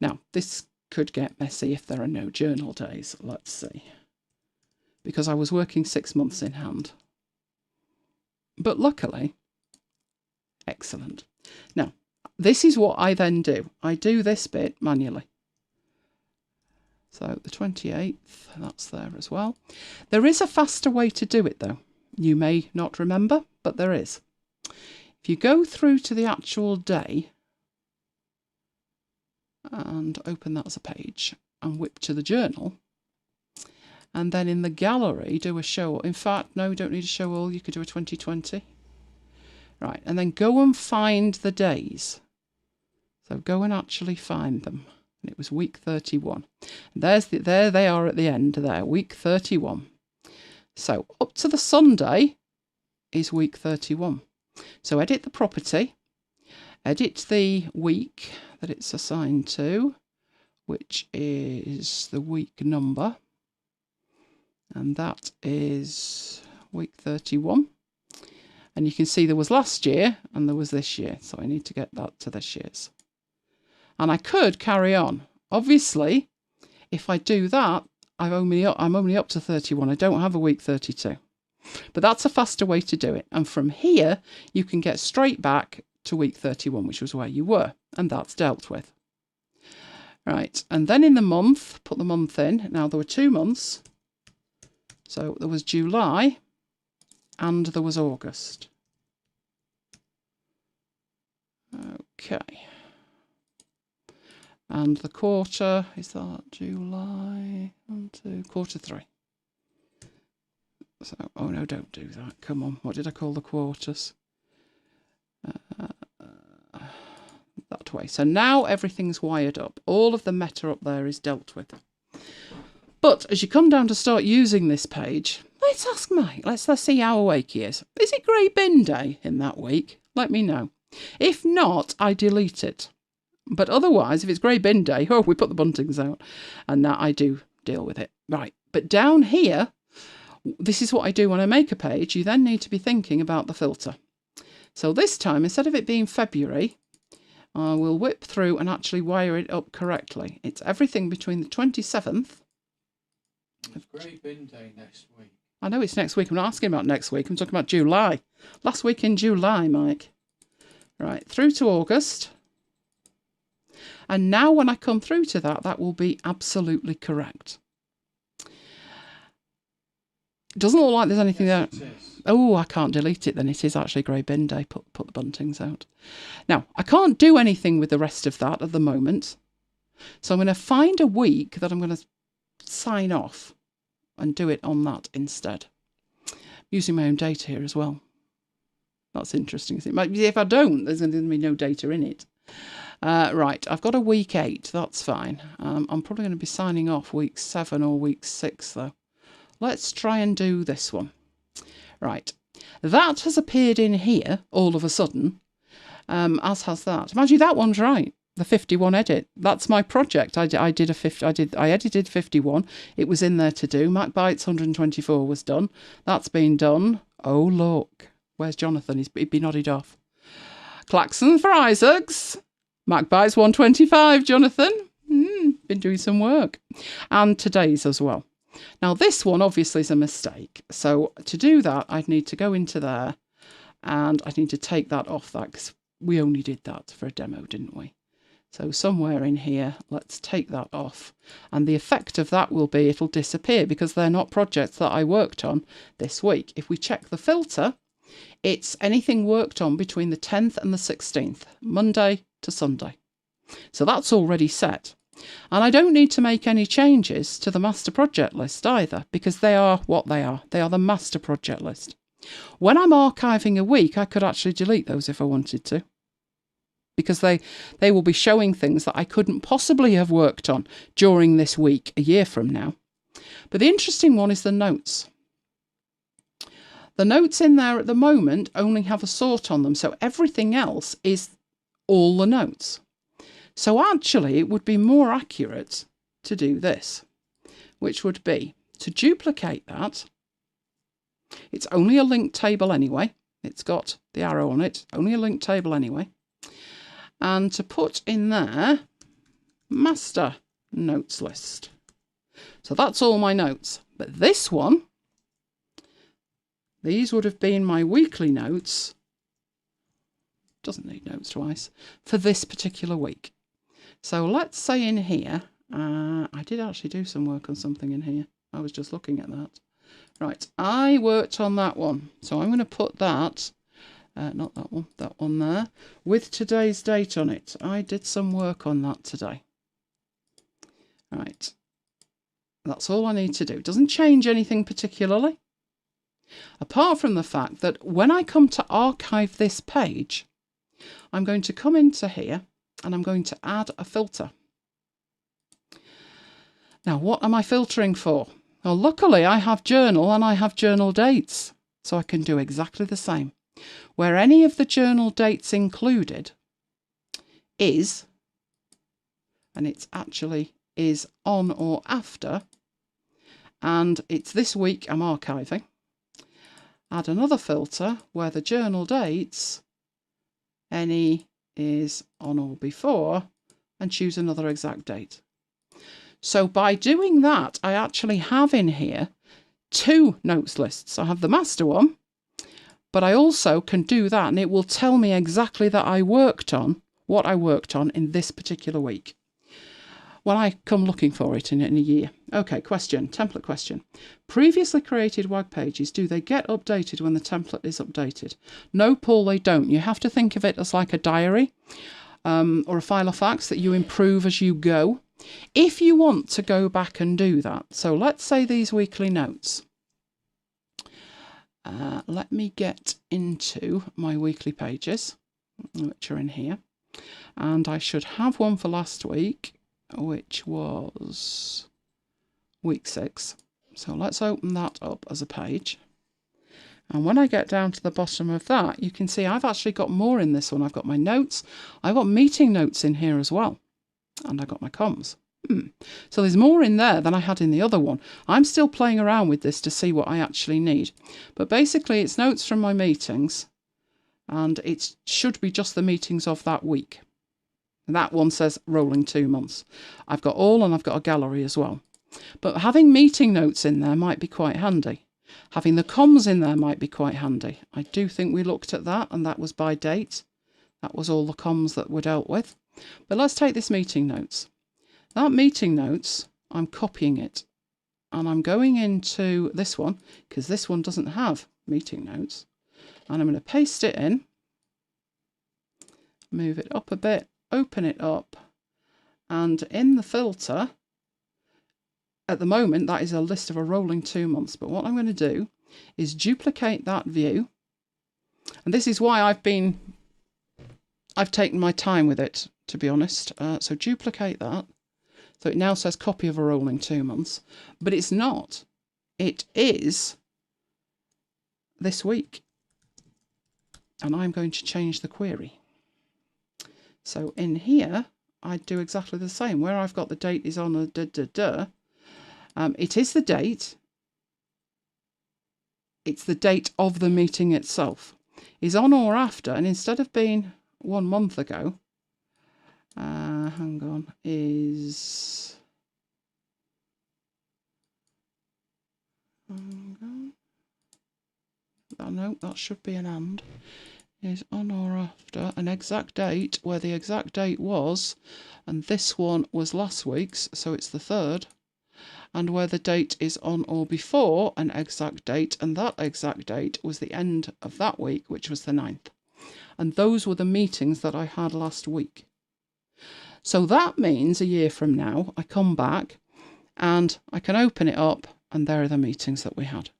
Now, this could get messy if there are no journal days. Let's see. Because I was working 6 months in hand. But luckily, excellent. Now, this is what I then do. I do this bit manually. So the 28th, that's there as well. There is a faster way to do it though. You may not remember, but there is. If you go through to the actual day and open that as a page and whip to the journal, and then in the gallery do a show all. In fact, no, you don't need a show all. You could do a 2020. Right, and then go and find the days. So go and actually find them. And it was week 31. And there they are at the end there, week 31. So up to the Sunday is week 31. So edit the property, edit the week that it's assigned to, which is the week number. And that is week 31. And you can see there was last year and there was this year. So I need to get that to this year's. And I could carry on. Obviously, if I do that, I'm only up to 31. I don't have a week 32. But that's a faster way to do it. And from here, you can get straight back to week 31, which was where you were. And that's dealt with. Right. And then in the month, put the month in. Now, there were 2 months. So there was July and there was August. Okay. And the quarter, is that July? 1, 2, quarter 3. So, oh no, don't do that. Come on, what did I call the quarters? That way. So now everything's wired up. All of the meta up there is dealt with. But as you come down to start using this page, let's ask Mike. Let's see how awake he is. Is it grey bin day in that week? Let me know. If not, I delete it. But otherwise, if it's grey bin day, oh, we put the buntings out. And that I do deal with it. Right. But down here, this is what I do when I make a page. You then need to be thinking about the filter. So this time, instead of it being February, I will whip through and actually wire it up correctly. It's everything between the 27th. It's grey bin day next week. I know it's next week. I'm not asking about next week. I'm talking about July. Last week in July, Mike. Right. Through to August. And now when I come through to that, that will be absolutely correct. It doesn't look like there's anything there. Oh, I can't delete it then. It is actually grey bin day. Put the buntings out. Now, I can't do anything with the rest of that at the moment. So I'm going to find a week that I'm going to sign off and do it on that instead. I'm using my own data here as well. That's interesting. If I don't, there's going to be no data in it. Right, I've got a week 8. That's fine. I'm probably going to be signing off week 7 or week 6 though. Let's try and do this one. Right, that has appeared in here all of a sudden, as has that. Mind you, that one's right. The 51 edit. That's my project. I edited 51. It was in there to do. MacBites 124 was done. That's been done. Oh look, where's Jonathan? He'd be nodded off. Klaxon for Isaacs. MacBites 125, Jonathan. Been doing some work. And today's as well. Now, this one obviously is a mistake. So to do that, I'd need to go into there and I need to take that off that because we only did that for a demo, didn't we? So somewhere in here, let's take that off. And the effect of that will be it'll disappear because they're not projects that I worked on this week. If we check the filter, it's anything worked on between the 10th and the 16th, Monday to Sunday. So that's already set. And I don't need to make any changes to the master project list either, because they are what they are. They are the master project list. When I'm archiving a week, I could actually delete those if I wanted to, because they will be showing things that I couldn't possibly have worked on during this week a year from now. But the interesting one is the notes. The notes in there at the moment only have a sort on them, so everything else is all the notes. So actually it would be more accurate to do this, which would be to duplicate that. It's only a linked table anyway. It's got the arrow on it, only a linked table anyway. And to put in there, master notes list. So that's all my notes. But this one, these would have been my weekly notes. Doesn't need notes twice for this particular week. So let's say in here, I did actually do some work on something in here. I was just looking at that. Right, I worked on that one. So I'm going to put that, not that one there, with today's date on it. I did some work on that today. Right, that's all I need to do. It doesn't change anything particularly, apart from the fact that when I come to archive this page, I'm going to come into here and I'm going to add a filter. Now, what am I filtering for? Well, luckily I have journal and I have journal dates, so I can do exactly the same. Where any of the journal dates included is, and it's actually is on or after, and it's this week I'm archiving. Add another filter where the journal dates, any is on or before, and choose another exact date. So by doing that, I actually have in here two notes lists. I have the master one, but I also can do that and it will tell me exactly that I worked on what I worked on in this particular week when I come looking for it in a year. Okay, question, template question. Previously created web pages, do they get updated when the template is updated? No, Paul, they don't. You have to think of it as like a diary or a file of facts that you improve as you go. If you want to go back and do that, so let's say these weekly notes. Let me get into my weekly pages, which are in here. And I should have one for last week, which was week 6. So let's open that up as a page. And when I get down to the bottom of that, you can see I've actually got more in this one. I've got my notes. I've got meeting notes in here as well. And I got my comms. So there's more in there than I had in the other one. I'm still playing around with this to see what I actually need. But basically it's notes from my meetings. And it should be just the meetings of that week. And that one says rolling 2 months. I've got all and I've got a gallery as well. But having meeting notes in there might be quite handy. Having the comms in there might be quite handy. I do think we looked at that and that was by date. That was all the comms that were dealt with. But let's take this meeting notes. That meeting notes, I'm copying it. And I'm going into this one because this one doesn't have meeting notes. And I'm going to paste it in. Move it up a bit. Open it up. And in the filter, at the moment, that is a list of a rolling 2 months. But what I'm going to do is duplicate that view. And this is why I've taken my time with it, to be honest. So duplicate that. So it now says copy of a rolling 2 months. But it's not. It is this week. And I'm going to change the query. So in here, I do exactly the same. Where I've got the date is on a it is the date. It's the date of the meeting itself. Is on or after, and instead of being 1 month ago, hang on, is... Hang on. Oh, no, that should be an and. is on or after an exact date where the exact date was, and this one was last week's, so it's the 3rd, and where the date is on or before an exact date, and that exact date was the end of that week, which was the 9th. And those were the meetings that I had last week. So that means a year from now, I come back and I can open it up, and there are the meetings that we had.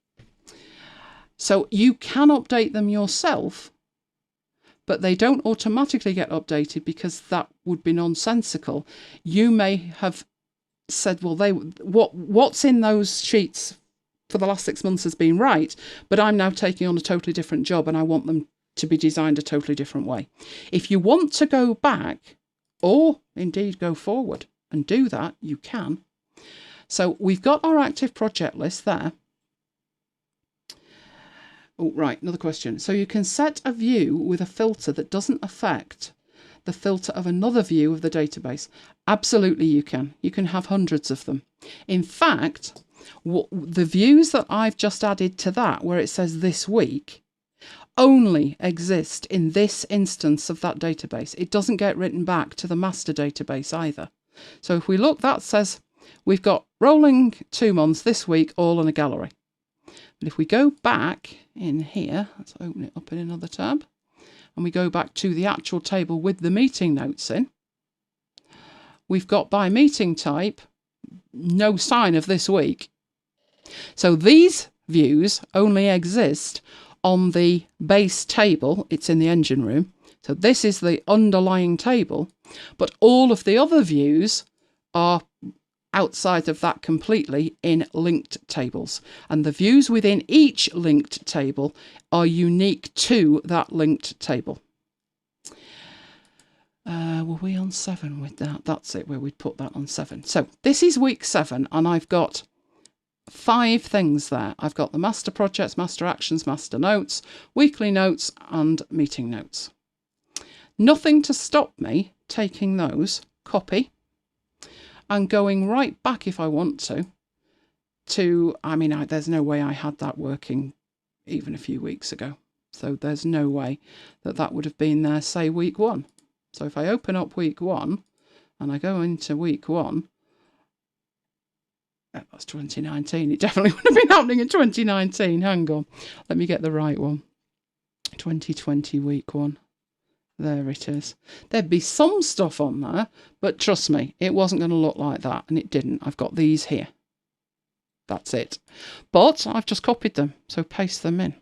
So you can update them yourself, but they don't automatically get updated because that would be nonsensical. You may have said, well, what's in those sheets for the last 6 months has been right, but I'm now taking on a totally different job and I want them to be designed a totally different way. If you want to go back, or indeed go forward and do that, you can. So we've got our active project list there. Oh, right, another question. So you can set a view with a filter that doesn't affect the filter of another view of the database. Absolutely you can. You can have hundreds of them. In fact, the views that I've just added to that, where it says this week, only exist in this instance of that database. It doesn't get written back to the master database either. So if we look, that says we've got rolling 2 months this week, all in a gallery. But if we go back in here, let's open it up in another tab, and we go back to the actual table with the meeting notes in, we've got by meeting type, no sign of this week. So these views only exist on the base table. It's in the engine room. So this is the underlying table, but all of the other views are outside of that completely in linked tables. And the views within each linked table are unique to that linked table. Were we on 7 with that? That's it, where we'd put that on 7. So this is week 7, and I've got 5 things there. I've got the master projects, master actions, master notes, weekly notes, and meeting notes. Nothing to stop me taking those, copy, and going right back if I want to, I mean, there's no way I had that working even a few weeks ago. So there's no way that that would have been there, say, week 1. So if I open up week 1 and I go into week 1, that's 2019. It definitely would have been happening in 2019. Hang on. Let me get the right one. 2020 week 1. There it is. There'd be some stuff on there, but trust me, it wasn't going to look like that, and it didn't. I've got these here. That's it. But I've just copied them, so paste them in.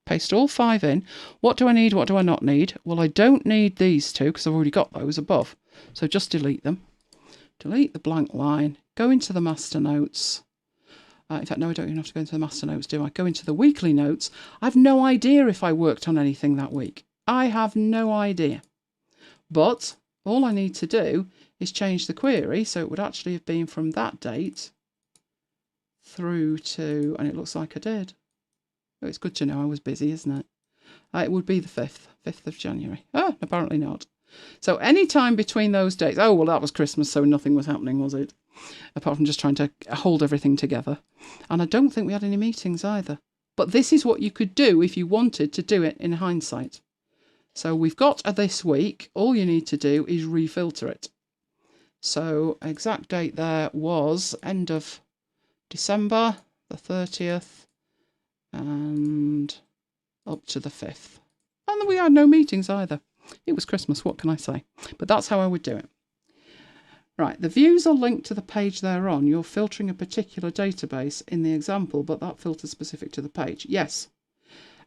Paste all 5 in. What do I need? What do I not need? Well, I don't need these 2 because I've already got those above. So just delete them. Delete the blank line. Go into the master notes. In fact, no, I don't even have to go into the master notes, do I? Go into the weekly notes. I've no idea if I worked on anything that week. I have no idea. But all I need to do is change the query. So it would actually have been from that date through to, and it looks like I did. Oh, it's good to know I was busy, isn't it? It would be the 5th of January. Oh, apparently not. So any time between those dates. Oh, well, that was Christmas, so nothing was happening, was it? Apart from just trying to hold everything together. And I don't think we had any meetings either. But this is what you could do if you wanted to do it in hindsight. So we've got a this week. All you need to do is refilter it. So exact date there was end of December, the 30th, and up to the 5th. And we had no meetings either. It was Christmas, what can I say? But that's how I would do it. Right, the views are linked to the page they're on. You're filtering a particular database in the example, but that filter's specific to the page. Yes.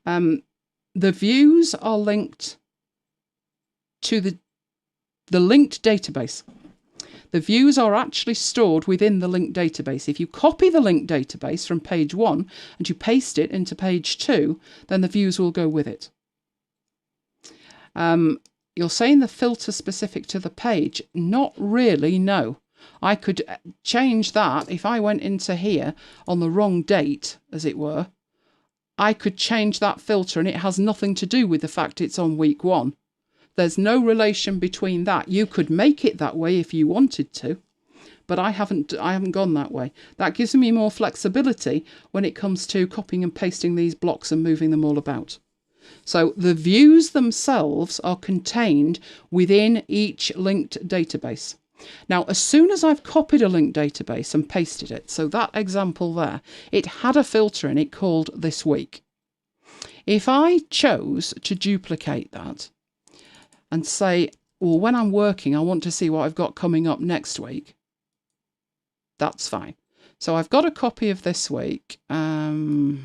The views are linked to the linked database. The views are actually stored within the linked database. If you copy the linked database from page 1 and you paste it into page 2, then the views will go with it. You're saying the filter specific to the page? Not really, no. I could change that if I went into here on the wrong date, as it were. I could change that filter and it has nothing to do with the fact it's on week 1. There's no relation between that. You could make it that way if you wanted to, but I haven't gone that way. That gives me more flexibility when it comes to copying and pasting these blocks and moving them all about. So the views themselves are contained within each linked database. Now, as soon as I've copied a linked database and pasted it, so that example there, it had a filter in it called this week. If I chose to duplicate that and say, well, when I'm working, I want to see what I've got coming up next week, that's fine. So I've got a copy of this week. Thought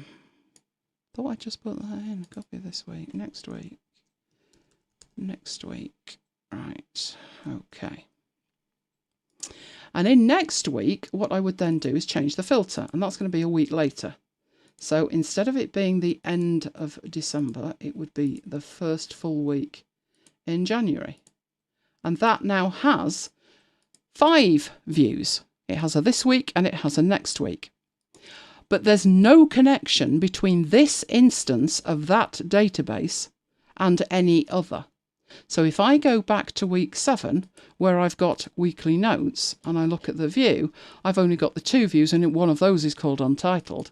I just put that in, a copy of this week, next week, right, okay. And in next week, what I would then do is change the filter, and that's going to be a week later. So instead of it being the end of December, it would be the first full week in January. And that now has 5 views. It has a this week and it has a next week. But there's no connection between this instance of that database and any other. So if I go back to week 7, where I've got weekly notes, and I look at the view, I've only got the 2 views, and one of those is called Untitled.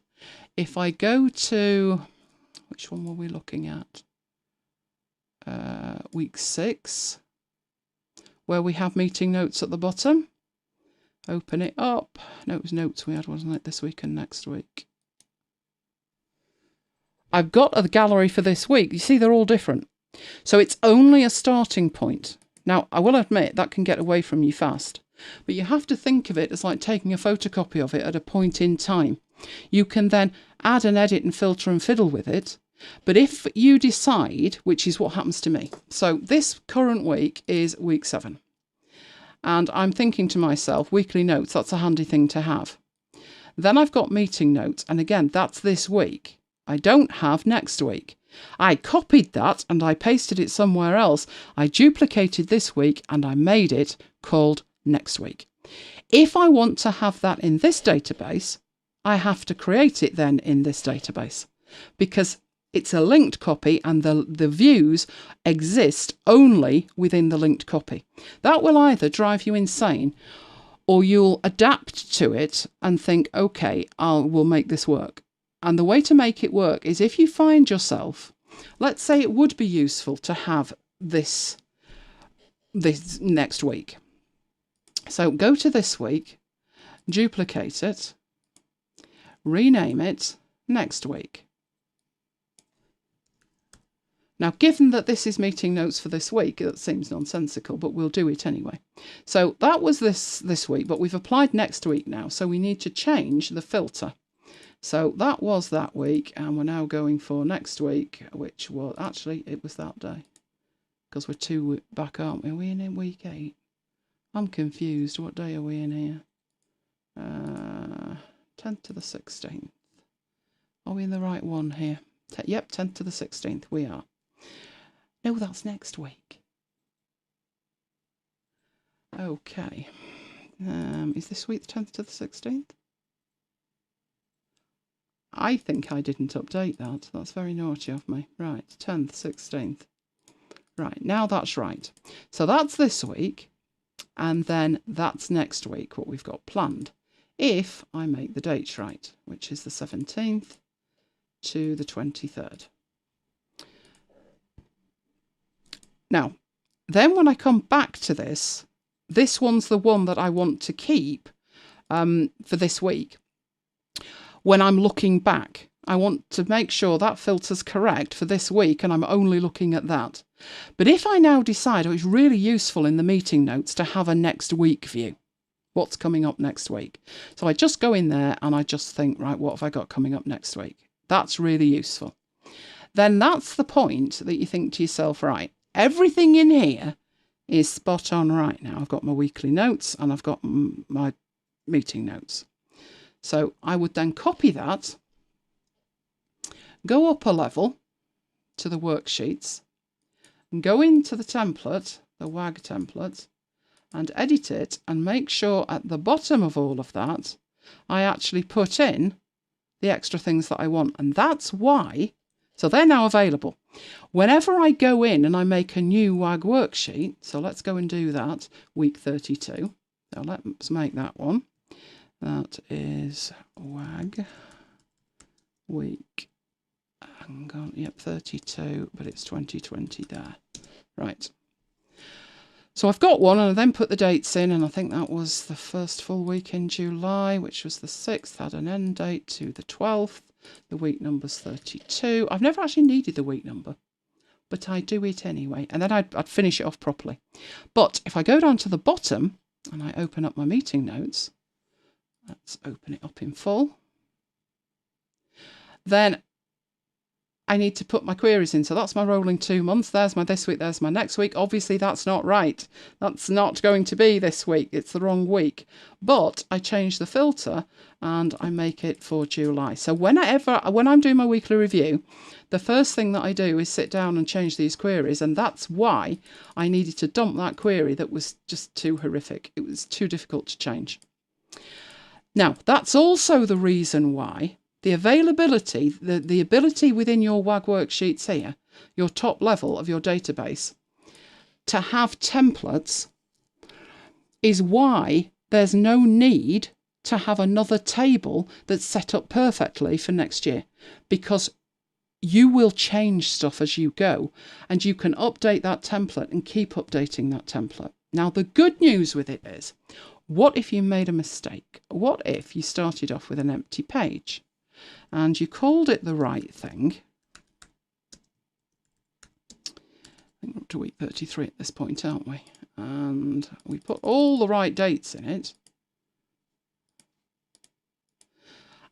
If I go to, which one were we looking at? Week 6, where we have meeting notes at the bottom. Open it up. No, it was notes we had, wasn't it, this week and next week. I've got a gallery for this week. You see, they're all different. So it's only a starting point. Now, I will admit that can get away from you fast, but you have to think of it as like taking a photocopy of it at a point in time. You can then add and edit and filter and fiddle with it. But if you decide, which is what happens to me, so this current week is week 7. And I'm thinking to myself, weekly notes, that's a handy thing to have. Then I've got meeting notes. And again, that's this week. I don't have next week. I copied that and I pasted it somewhere else. I duplicated this week and I made it called next week. If I want to have that in this database, I have to create it then in this database, because it's a linked copy and the views exist only within the linked copy. That will either drive you insane or you'll adapt to it and think, okay, we'll make this work. And the way to make it work is if you find yourself, let's say it would be useful to have this next week. So go to this week, duplicate it, rename it next week. Now, given that this is meeting notes for this week, that seems nonsensical, but we'll do it anyway. So that was this week, but we've applied next week now, so we need to change the filter. So that was that week, and we're now going for next week, which was, actually, it was that day, because we're 2 back, aren't we? Are we in week 8? I'm confused. What day are we in here? 10th to the 16th. Are we in the right one here? Yep, 10th to the 16th, we are. No, that's next week. Okay. Is this week the 10th to the 16th? I think I didn't update that. That's very naughty of me. Right, 10th, 16th. Right, now that's right. So that's this week, and then that's next week, what we've got planned. If I make the dates right, which is the 17th to the 23rd. Now, then when I come back to this one's the one that I want to keep for this week. When I'm looking back, I want to make sure that filter's correct for this week and I'm only looking at that. But if I now decide, it's really useful in the meeting notes to have a next week view. What's coming up next week? So I just go in there and I just think, right, what have I got coming up next week? That's really useful. Then that's the point that you think to yourself, right, everything in here is spot on right now. I've got my weekly notes and I've got my meeting notes. So I would then copy that, go up a level to the worksheets, and go into the template, the WAG template, and edit it and make sure at the bottom of all of that, I actually put in the extra things that I want. And that's why, so they're now available. Whenever I go in and I make a new WAG worksheet, so let's go and do that, week 32. So let's make that one. That is WAG week, hang hang on, yep, 32, but it's 2020 there. Right. So I've got one, and I then put the dates in, and I think that was the first full week in July, which was the 6th, had an end date to the 12th. The week number's 32. I've never actually needed the week number, but I do it anyway, and then I'd finish it off properly. But if I go down to the bottom, and I open up my meeting notes, let's open it up in full, then I need to put my queries in. So that's my rolling 2 months. There's my this week, there's my next week. Obviously, that's not right. That's not going to be this week. It's the wrong week. But I change the filter and I make it for July. So when I'm doing my weekly review, the first thing that I do is sit down and change these queries. And that's why I needed to dump that query that was just too horrific. It was too difficult to change. Now, that's also the reason why the availability, the ability within your WAG worksheets here, your top level of your database, to have templates is why there's no need to have another table that's set up perfectly for next year, because you will change stuff as you go and you can update that template and keep updating that template. Now, the good news with it is, what if you made a mistake? What if you started off with an empty page and you called it the right thing? I think we're up to week 33 at this point, aren't we? And we put all the right dates in it.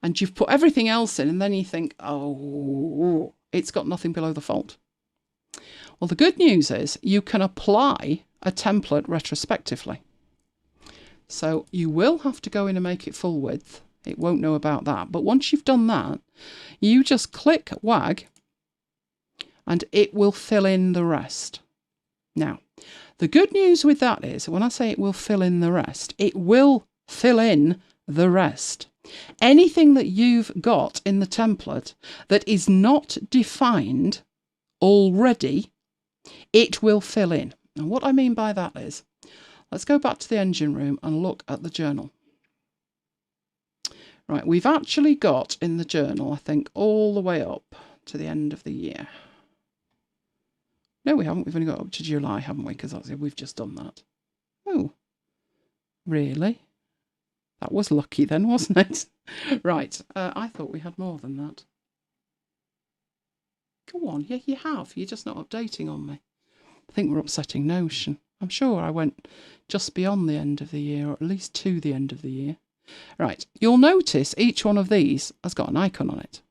And you've put everything else in, and then you think, oh, it's got nothing below the fold. Well, the good news is you can apply a template retrospectively. So you will have to go in and make it full width. It won't know about that. But once you've done that, you just click WAG and it will fill in the rest. Now, the good news with that is, when I say it will fill in the rest, it will fill in the rest. Anything that you've got in the template that is not defined already, it will fill in. And what I mean by that is, let's go back to the engine room and look at the journal. Right, we've actually got in the journal, I think, all the way up to the end of the year. No, we haven't. We've only got up to July, haven't we? Because we've just done that. Oh, really? That was lucky then, wasn't it? Right, I thought we had more than that. Go on, yeah, you have. You're just not updating on me. I think we're upsetting Notion. I'm sure I went just beyond the end of the year, or at least to the end of the year. Right, you'll notice each one of these has got an icon on it.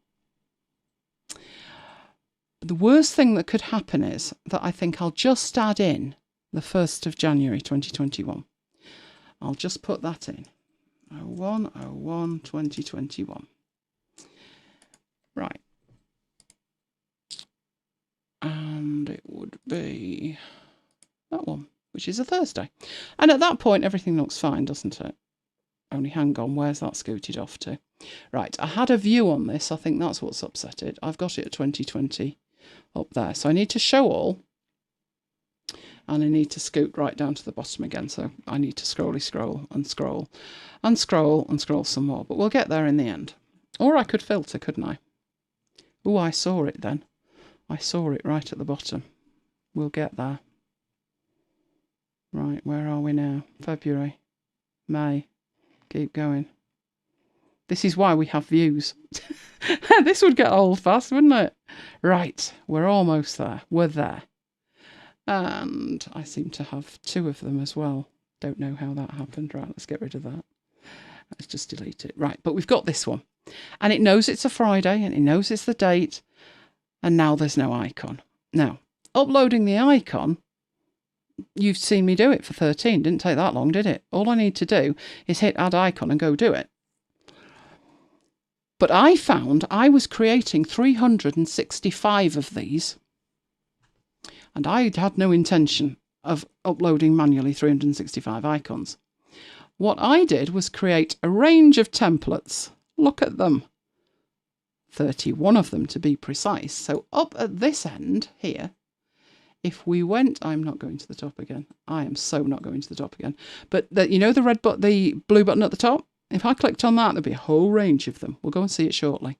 But the worst thing that could happen is that I think I'll just add in the 1st of January 2021. I'll just put that in. 01/01/2021. Right. And it would be that one, which is a Thursday. And at that point, everything looks fine, doesn't it? Only hang on, where's that scooted off to? Right, I had a view on this. I think that's what's upset it. I've got it at 2020 up there. So I need to show all. And I need to scoot right down to the bottom again. So I need to scroll and scroll and scroll and scroll some more. But we'll get there in the end. Or I could filter, couldn't I? Oh, I saw it then. I saw it right at the bottom. We'll get there. Right, where are we now? February, May. Keep going. This is why we have views. This would get old fast, wouldn't it? Right, we're almost there. We're there. And I seem to have 2 of them as well. Don't know how that happened. Right, let's get rid of that. Let's just delete it. Right, but we've got this one. And it knows it's a Friday, and it knows it's the date. And now there's no icon. Now, uploading the icon, you've seen me do it for 13. Didn't take that long, did it? All I need to do is hit add icon and go do it. But I found I was creating 365 of these. And I had no intention of uploading manually 365 icons. What I did was create a range of templates. Look at them. 31 of them to be precise. So up at this end here, if we went, I'm not going to the top again. I am so not going to the top again. But you know the blue button at the top? If I clicked on that, there'd be a whole range of them. We'll go and see it shortly.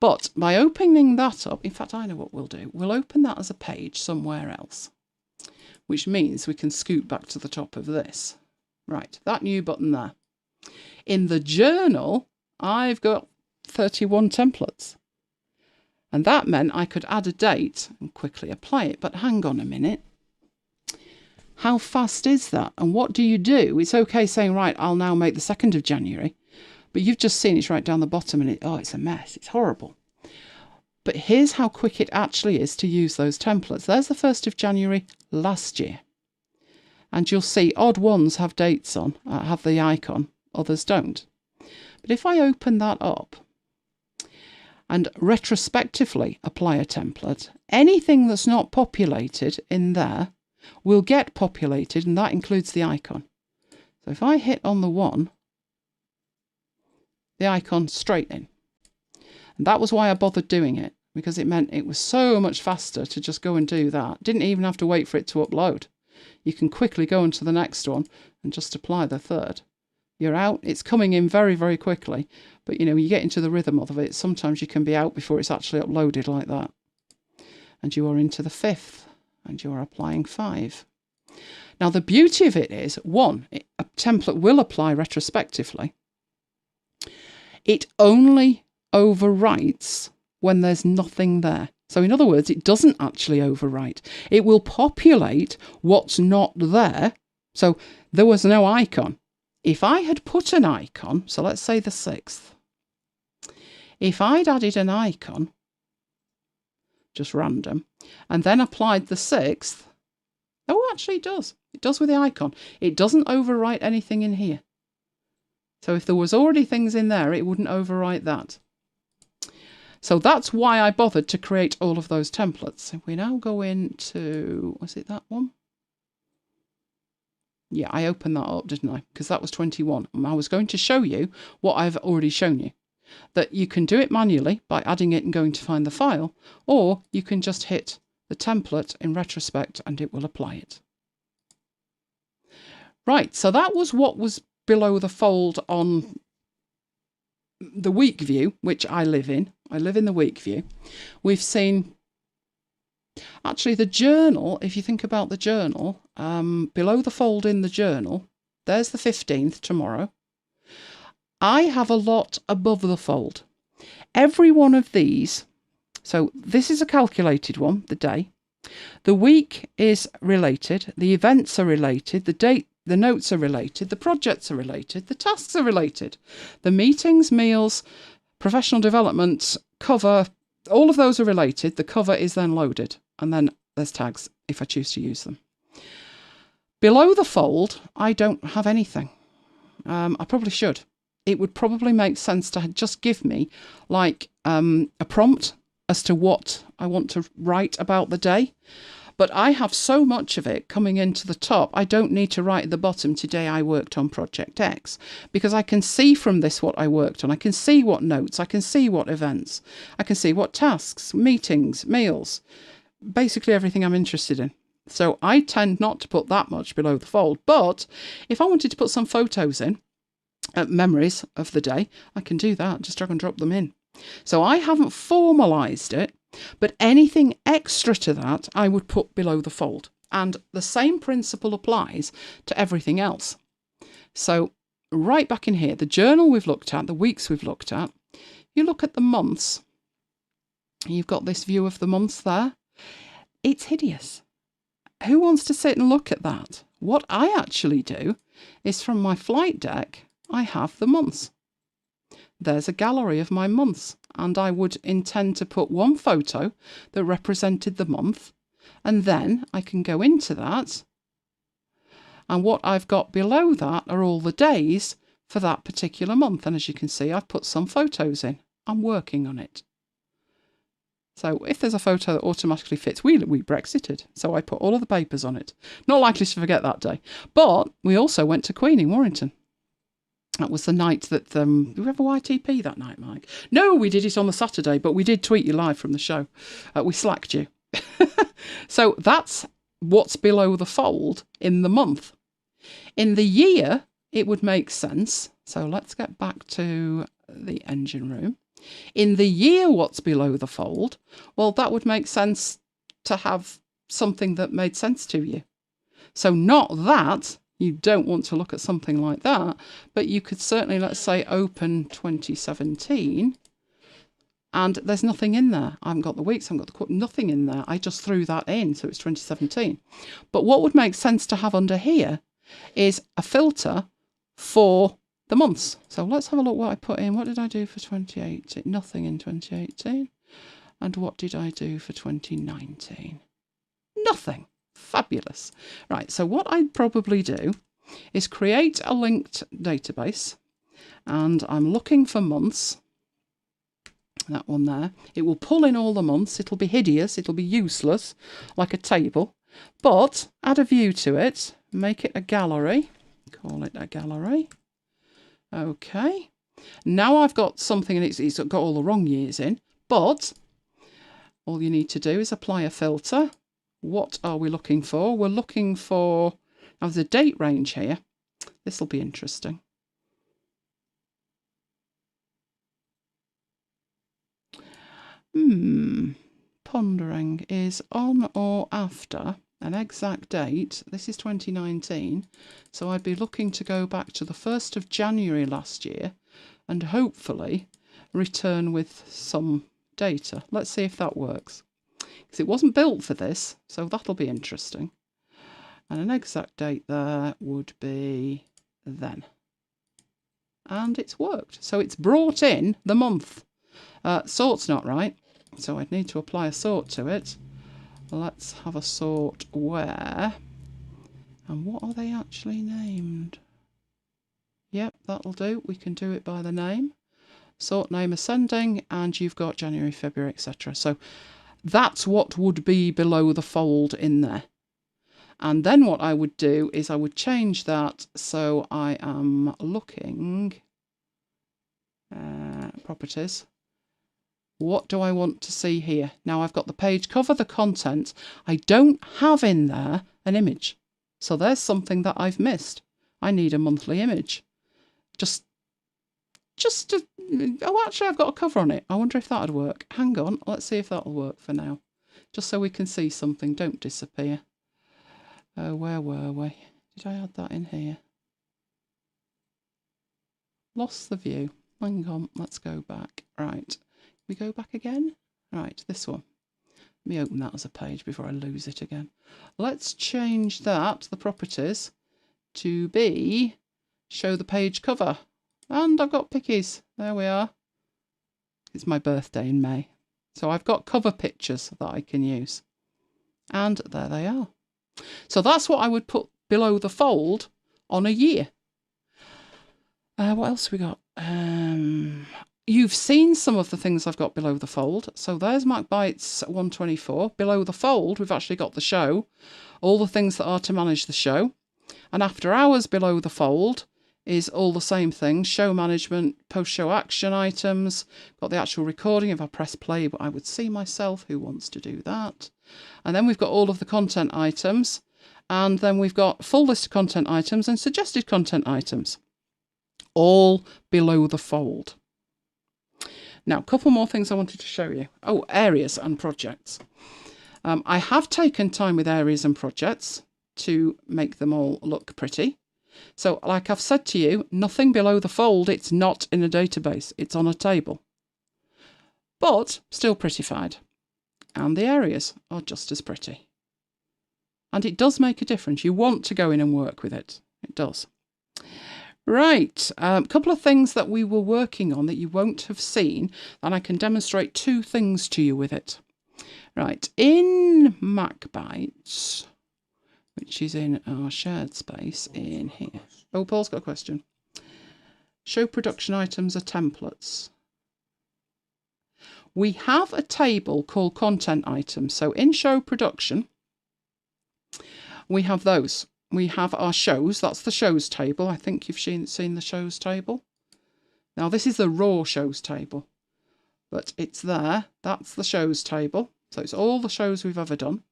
But by opening that up, in fact, I know what we'll do. We'll open that as a page somewhere else, which means we can scoot back to the top of this. Right, that new button there. In the journal, I've got 31 templates. And that meant I could add a date and quickly apply it. But hang on a minute. How fast is that? And what do you do? It's okay saying, right, I'll now make the 2nd of January. But you've just seen it's right down the bottom and it's a mess. It's horrible. But here's how quick it actually is to use those templates. There's the 1st of January last year. And you'll see odd ones have dates on, have the icon, others don't. But if I open that up and retrospectively apply a template, anything that's not populated in there will get populated, and that includes the icon. So if I hit on the one, the icon straight in. And that was why I bothered doing it, because it meant it was so much faster to just go and do that. Didn't even have to wait for it to upload. You can quickly go into the next one and just apply the 3rd. You're out. It's coming in very, very quickly. But, you know, you get into the rhythm of it. Sometimes you can be out before it's actually uploaded like that. And you are into the 5th. And you're applying 5. Now, the beauty of it is, one, a template will apply retrospectively. It only overwrites when there's nothing there. So in other words, it doesn't actually overwrite. It will populate what's not there. So there was no icon. If I had put an icon, so let's say the 6th, if I'd added an icon, just random, and then applied the 6th, oh, actually it does. It does with the icon. It doesn't overwrite anything in here. So if there was already things in there, it wouldn't overwrite that. So that's why I bothered to create all of those templates. If we now go into, was it that one? Yeah, I opened that up, didn't I? Because that was 21. And I was going to show you what I've already shown you. That you can do it manually by adding it and going to find the file, or you can just hit the template in retrospect and it will apply it. Right, so that was what was below the fold on the week view, which I live in. I live in the week view. We've seen, actually the journal, if you think about the journal, below the fold in the journal, there's the 15th tomorrow. I have a lot above the fold. Every one of these, so this is a calculated one, the day. The week is related, the events are related, the date, the notes are related, the projects are related, the tasks are related. The meetings, meals, professional development, cover, all of those are related. The cover is then loaded, and then there's tags if I choose to use them. Below the fold, I don't have anything. I probably should. It would probably make sense to just give me like a prompt as to what I want to write about the day. But I have so much of it coming into the top, I don't need to write at the bottom, today I worked on Project X, because I can see from this what I worked on. I can see what notes, I can see what events, I can see what tasks, meetings, meals, basically everything I'm interested in. So I tend not to put that much below the fold. But if I wanted to put some photos in, memories of the day, I can do that, just drag and drop them in. So I haven't formalised it, but anything extra to that I would put below the fold. And the same principle applies to everything else. So right back in here, the journal we've looked at, the weeks we've looked at, you look at the months, you've got this view of the months there. It's hideous. Who wants to sit and look at that? What I actually do is from my flight deck, I have the months. There's a gallery of my months, and I would intend to put one photo that represented the month, and then I can go into that, and what I've got below that are all the days for that particular month. And as you can see, I've put some photos in. I'm working on it. So if there's a photo that automatically fits, we Brexited, so I put all of the papers on it. Not likely to forget that day. But we also went to Queen in Warrington. That was the night that, did we have a YTP that night, Mike? No, we did it on the Saturday, but we did tweet you live from the show. We slacked you. So that's what's below the fold in the month. In the year, it would make sense. So let's get back to the engine room. In the year what's below the fold, well, that would make sense to have something that made sense to you. So not that, you don't want to look at something like that, but you could certainly, let's say, open 2017, and there's nothing in there. I haven't got the weeks, I haven't got nothing in there. I just threw that in, so it's 2017. But what would make sense to have under here is a filter for the months. So let's have a look what I put in. What did I do for 2018? Nothing in 2018. And what did I do for 2019? Nothing. Fabulous. Right, so what I'd probably do is create a linked database, and I'm looking for months. That one there. It will pull in all the months. It'll be hideous. It'll be useless, like a table. But add a view to it. Make it a gallery. Call it a gallery. Okay. Now I've got something, and it's got all the wrong years in. But all you need to do is apply a filter. What are we looking for? We're looking for... Now there's a date range here. This will be interesting. Pondering is on or after an exact date. This is 2019, so I'd be looking to go back to the 1st of January last year and hopefully return with some data. Let's see if that works, because it wasn't built for this, so that'll be interesting. And an exact date there would be then. And it's worked. So it's brought in the month. Sort's not right, so I'd need to apply a sort to it. Let's have a sort where, and what are they actually named? Yep, that'll do. We can do it by the name. Sort name ascending, and you've got January, February, etc. So that's what would be below the fold in there. And then what I would do is I would change that, so I am looking properties. What do I want to see here? Now I've got the page cover, the content. I don't have in there an image. So there's something that I've missed. I need a monthly image. Oh, actually I've got a cover on it. I wonder if that'd work. Hang on, let's see if that'll work for now. Just so we can see something. Don't disappear. Where were we? Did I add that in here? Lost the view. Hang on, let's go back. Right. We go back again? Right, this one. Let me open that as a page before I lose it again. Let's change that, the properties, to be show the page cover. And I've got pickies. There we are. It's my birthday in May. So I've got cover pictures that I can use. And there they are. So that's what I would put below the fold on a year. What else we got? You've seen some of the things I've got below the fold. So there's MacBites 124. Below the fold, we've actually got the show, all the things that are to manage the show. And after hours below the fold is all the same things, show management, post-show action items, got the actual recording. If I press play, but I would see myself, who wants to do that? And then we've got all of the content items. And then we've got full list of content items and suggested content items, all below the fold. Now, a couple more things I wanted to show you. Oh, areas and projects. I have taken time with areas and projects to make them all look pretty. So, like I've said to you, nothing below the fold, it's not in a database, it's on a table. But still prettified. And the areas are just as pretty. And it does make a difference. You want to go in and work with it. It does. Right, a couple of things that we were working on that you won't have seen, and I can demonstrate two things to you with it. Right, in MacBites, which is in our shared space in here. Oh, Paul's got a question. Show production items are templates. We have a table called content items. So in show production, we have those. We have our shows. That's the shows table. I think you've seen the shows table. Now, this is the raw shows table, but it's there. That's the shows table. So it's all the shows we've ever done.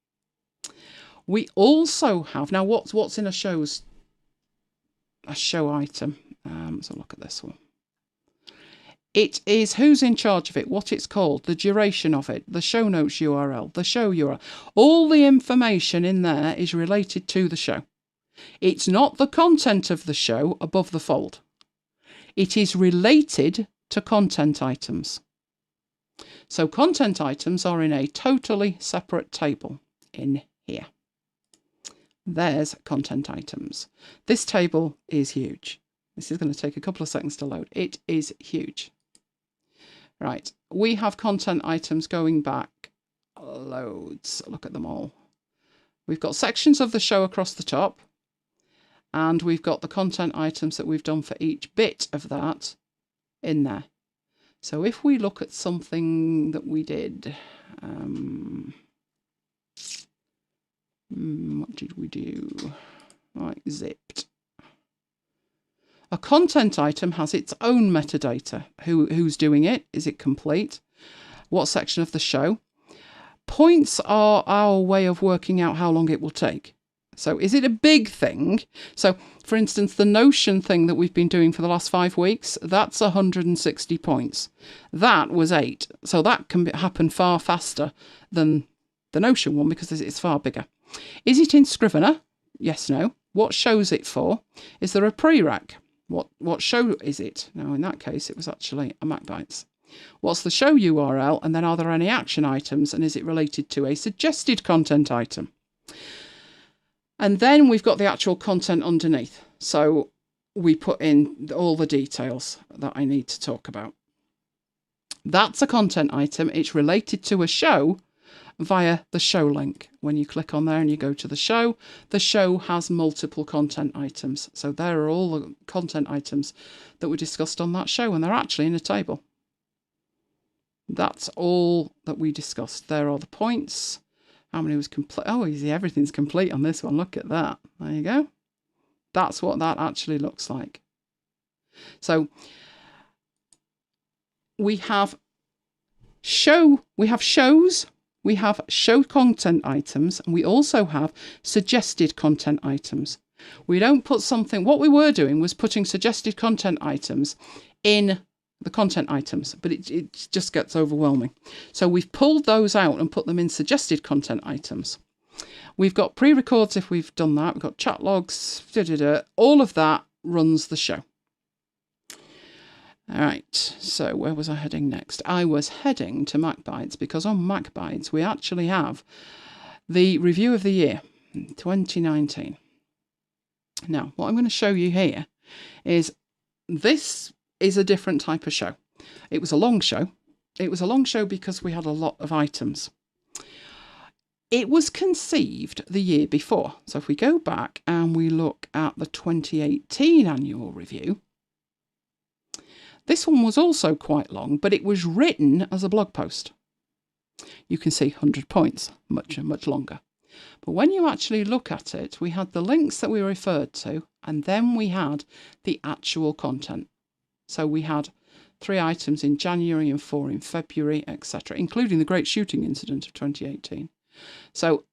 We also have, now what's in a show item? So look at this one. It is who's in charge of it, what it's called, the duration of it, the show notes URL, the show URL. All the information in there is related to the show. It's not the content of the show above the fold. It is related to content items. So content items are in a totally separate table in here. There's content items. This table is huge. This is going to take a couple of seconds to load. It is huge. Right, we have content items going back loads. Look at them all. We've got sections of the show across the top. And we've got the content items that we've done for each bit of that in there. So if we look at something that we did, what did we do? Like zipped. A content item has its own metadata. Who's doing it? Is it complete? What section of the show? Points are our way of working out how long it will take. So is it a big thing? So, for instance, the Notion thing that we've been doing for the last 5 weeks, that's 160 points. That was 8. So that can happen far faster than the Notion one because it's far bigger. Is it in Scrivener? Yes, no. What show's it for? Is there a prereq? What show is it? Now, in that case, it was actually a MacBites. What's the show URL? And then are there any action items? And is it related to a suggested content item? And then we've got the actual content underneath. So we put in all the details that I need to talk about. That's a content item. It's related to a show via the show link. When you click on there and you go to the show has multiple content items. So there are all the content items that were discussed on that show, and they're actually in a table. That's all that we discussed. There are the points. How many was complete? Oh, easy. Everything's complete on this one. Look at that. There you go. That's what that actually looks like. So we have shows, we have show content items, and we also have suggested content items. We don't put something, what we were doing was putting suggested content items in the content items, but it just gets overwhelming. So we've pulled those out and put them in suggested content items. We've got pre-records if we've done that. We've got chat logs, all of that runs the show. All right, so where was I heading next? I was heading to MacBites because on MacBites we actually have the review of the year, 2019. Now, what I'm going to show you here is this is a different type of show. It was a long show. It was a long show because we had a lot of items. It was conceived the year before. So if we go back and we look at the 2018 annual review, this one was also quite long, but it was written as a blog post. You can see 100 points, much longer. But when you actually look at it, we had the links that we referred to, and then we had the actual content. So we had 3 items in January and 4 in February, etc., including the great shooting incident of 2018. So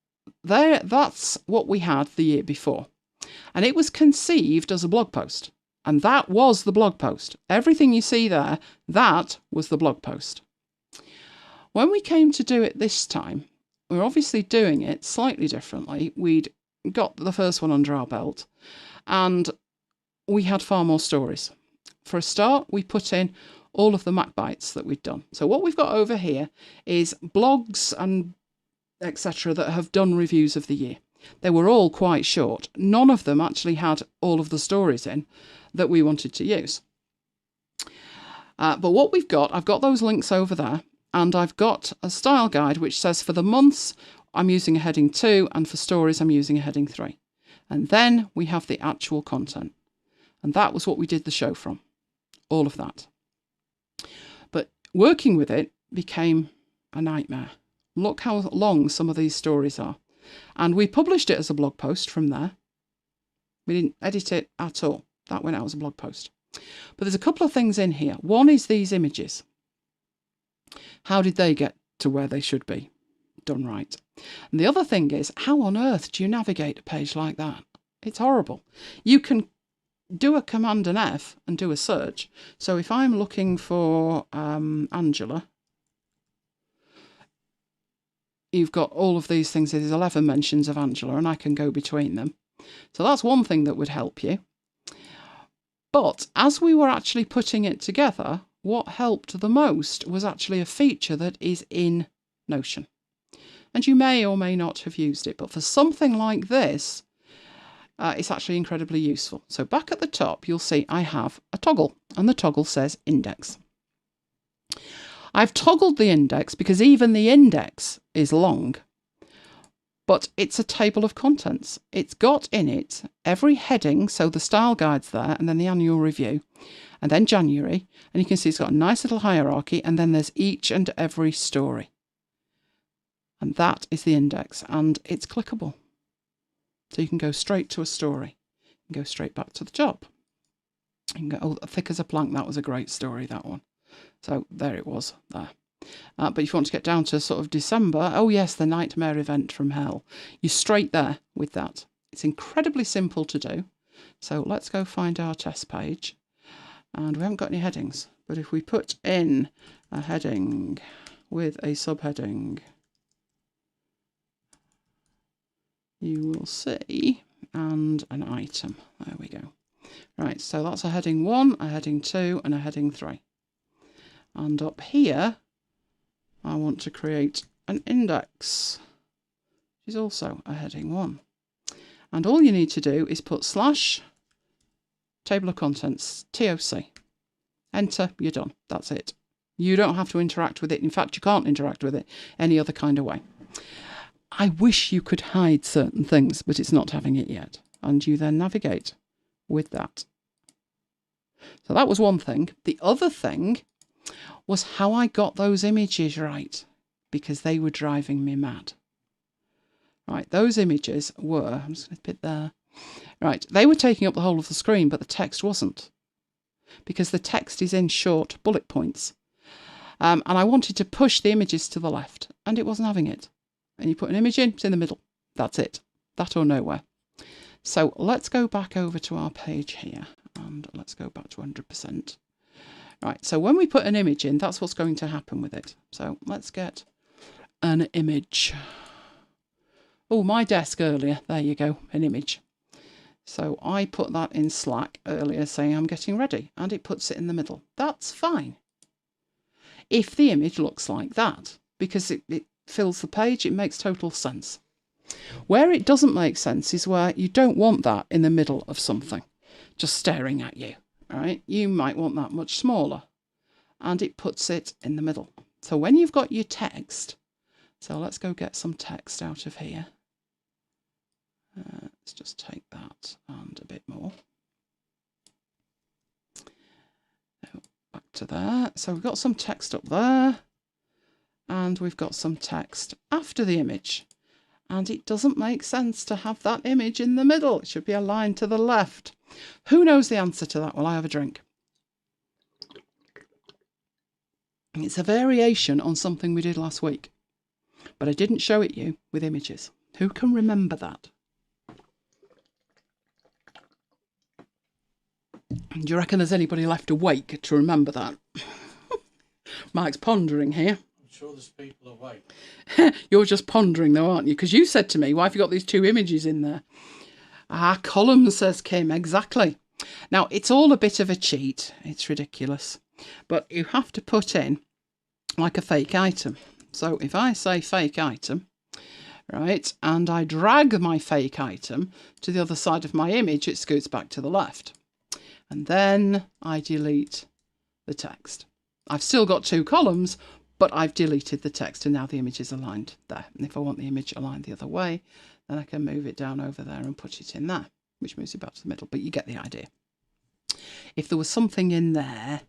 that's what we had the year before. And it was conceived as a blog post. And that was the blog post. Everything you see there, that was the blog post. When we came to do it this time, we're obviously doing it slightly differently. We'd got the first one under our belt, and we had far more stories. For a start, we put in all of the MacBites that we'd done. So what we've got over here is blogs and etc. that have done reviews of the year. They were all quite short. None of them actually had all of the stories in that we wanted to use. But what we've got, I've got those links over there, and I've got a style guide which says for the months I'm using a heading 2, and for stories I'm using a heading 3. And then we have the actual content. And that was what we did the show from. All of that. But working with it became a nightmare. Look how long some of these stories are. And we published it as a blog post from there. We didn't edit it at all. That went out as a blog post. But there's a couple of things in here. One is these images. How did they get to where they should be? Done right. And the other thing is, how on earth do you navigate a page like that? It's horrible. You can do a Command and F and do a search. So if I'm looking for Angela, you've got all of these things. There's 11 mentions of Angela, and I can go between them. So that's one thing that would help you. But as we were actually putting it together, what helped the most was actually a feature that is in Notion. And you may or may not have used it, but for something like this, it's actually incredibly useful. So back at the top, you'll see I have a toggle, and the toggle says index. I've toggled the index because even the index is long, but it's a table of contents. It's got in it every heading, so the style guide's there, and then the annual review, and then January, and you can see it's got a nice little hierarchy, and then there's each and every story. And that is the index, and it's clickable. So you can go straight to a story and go straight back to the job. You can go, oh, thick as a plank, that was a great story, that one. So there it was, there. But if you want to get down to sort of December, oh yes, the nightmare event from hell. You're straight there with that. It's incredibly simple to do. So let's go find our test page. And we haven't got any headings. But if we put in a heading with a subheading, you will see, and an item. There we go. Right, so that's a heading 1, a heading 2, and a heading 3. And up here, I want to create an index, which is also a heading 1. And all you need to do is put slash table of contents, TOC. Enter, you're done. That's it. You don't have to interact with it. In fact, you can't interact with it any other kind of way. I wish you could hide certain things, but it's not having it yet. And you then navigate with that. So that was one thing. The other thing was how I got those images right, because they were driving me mad. Right, those images were, I'm just going to put there. Right, they were taking up the whole of the screen, but the text wasn't, because the text is in short bullet points. And I wanted to push the images to the left, and it wasn't having it. And you put an image in, it's in the middle. That's it. That or nowhere. So let's go back over to our page here, and let's go back to 100%. Right, so when we put an image in, that's what's going to happen with it. So let's get an image. Oh, my desk earlier. There you go, an image. So I put that in Slack earlier saying I'm getting ready, and it puts it in the middle. That's fine. If the image looks like that, because it fills the page, it makes total sense. Where it doesn't make sense is where you don't want that in the middle of something, just staring at you. Right? You might want that much smaller, and it puts it in the middle. So when you've got your text, so let's go get some text out of here. Let's just take that and a bit more. Back to there. So we've got some text up there, and we've got some text after the image. And it doesn't make sense to have that image in the middle. It should be aligned to the left. Who knows the answer to that while I have a drink? It's a variation on something we did last week, but I didn't show it you with images. Who can remember that? Do you reckon there's anybody left awake to remember that? Mike's pondering here. I'm sure there's people awake. You're just pondering though, aren't you? Because you said to me, why have you got these two images in there? Ah, columns, says Kim. Exactly. Now, it's all a bit of a cheat. It's ridiculous. But you have to put in like a fake item. So if I say fake item, right, and I drag my fake item to the other side of my image, it scoots back to the left. And then I delete the text. I've still got two columns, but I've deleted the text, and now the image is aligned there. And if I want the image aligned the other way, then I can move it down over there and put it in there, which moves it back to the middle, but you get the idea. If there was something in there,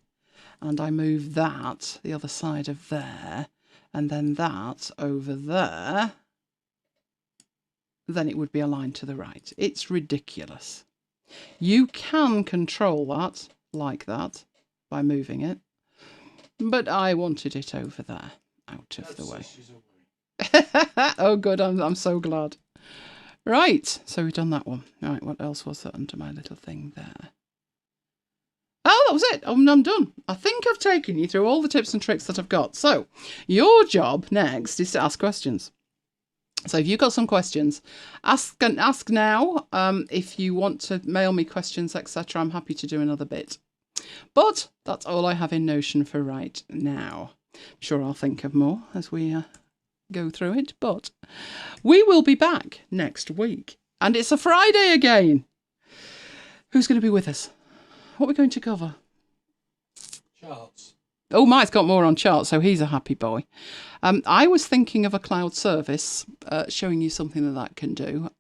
and I move that the other side of there, and then that over there, then it would be aligned to the right. It's ridiculous. You can control that like that by moving it, but I wanted it over there, out of the way. Oh, good. I'm so glad. Right, so we've done that one. Right, what else was that under my little thing there? that was it. I'm done. I think I've taken you through all the tips and tricks that I've got. So your job next is to ask questions. So if you've got some questions, ask now. If you want to mail me questions, etc., I'm happy to do another bit. But that's all I have in Notion for right now. I'm sure I'll think of more as we go through it. But we will be back next week. And it's a Friday again. Who's going to be with us? What are we going to cover? Charts. Oh, Mike's got more on charts, so he's a happy boy. I was thinking of a cloud service, showing you something that can do.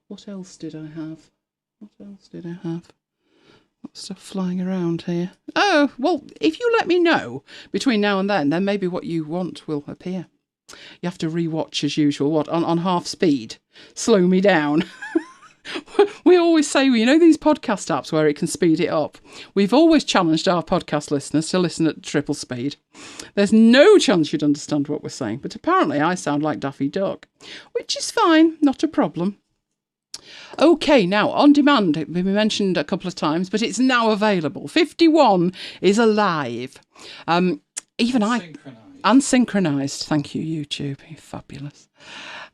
What else did I have? What's stuff flying around here? Oh, well, if you let me know between now and then maybe what you want will appear. You have to rewatch as usual. What, on half speed? Slow me down. We always say, you know, these podcast apps where it can speed it up. We've always challenged our podcast listeners to listen at triple speed. There's no chance you'd understand what we're saying, but apparently I sound like Daffy Duck, which is fine, not a problem. Okay, now, on demand, it's been mentioned a couple of times, but it's now available. 51 is alive. Even unsynchronized. Thank you, YouTube. You're fabulous.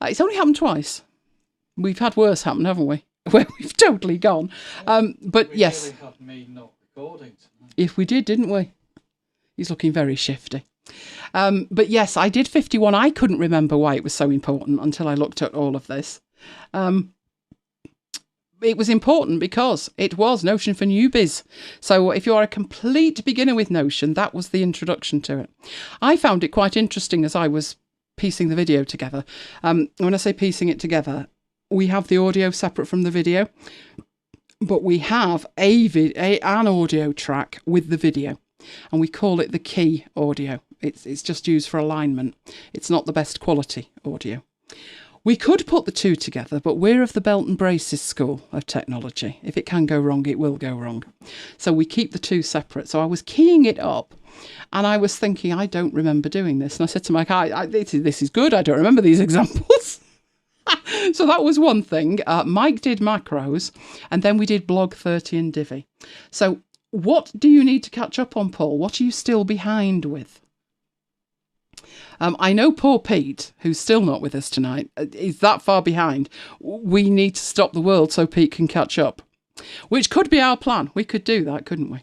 It's only happened twice. We've had worse happen, haven't we? Where we've totally gone. But we yes. Really had me not recording tonight. If we did, didn't we? He's looking very shifty. But yes, I did 51. I couldn't remember why it was so important until I looked at all of this. It was important because it was Notion for Newbies. So if you are a complete beginner with Notion, that was the introduction to it. I found it quite interesting as I was piecing the video together. When I say piecing it together, we have the audio separate from the video, but we have an audio track with the video, and we call it the key audio. It's just used for alignment. It's not the best quality audio. We could put the two together, but we're of the belt and braces school of technology. If it can go wrong, it will go wrong. So we keep the two separate. So I was keying it up, and I was thinking, I don't remember doing this. And I said to Mike, this is good. I don't remember these examples. So that was one thing. Mike did macros, and then we did blog 30 and Divi. So what do you need to catch up on, Paul? What are you still behind with? I know poor Pete, who's still not with us tonight, is that far behind. We need to stop the world so Pete can catch up, which could be our plan. We could do that, couldn't we?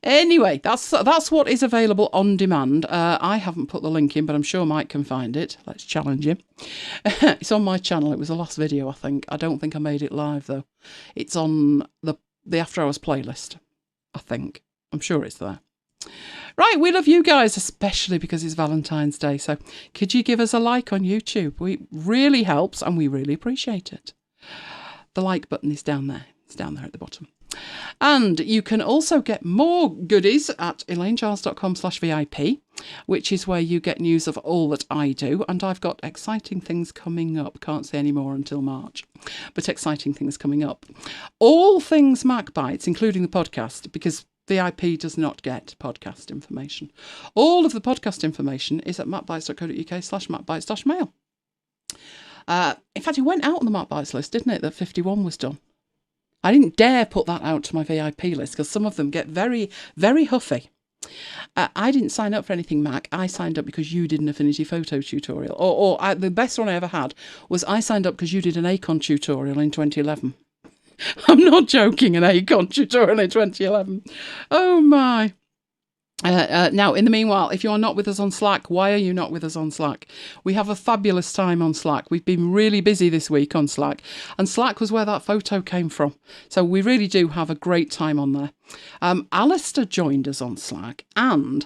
Anyway, that's what is available on demand. I haven't put the link in, but I'm sure Mike can find it. Let's challenge him. It's on my channel. It was the last video, I think. I don't think I made it live, though. It's on the After Hours playlist, I think. I'm sure it's there. Right, we love you guys, especially because it's Valentine's Day. So could you give us a like on YouTube? It really helps, and we really appreciate it. The like button is down there. It's down there at the bottom. And you can also get more goodies at elainegiles.com/VIP, which is where you get news of all that I do. And I've got exciting things coming up. Can't say any more until March, but exciting things coming up. All things MacBites, including the podcast, because VIP does not get podcast information. All of the podcast information is at macbites.co.uk/macbites-mail. In fact, it went out on the MacBites list, didn't it, that 51 was done? I didn't dare put that out to my VIP list because some of them get very, very huffy. I didn't sign up for anything Mac. I signed up because you did an Affinity Photo tutorial. Or the best one I ever had was I signed up because you did an Acon tutorial in 2011. I'm not joking, an Acon tutorial in 2011. Oh my. Now, in the meanwhile, if you're not with us on Slack, why are you not with us on Slack? We have a fabulous time on Slack. We've been really busy this week on Slack, and Slack was where that photo came from. So we really do have a great time on there. Alistair joined us on Slack and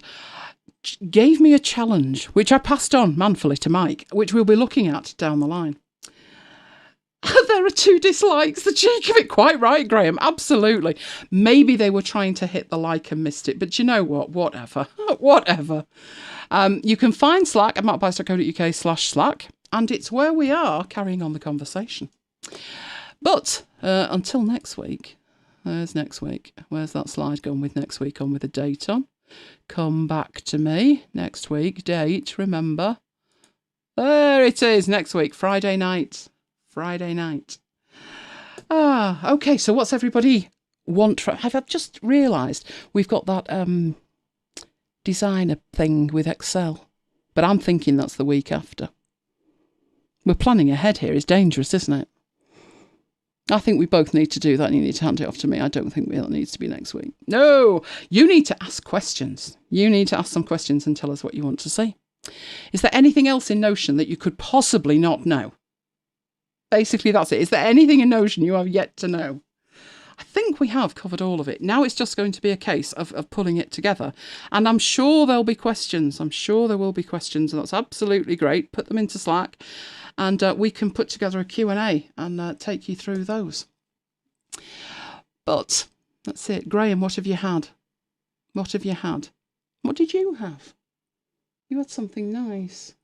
gave me a challenge, which I passed on manfully to Mike, which we'll be looking at down the line. There are 2 dislikes. The cheek of it. Quite right, Graham. Absolutely. Maybe they were trying to hit the like and missed it. But you know what? Whatever. Whatever. You can find Slack at macbites.co.uk/Slack. And it's where we are carrying on the conversation. But until next week. There's next week. Where's that slide gone with next week on with a date on? Come back to me. Next week. Date. Remember. There it is. Next week. Friday night. Okay, so what's everybody want from... I've just realised we've got that designer thing with Excel. But I'm thinking that's the week after. We're planning ahead here. It's dangerous, isn't it? I think we both need to do that and you need to hand it off to me. I don't think it needs to be next week. No, you need to ask questions. You need to ask some questions and tell us what you want to see. Is there anything else in Notion that you could possibly not know? Basically, that's it. Is there anything in Notion you have yet to know? I think we have covered all of it. Now it's just going to be a case of pulling it together. And I'm sure there'll be questions. I'm sure there will be questions. And that's absolutely great. Put them into Slack. And we can put together a Q&A and take you through those. But that's it. Graham, what have you had? What have you had? What did you have? You had something nice.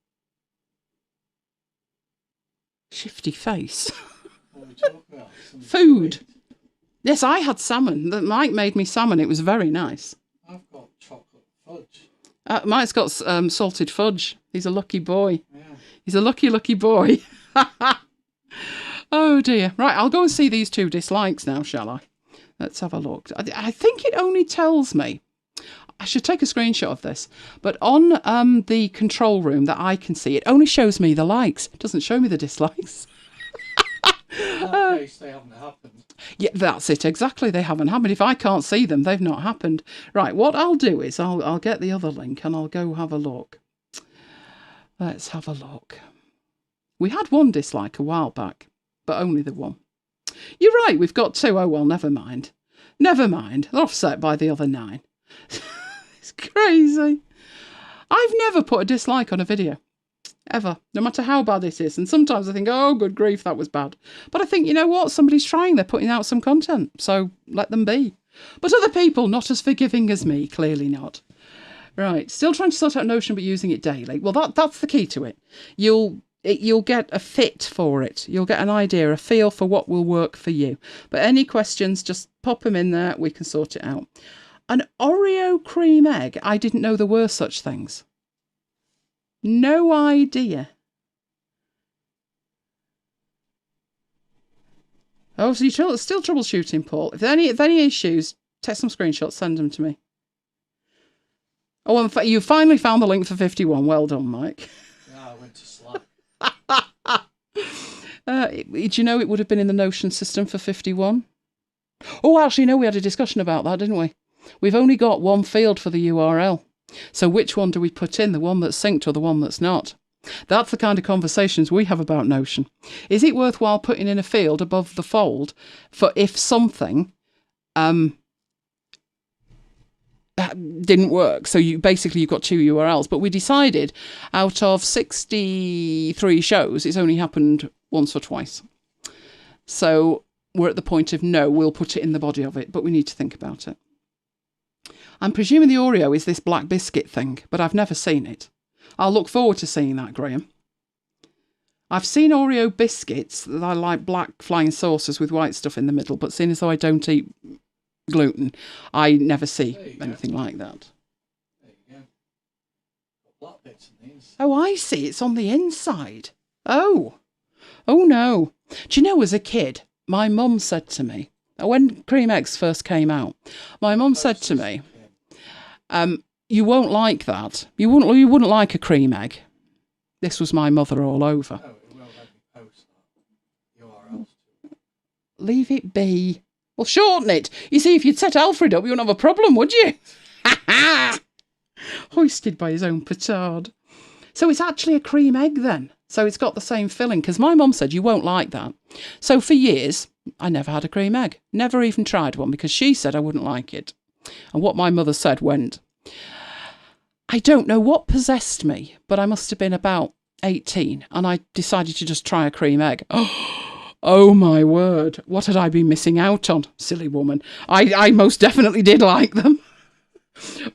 Shifty face. What are we talking about? Some Food. sweet. Yes, I had salmon. Mike made me salmon. It was very nice. I've got chocolate fudge. Mike's got salted fudge. He's a lucky boy. Yeah. He's a lucky, lucky boy. Oh dear. Right, I'll go and see these 2 dislikes now, shall I? Let's have a look. I think it only tells me. I should take a screenshot of this. But on the control room that I can see, it only shows me the likes. It doesn't show me the dislikes. In that case, they haven't happened. Yeah, that's it. Exactly. They haven't happened. If I can't see them, they've not happened. Right, what I'll do is I'll get the other link and I'll go have a look. Let's have a look. We had 1 dislike a while back, but only the 1. You're right, we've got 2. Oh, well, never mind. Never mind. They're offset by the other 9. It's crazy. I've never put a dislike on a video. Ever. No matter how bad it is. And sometimes I think, oh, good grief, that was bad. But I think, you know what? Somebody's trying. They're putting out some content. So let them be. But other people, not as forgiving as me. Clearly not. Right. Still trying to sort out Notion, but using it daily. Well, that's the key to it. You'll get a fit for it. You'll get an idea, a feel for what will work for you. But any questions, just pop them in there. We can sort it out. An Oreo cream egg. I didn't know there were such things. No idea. Oh, so you're still troubleshooting, Paul. If there are any issues, take some screenshots, send them to me. Oh, and you finally found the link for 51. Well done, Mike. Yeah, I went to Slack. Did you know it would have been in the Notion system for 51? Oh, actually, no, we had a discussion about that, didn't we? We've only got 1 field for the URL. So which one do we put in, the one that's synced or the one that's not? That's the kind of conversations we have about Notion. Is it worthwhile putting in a field above the fold for if something didn't work? So you've got 2 URLs. But we decided out of 63 shows, it's only happened once or twice. So we're at the point of no, we'll put it in the body of it, but we need to think about it. I'm presuming the Oreo is this black biscuit thing, but I've never seen it. I'll look forward to seeing that, Graham. I've seen Oreo biscuits that I like black flying saucers with white stuff in the middle, but seeing as though I don't eat gluten, I never see anything like that. There you go. Got black bits in these. Oh, I see. It's on the inside. Oh no. Do you know, as a kid, my mum said to me, when cream eggs first came out, my mum said to me, you won't like that. You wouldn't like a cream egg. This was my mother all over. Oh, it won't let me post that URLs to it. Leave it be. Well, shorten it. You see, if you'd set Alfred up, you wouldn't have a problem, would you? Hoisted by his own petard. So it's actually a cream egg then. So it's got the same filling, because my mum said you won't like that. So for years, I never had a cream egg. Never even tried one, because she said I wouldn't like it. And what my mother said went. I don't know what possessed me, but I must have been about 18, and I decided to just try a cream egg. Oh my word, what had I been missing out on, silly woman? I most definitely did like them.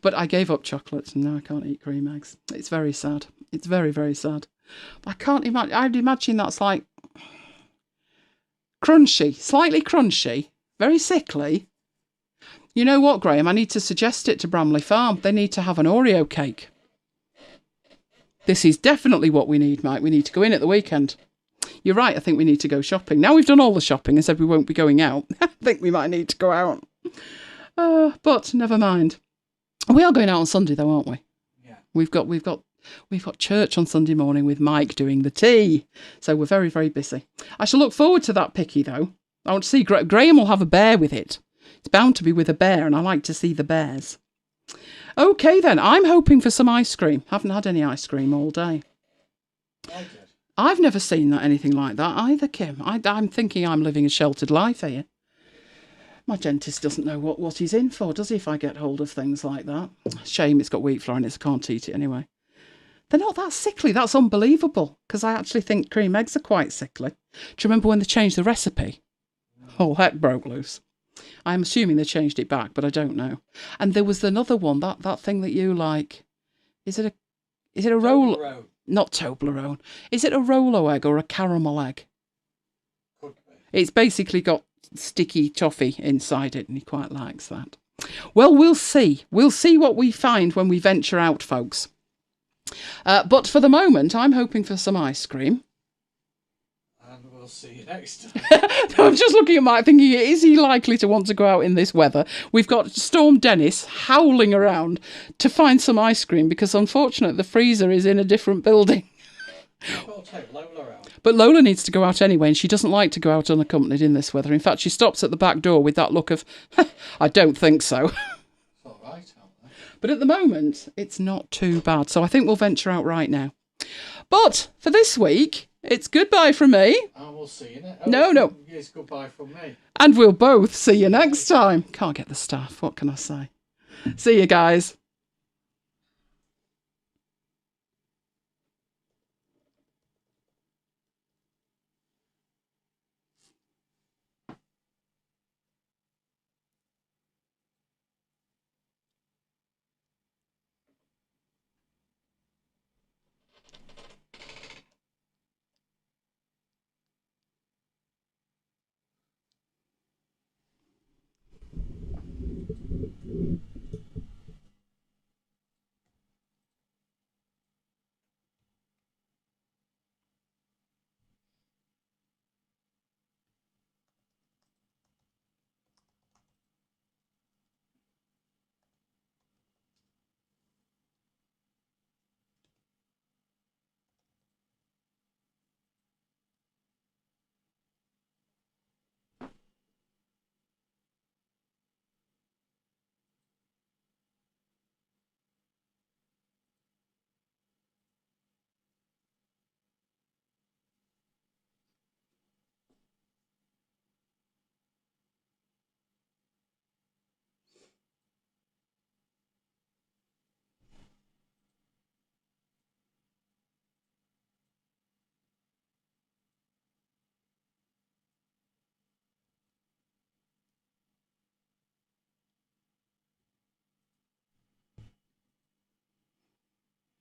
But I gave up chocolates, and now I can't eat cream eggs. It's very sad. It's very, very sad. I can't imagine. I'd imagine that's like crunchy, slightly crunchy, very sickly. You know what, Graham? I need to suggest it to Bramley Farm. They need to have an Oreo cake. This is definitely what we need, Mike. We need to go in at the weekend. You're right. I think we need to go shopping. Now we've done all the shopping and said we won't be going out. I think we might need to go out. But never mind. We are going out on Sunday though, aren't we? Yeah. We've got church on Sunday morning with Mike doing the tea. So we're very, very busy. I shall look forward to that picky though. I want to see Graham will have a bear with it. It's bound to be with a bear, and I like to see the bears. Okay then, I'm hoping for some ice cream. Haven't had any ice cream all day. I did. I've never seen anything like that either, Kim. I'm thinking I'm living a sheltered life here. My dentist doesn't know what he's in for, does he, if I get hold of things like that? Shame it's got wheat flour in it, so I can't eat it anyway. They're not that sickly. That's unbelievable, because I actually think cream eggs are quite sickly. Do you remember when they changed the recipe? Whole heck broke loose. I'm assuming they changed it back, but I don't know. And there was another one, that thing that you like. Is it a roll? Toblerone. Not Toblerone. Is it a Rolo egg or a caramel egg? Could be. It's basically got sticky toffee inside it, and he quite likes that. Well, we'll see. We'll see what we find when we venture out, folks. But for the moment, I'm hoping for some ice cream. And we'll see you next time. I'm just looking at Mike thinking, is he likely to want to go out in this weather? We've got Storm Dennis howling around to find some ice cream because, unfortunately, the freezer is in a different building. We'll take Lola out. But Lola needs to go out anyway, and she doesn't like to go out unaccompanied in this weather. In fact, she stops at the back door with that look of, I don't think so. It's all right out there. But at the moment, it's not too bad. So I think we'll venture out right now. But for this week, it's goodbye from me. And we'll see you next. No. It's goodbye from me. And we'll both see you next time. Can't get the staff. What can I say? See you guys.